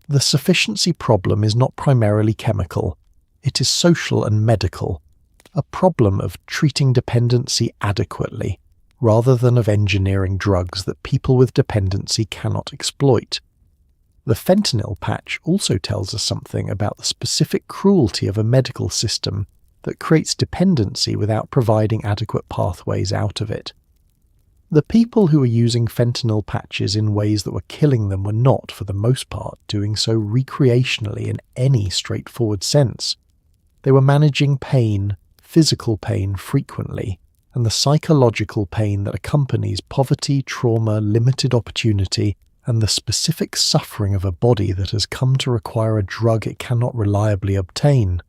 The sufficiency problem is not primarily chemical. It is social and medical, a problem of treating dependency adequately, rather than of engineering drugs that people with dependency cannot exploit. The fentanyl patch also tells us something about the specific cruelty of a medical system that creates dependency without providing adequate pathways out of it. The people who were using fentanyl patches in ways that were killing them were not, for the most part, doing so recreationally in any straightforward sense. They were managing pain, physical pain frequently, and the psychological pain that accompanies poverty, trauma, limited opportunity, and the specific suffering of a body that has come to require a drug it cannot reliably obtain.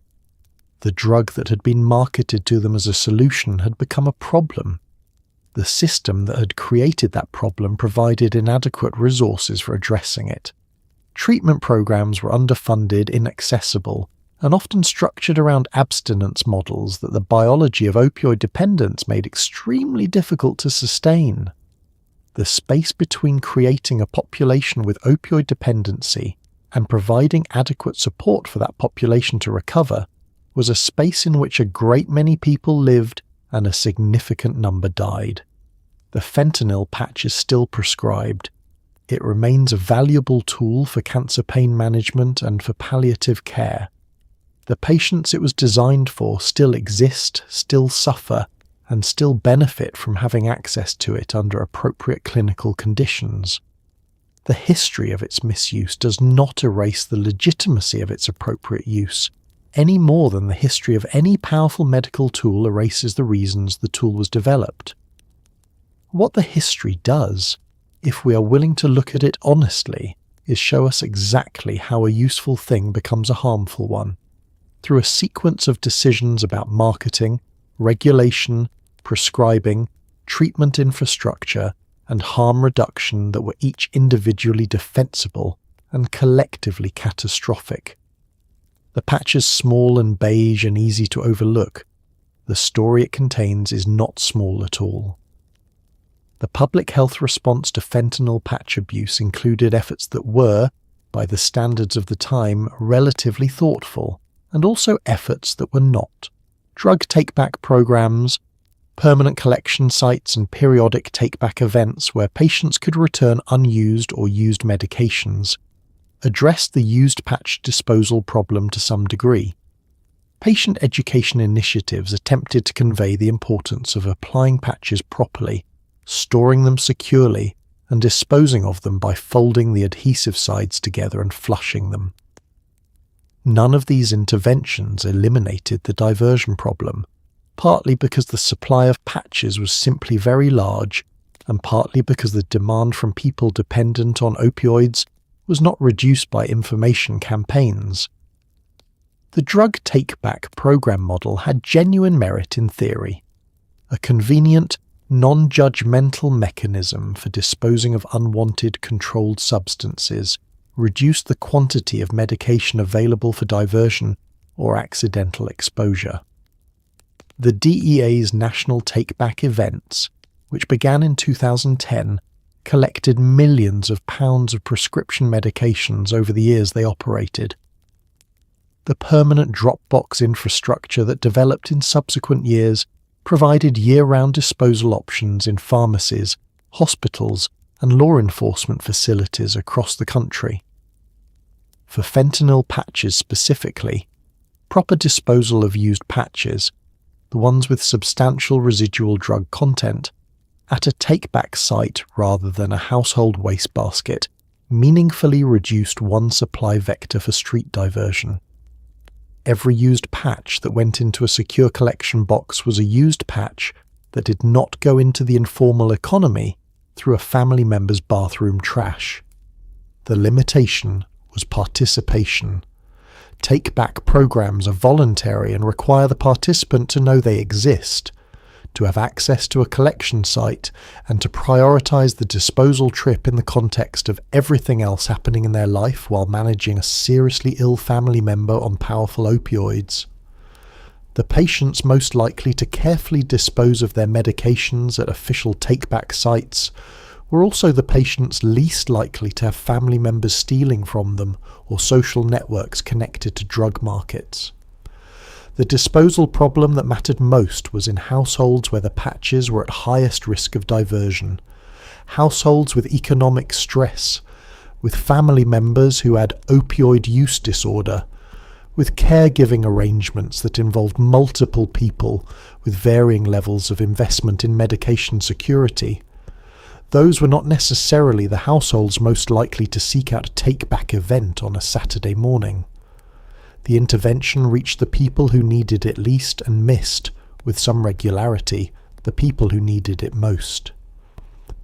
The drug that had been marketed to them as a solution had become a problem. The system that had created that problem provided inadequate resources for addressing it. Treatment programs were underfunded, inaccessible, and often structured around abstinence models that the biology of opioid dependence made extremely difficult to sustain. The space between creating a population with opioid dependency and providing adequate support for that population to recover was a space in which a great many people lived and a significant number died. The fentanyl patch is still prescribed. It remains a valuable tool for cancer pain management and for palliative care. The patients it was designed for still exist, still suffer, and still benefit from having access to it under appropriate clinical conditions. The history of its misuse does not erase the legitimacy of its appropriate use, any more than the history of any powerful medical tool erases the reasons the tool was developed. What the history does, if we are willing to look at it honestly, is show us exactly how a useful thing becomes a harmful one, through a sequence of decisions about marketing, regulation, prescribing, treatment infrastructure, and harm reduction that were each individually defensible and collectively catastrophic. The patch is small and beige and easy to overlook. The story it contains is not small at all. The public health response to fentanyl patch abuse included efforts that were, by the standards of the time, relatively thoughtful, and also efforts that were not. Drug take-back programs, permanent collection sites, and periodic take-back events where patients could return unused or used medications addressed the used patch disposal problem to some degree. Patient education initiatives attempted to convey the importance of applying patches properly, storing them securely, and disposing of them by folding the adhesive sides together and flushing them. None of these interventions eliminated the diversion problem, partly because the supply of patches was simply very large, and partly because the demand from people dependent on opioids was not reduced by information campaigns. The drug take-back program model had genuine merit in theory. A convenient, non-judgmental mechanism for disposing of unwanted controlled substances reduced the quantity of medication available for diversion or accidental exposure. The DEA's national take-back events, which began in 2010, collected millions of pounds of prescription medications over the years they operated. The permanent drop-box infrastructure that developed in subsequent years provided year-round disposal options in pharmacies, hospitals, and law enforcement facilities across the country. For fentanyl patches specifically, proper disposal of used patches, the ones with substantial residual drug content, at a take-back site rather than a household wastebasket, meaningfully reduced one supply vector for street diversion. Every used patch that went into a secure collection box was a used patch that did not go into the informal economy through a family member's bathroom trash. The limitation was participation. Take-back programs are voluntary and require the participant to know they exist, to have access to a collection site, and to prioritize the disposal trip in the context of everything else happening in their life while managing a seriously ill family member on powerful opioids. The patients most likely to carefully dispose of their medications at official take-back sites were also the patients least likely to have family members stealing from them or social networks connected to drug markets. The disposal problem that mattered most was in households where the patches were at highest risk of diversion, households with economic stress, with family members who had opioid use disorder, with caregiving arrangements that involved multiple people with varying levels of investment in medication security. Those were not necessarily the households most likely to seek out a take-back event on a Saturday morning. The intervention reached the people who needed it least and missed, with some regularity, the people who needed it most.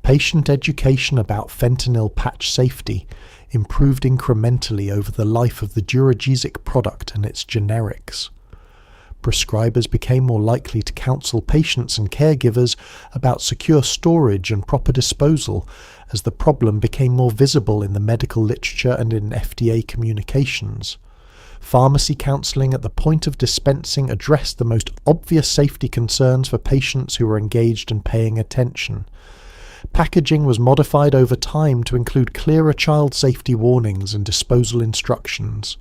Patient education about fentanyl patch safety improved incrementally over the life of the Duragesic product and its generics. Prescribers became more likely to counsel patients and caregivers about secure storage and proper disposal as the problem became more visible in the medical literature and in FDA communications. Pharmacy counselling at the point of dispensing addressed the most obvious safety concerns for patients who were engaged and paying attention. Packaging was modified over time to include clearer child safety warnings and disposal instructions.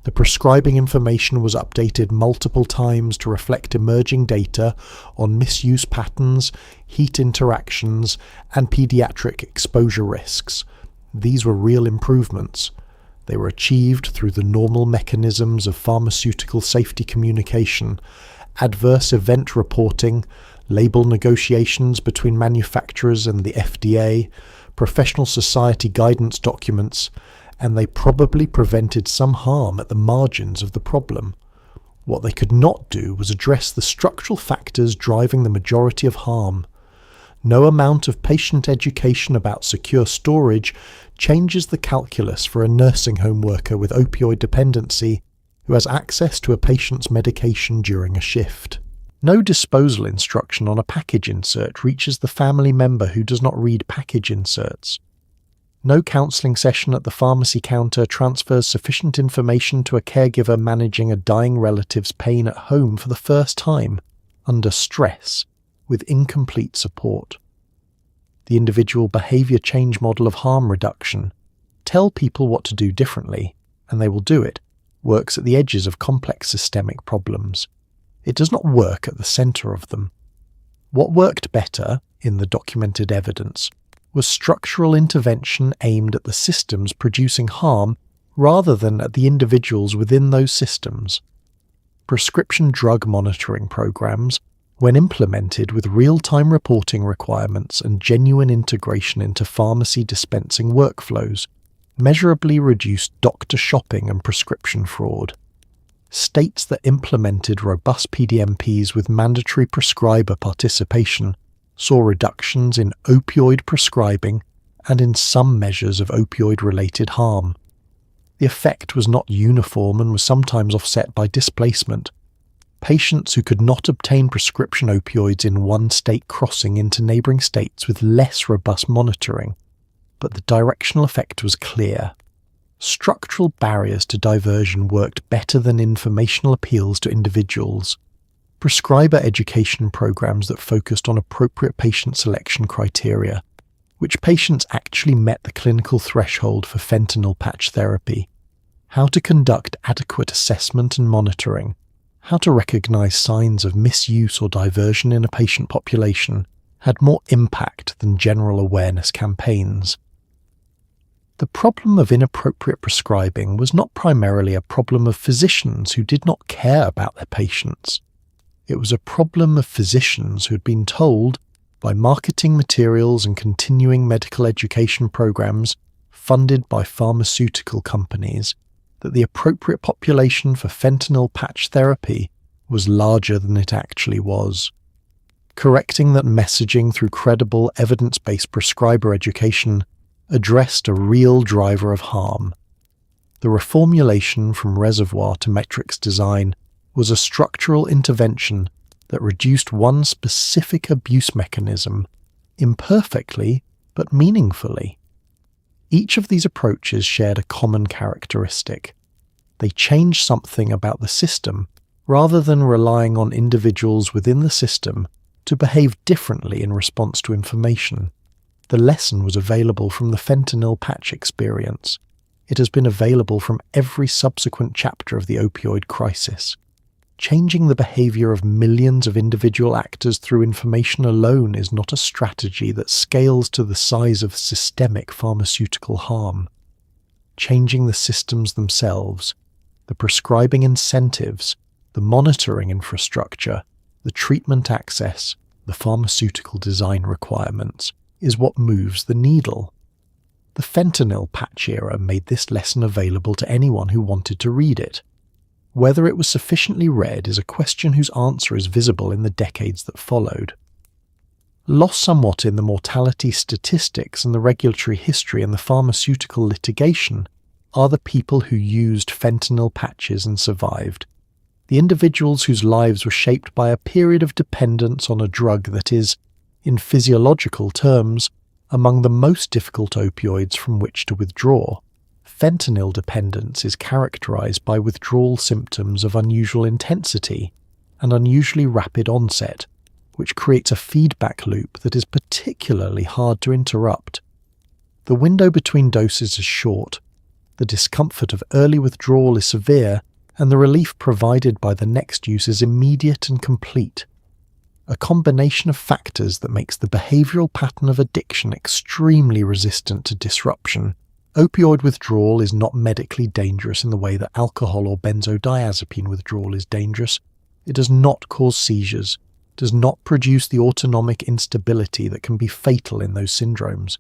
The prescribing information was updated multiple times to reflect emerging data on misuse patterns, heat interactions, and pediatric exposure risks. These were real improvements. They were achieved through the normal mechanisms of pharmaceutical safety communication, adverse event reporting, label negotiations between manufacturers and the FDA, professional society guidance documents, and they probably prevented some harm at the margins of the problem. What they could not do was address the structural factors driving the majority of harm. No amount of patient education about secure storage changes the calculus for a nursing home worker with opioid dependency who has access to a patient's medication during a shift. No disposal instruction on a package insert reaches the family member who does not read package inserts. No counselling session at the pharmacy counter transfers sufficient information to a caregiver managing a dying relative's pain at home for the first time, under stress, with incomplete support. The individual behaviour change model of harm reduction, tell people what to do differently, and they will do it, works at the edges of complex systemic problems. It does not work at the centre of them. What worked better, in the documented evidence, was structural intervention aimed at the systems producing harm rather than at the individuals within those systems. Prescription drug monitoring programs, when implemented with real-time reporting requirements and genuine integration into pharmacy dispensing workflows, measurably reduced doctor shopping and prescription fraud. States that implemented robust PDMPs with mandatory prescriber participation saw reductions in opioid prescribing and in some measures of opioid-related harm. The effect was not uniform and was sometimes offset by displacement. Patients who could not obtain prescription opioids in one state crossing into neighbouring states with less robust monitoring, but the directional effect was clear. Structural barriers to diversion worked better than informational appeals to individuals. Prescriber education programs that focused on appropriate patient selection criteria, which patients actually met the clinical threshold for fentanyl patch therapy, how to conduct adequate assessment and monitoring, how to recognize signs of misuse or diversion in a patient population, had more impact than general awareness campaigns. The problem of inappropriate prescribing was not primarily a problem of physicians who did not care about their patients. It was a problem of physicians who had been told, by marketing materials and continuing medical education programs funded by pharmaceutical companies, that the appropriate population for fentanyl patch therapy was larger than it actually was. Correcting that messaging through credible, evidence-based prescriber education addressed a real driver of harm. The reformulation from reservoir to matrix design was a structural intervention that reduced one specific abuse mechanism, imperfectly but meaningfully. Each of these approaches shared a common characteristic. They changed something about the system rather than relying on individuals within the system to behave differently in response to information. The lesson was available from the fentanyl patch experience. It has been available from every subsequent chapter of the opioid crisis. Changing the behavior of millions of individual actors through information alone is not a strategy that scales to the size of systemic pharmaceutical harm. Changing the systems themselves, the prescribing incentives, the monitoring infrastructure, the treatment access, the pharmaceutical design requirements, is what moves the needle. The fentanyl patch era made this lesson available to anyone who wanted to read it. Whether it was sufficiently read is a question whose answer is visible in the decades that followed. Lost somewhat in the mortality statistics and the regulatory history and the pharmaceutical litigation are the people who used fentanyl patches and survived. The individuals whose lives were shaped by a period of dependence on a drug that is, in physiological terms, among the most difficult opioids from which to withdraw. Fentanyl dependence is characterized by withdrawal symptoms of unusual intensity and unusually rapid onset, which creates a feedback loop that is particularly hard to interrupt. The window between doses is short, the discomfort of early withdrawal is severe, and the relief provided by the next use is immediate and complete. A combination of factors that makes the behavioral pattern of addiction extremely resistant to disruption. Opioid withdrawal is not medically dangerous in the way that alcohol or benzodiazepine withdrawal is dangerous. It does not cause seizures, does not produce the autonomic instability that can be fatal in those syndromes.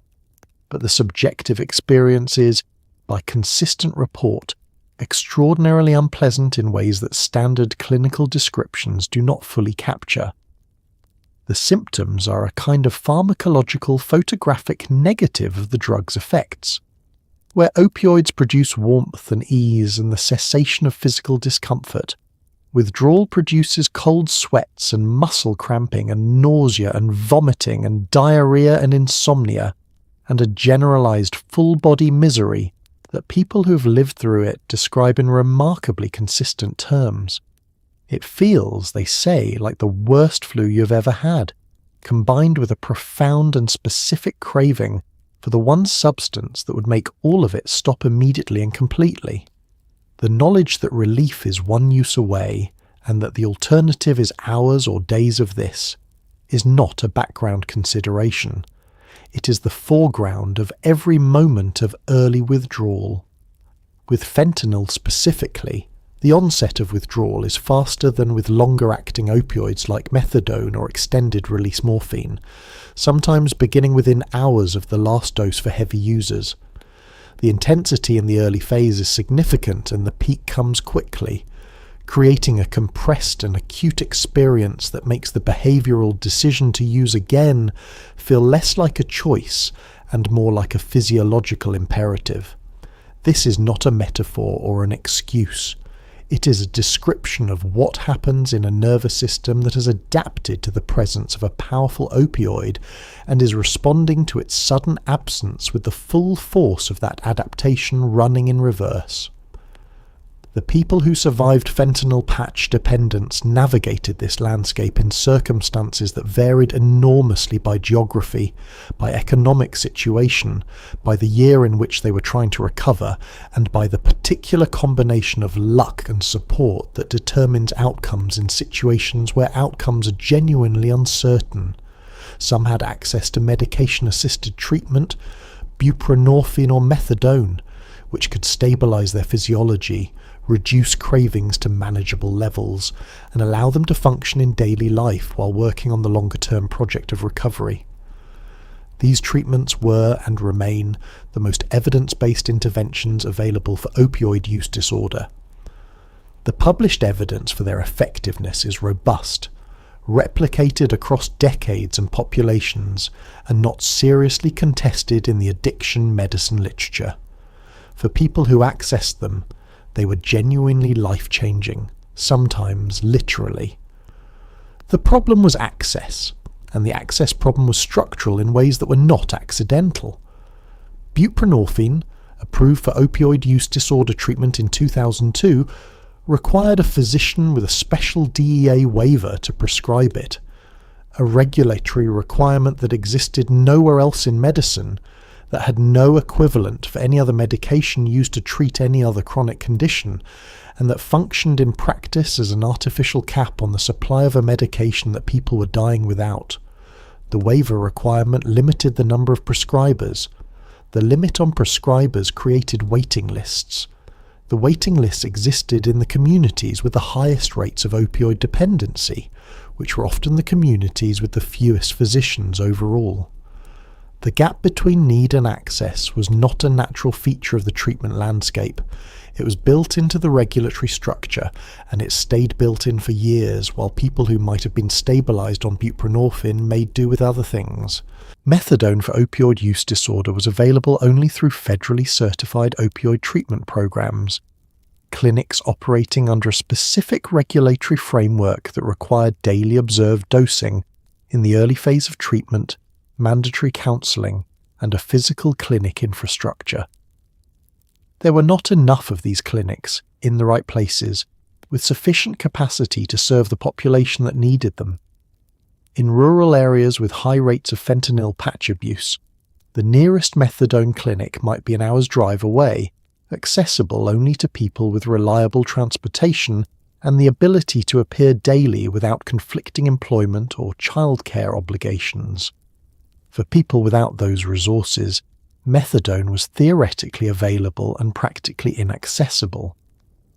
But the subjective experience is, by consistent report, extraordinarily unpleasant in ways that standard clinical descriptions do not fully capture. The symptoms are a kind of pharmacological photographic negative of the drug's effects. Where opioids produce warmth and ease and the cessation of physical discomfort, withdrawal produces cold sweats and muscle cramping and nausea and vomiting and diarrhea and insomnia, and a generalized full-body misery that people who have lived through it describe in remarkably consistent terms. It feels, they say, like the worst flu you've ever had, combined with a profound and specific craving for the one substance that would make all of it stop immediately and completely. The knowledge that relief is one use away, and that the alternative is hours or days of this, is not a background consideration. It is the foreground of every moment of early withdrawal. With fentanyl specifically, the onset of withdrawal is faster than with longer-acting opioids like methadone or extended-release morphine, sometimes beginning within hours of the last dose for heavy users. The intensity in the early phase is significant and the peak comes quickly, creating a compressed and acute experience that makes the behavioral decision to use again feel less like a choice and more like a physiological imperative. This is not a metaphor or an excuse. It is a description of what happens in a nervous system that has adapted to the presence of a powerful opioid and is responding to its sudden absence with the full force of that adaptation running in reverse. The people who survived fentanyl patch dependence navigated this landscape in circumstances that varied enormously by geography, by economic situation, by the year in which they were trying to recover, and by the particular combination of luck and support that determines outcomes in situations where outcomes are genuinely uncertain. Some had access to medication-assisted treatment, buprenorphine or methadone, which could stabilize their physiology, reduce cravings to manageable levels, and allow them to function in daily life while working on the longer-term project of recovery. These treatments were and remain the most evidence-based interventions available for opioid use disorder. The published evidence for their effectiveness is robust, replicated across decades and populations, and not seriously contested in the addiction medicine literature. For people who accessed them, they were genuinely life-changing, sometimes literally. The problem was access, and the access problem was structural in ways that were not accidental. Buprenorphine, approved for opioid use disorder treatment in 2002, required a physician with a special DEA waiver to prescribe it, a regulatory requirement that existed nowhere else in medicine, that had no equivalent for any other medication used to treat any other chronic condition, and that functioned in practice as an artificial cap on the supply of a medication that people were dying without. The waiver requirement limited the number of prescribers. The limit on prescribers created waiting lists. The waiting lists existed in the communities with the highest rates of opioid dependency, which were often the communities with the fewest physicians overall. The gap between need and access was not a natural feature of the treatment landscape. It was built into the regulatory structure, and it stayed built in for years while people who might have been stabilised on buprenorphine made do with other things. Methadone for opioid use disorder was available only through federally certified opioid treatment programs. Clinics operating under a specific regulatory framework that required daily observed dosing in the early phase of treatment, mandatory counselling, and a physical clinic infrastructure. There were not enough of these clinics, in the right places, with sufficient capacity to serve the population that needed them. In rural areas with high rates of fentanyl patch abuse, the nearest methadone clinic might be an hour's drive away, accessible only to people with reliable transportation and the ability to appear daily without conflicting employment or childcare obligations. For people without those resources, methadone was theoretically available and practically inaccessible.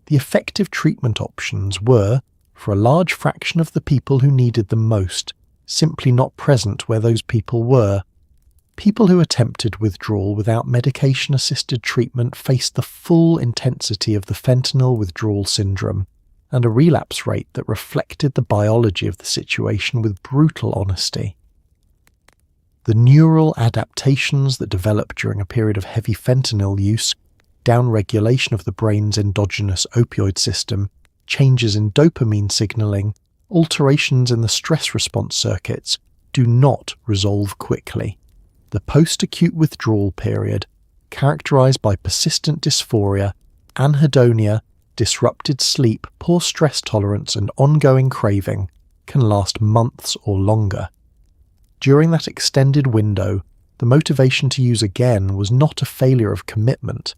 The effective treatment options were, for a large fraction of the people who needed them most, simply not present where those people were. People who attempted withdrawal without medication-assisted treatment faced the full intensity of the fentanyl withdrawal syndrome, and a relapse rate that reflected the biology of the situation with brutal honesty. The neural adaptations that develop during a period of heavy fentanyl use, downregulation of the brain's endogenous opioid system, changes in dopamine signaling, alterations in the stress response circuits, do not resolve quickly. The post-acute withdrawal period, characterized by persistent dysphoria, anhedonia, disrupted sleep, poor stress tolerance, and ongoing craving, can last months or longer. During that extended window, the motivation to use again was not a failure of commitment.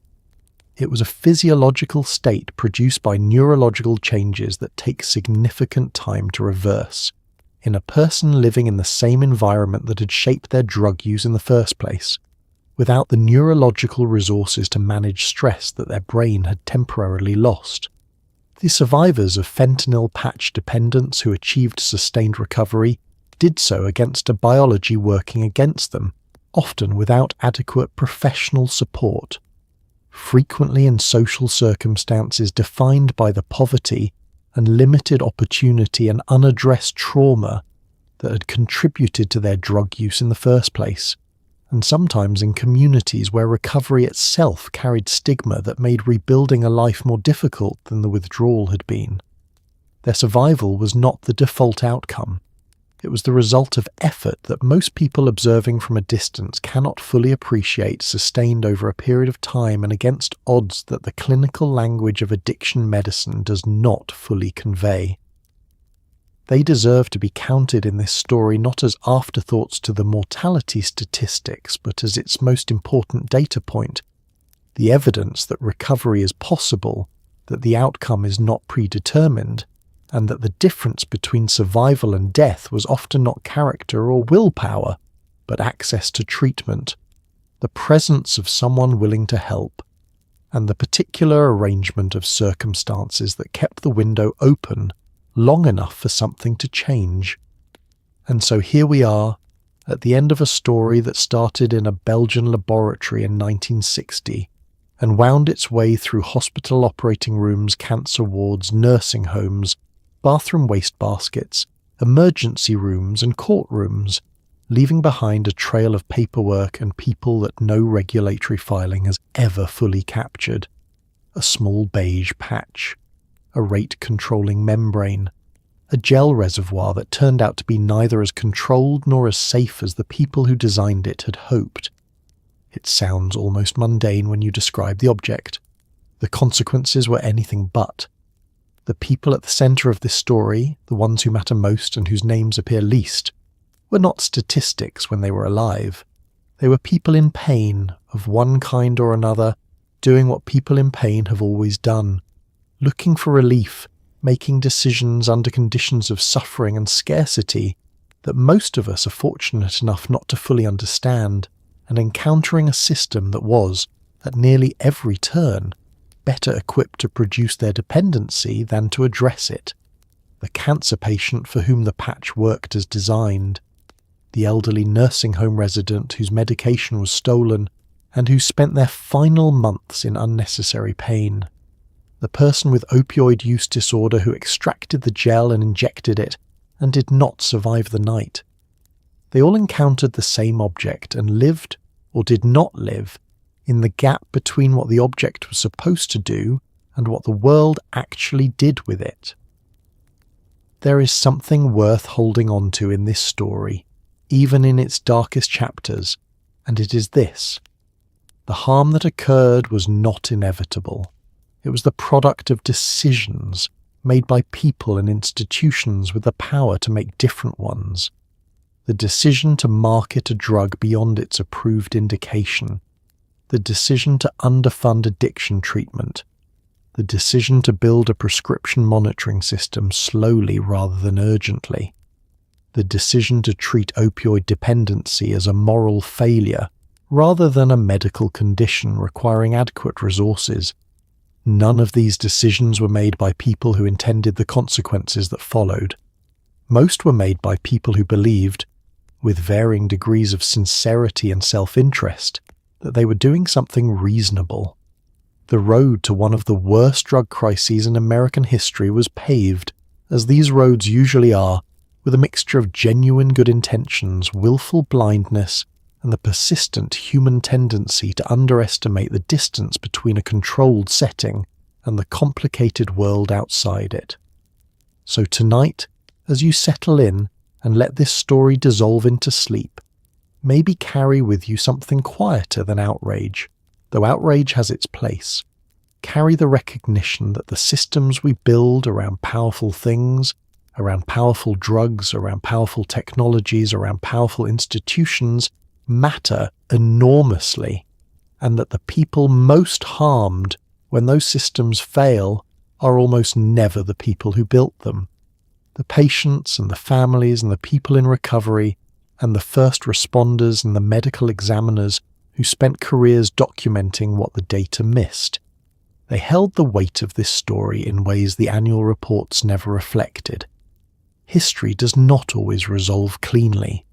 It was a physiological state produced by neurological changes that take significant time to reverse, in a person living in the same environment that had shaped their drug use in the first place, without the neurological resources to manage stress that their brain had temporarily lost. The survivors of fentanyl patch dependence who achieved sustained recovery did so against a biology working against them, often without adequate professional support. Frequently in social circumstances defined by the poverty and limited opportunity and unaddressed trauma that had contributed to their drug use in the first place, and sometimes in communities where recovery itself carried stigma that made rebuilding a life more difficult than the withdrawal had been. Their survival was not the default outcome. It was the result of effort that most people observing from a distance cannot fully appreciate, sustained over a period of time and against odds that the clinical language of addiction medicine does not fully convey. They deserve to be counted in this story not as afterthoughts to the mortality statistics, but as its most important data point, the evidence that recovery is possible, that the outcome is not predetermined, and that the difference between survival and death was often not character or willpower, but access to treatment, the presence of someone willing to help, and the particular arrangement of circumstances that kept the window open long enough for something to change. And so here we are, at the end of a story that started in a Belgian laboratory in 1960, and wound its way through hospital operating rooms, cancer wards, nursing homes, bathroom wastebaskets, emergency rooms and courtrooms, leaving behind a trail of paperwork and people that no regulatory filing has ever fully captured. A small beige patch, a rate-controlling membrane, a gel reservoir that turned out to be neither as controlled nor as safe as the people who designed it had hoped. It sounds almost mundane when you describe the object. The consequences were anything but. The people at the centre of this story, the ones who matter most and whose names appear least, were not statistics when they were alive. They were people in pain of one kind or another, doing what people in pain have always done, looking for relief, making decisions under conditions of suffering and scarcity that most of us are fortunate enough not to fully understand, and encountering a system that was, at nearly every turn, better equipped to produce their dependency than to address it. The cancer patient for whom the patch worked as designed, the elderly nursing home resident whose medication was stolen and who spent their final months in unnecessary pain, the person with opioid use disorder who extracted the gel and injected it and did not survive the night. They all encountered the same object and lived, or did not live, in the gap between what the object was supposed to do and what the world actually did with it. There is something worth holding on to in this story, even in its darkest chapters, and it is this. The harm that occurred was not inevitable. It was the product of decisions made by people and institutions with the power to make different ones. The decision to market a drug beyond its approved indication. The decision to underfund addiction treatment. The decision to build a prescription monitoring system slowly rather than urgently. The decision to treat opioid dependency as a moral failure rather than a medical condition requiring adequate resources. None of these decisions were made by people who intended the consequences that followed. Most were made by people who believed, with varying degrees of sincerity and self-interest, that they were doing something reasonable. The road to one of the worst drug crises in American history was paved, as these roads usually are, with a mixture of genuine good intentions, willful blindness, and the persistent human tendency to underestimate the distance between a controlled setting and the complicated world outside it. So tonight, as you settle in and let this story dissolve into sleep, maybe carry with you something quieter than outrage, though outrage has its place. Carry the recognition that the systems we build around powerful things, around powerful drugs, around powerful technologies, around powerful institutions, matter enormously, and that the people most harmed when those systems fail are almost never the people who built them. The patients and the families and the people in recovery and the first responders and the medical examiners who spent careers documenting what the data missed. They held the weight of this story in ways the annual reports never reflected. History does not always resolve cleanly.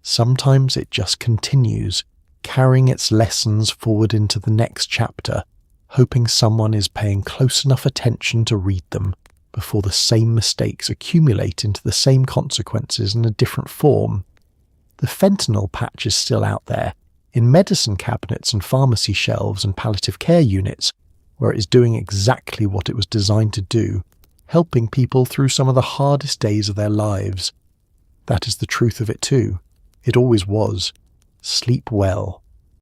Sometimes it just continues, carrying its lessons forward into the next chapter, hoping someone is paying close enough attention to read them before the same mistakes accumulate into the same consequences in a different form. The fentanyl patch is still out there, in medicine cabinets and pharmacy shelves and palliative care units, where it is doing exactly what it was designed to do, helping people through some of the hardest days of their lives. That is the truth of it too. It always was. Sleep well.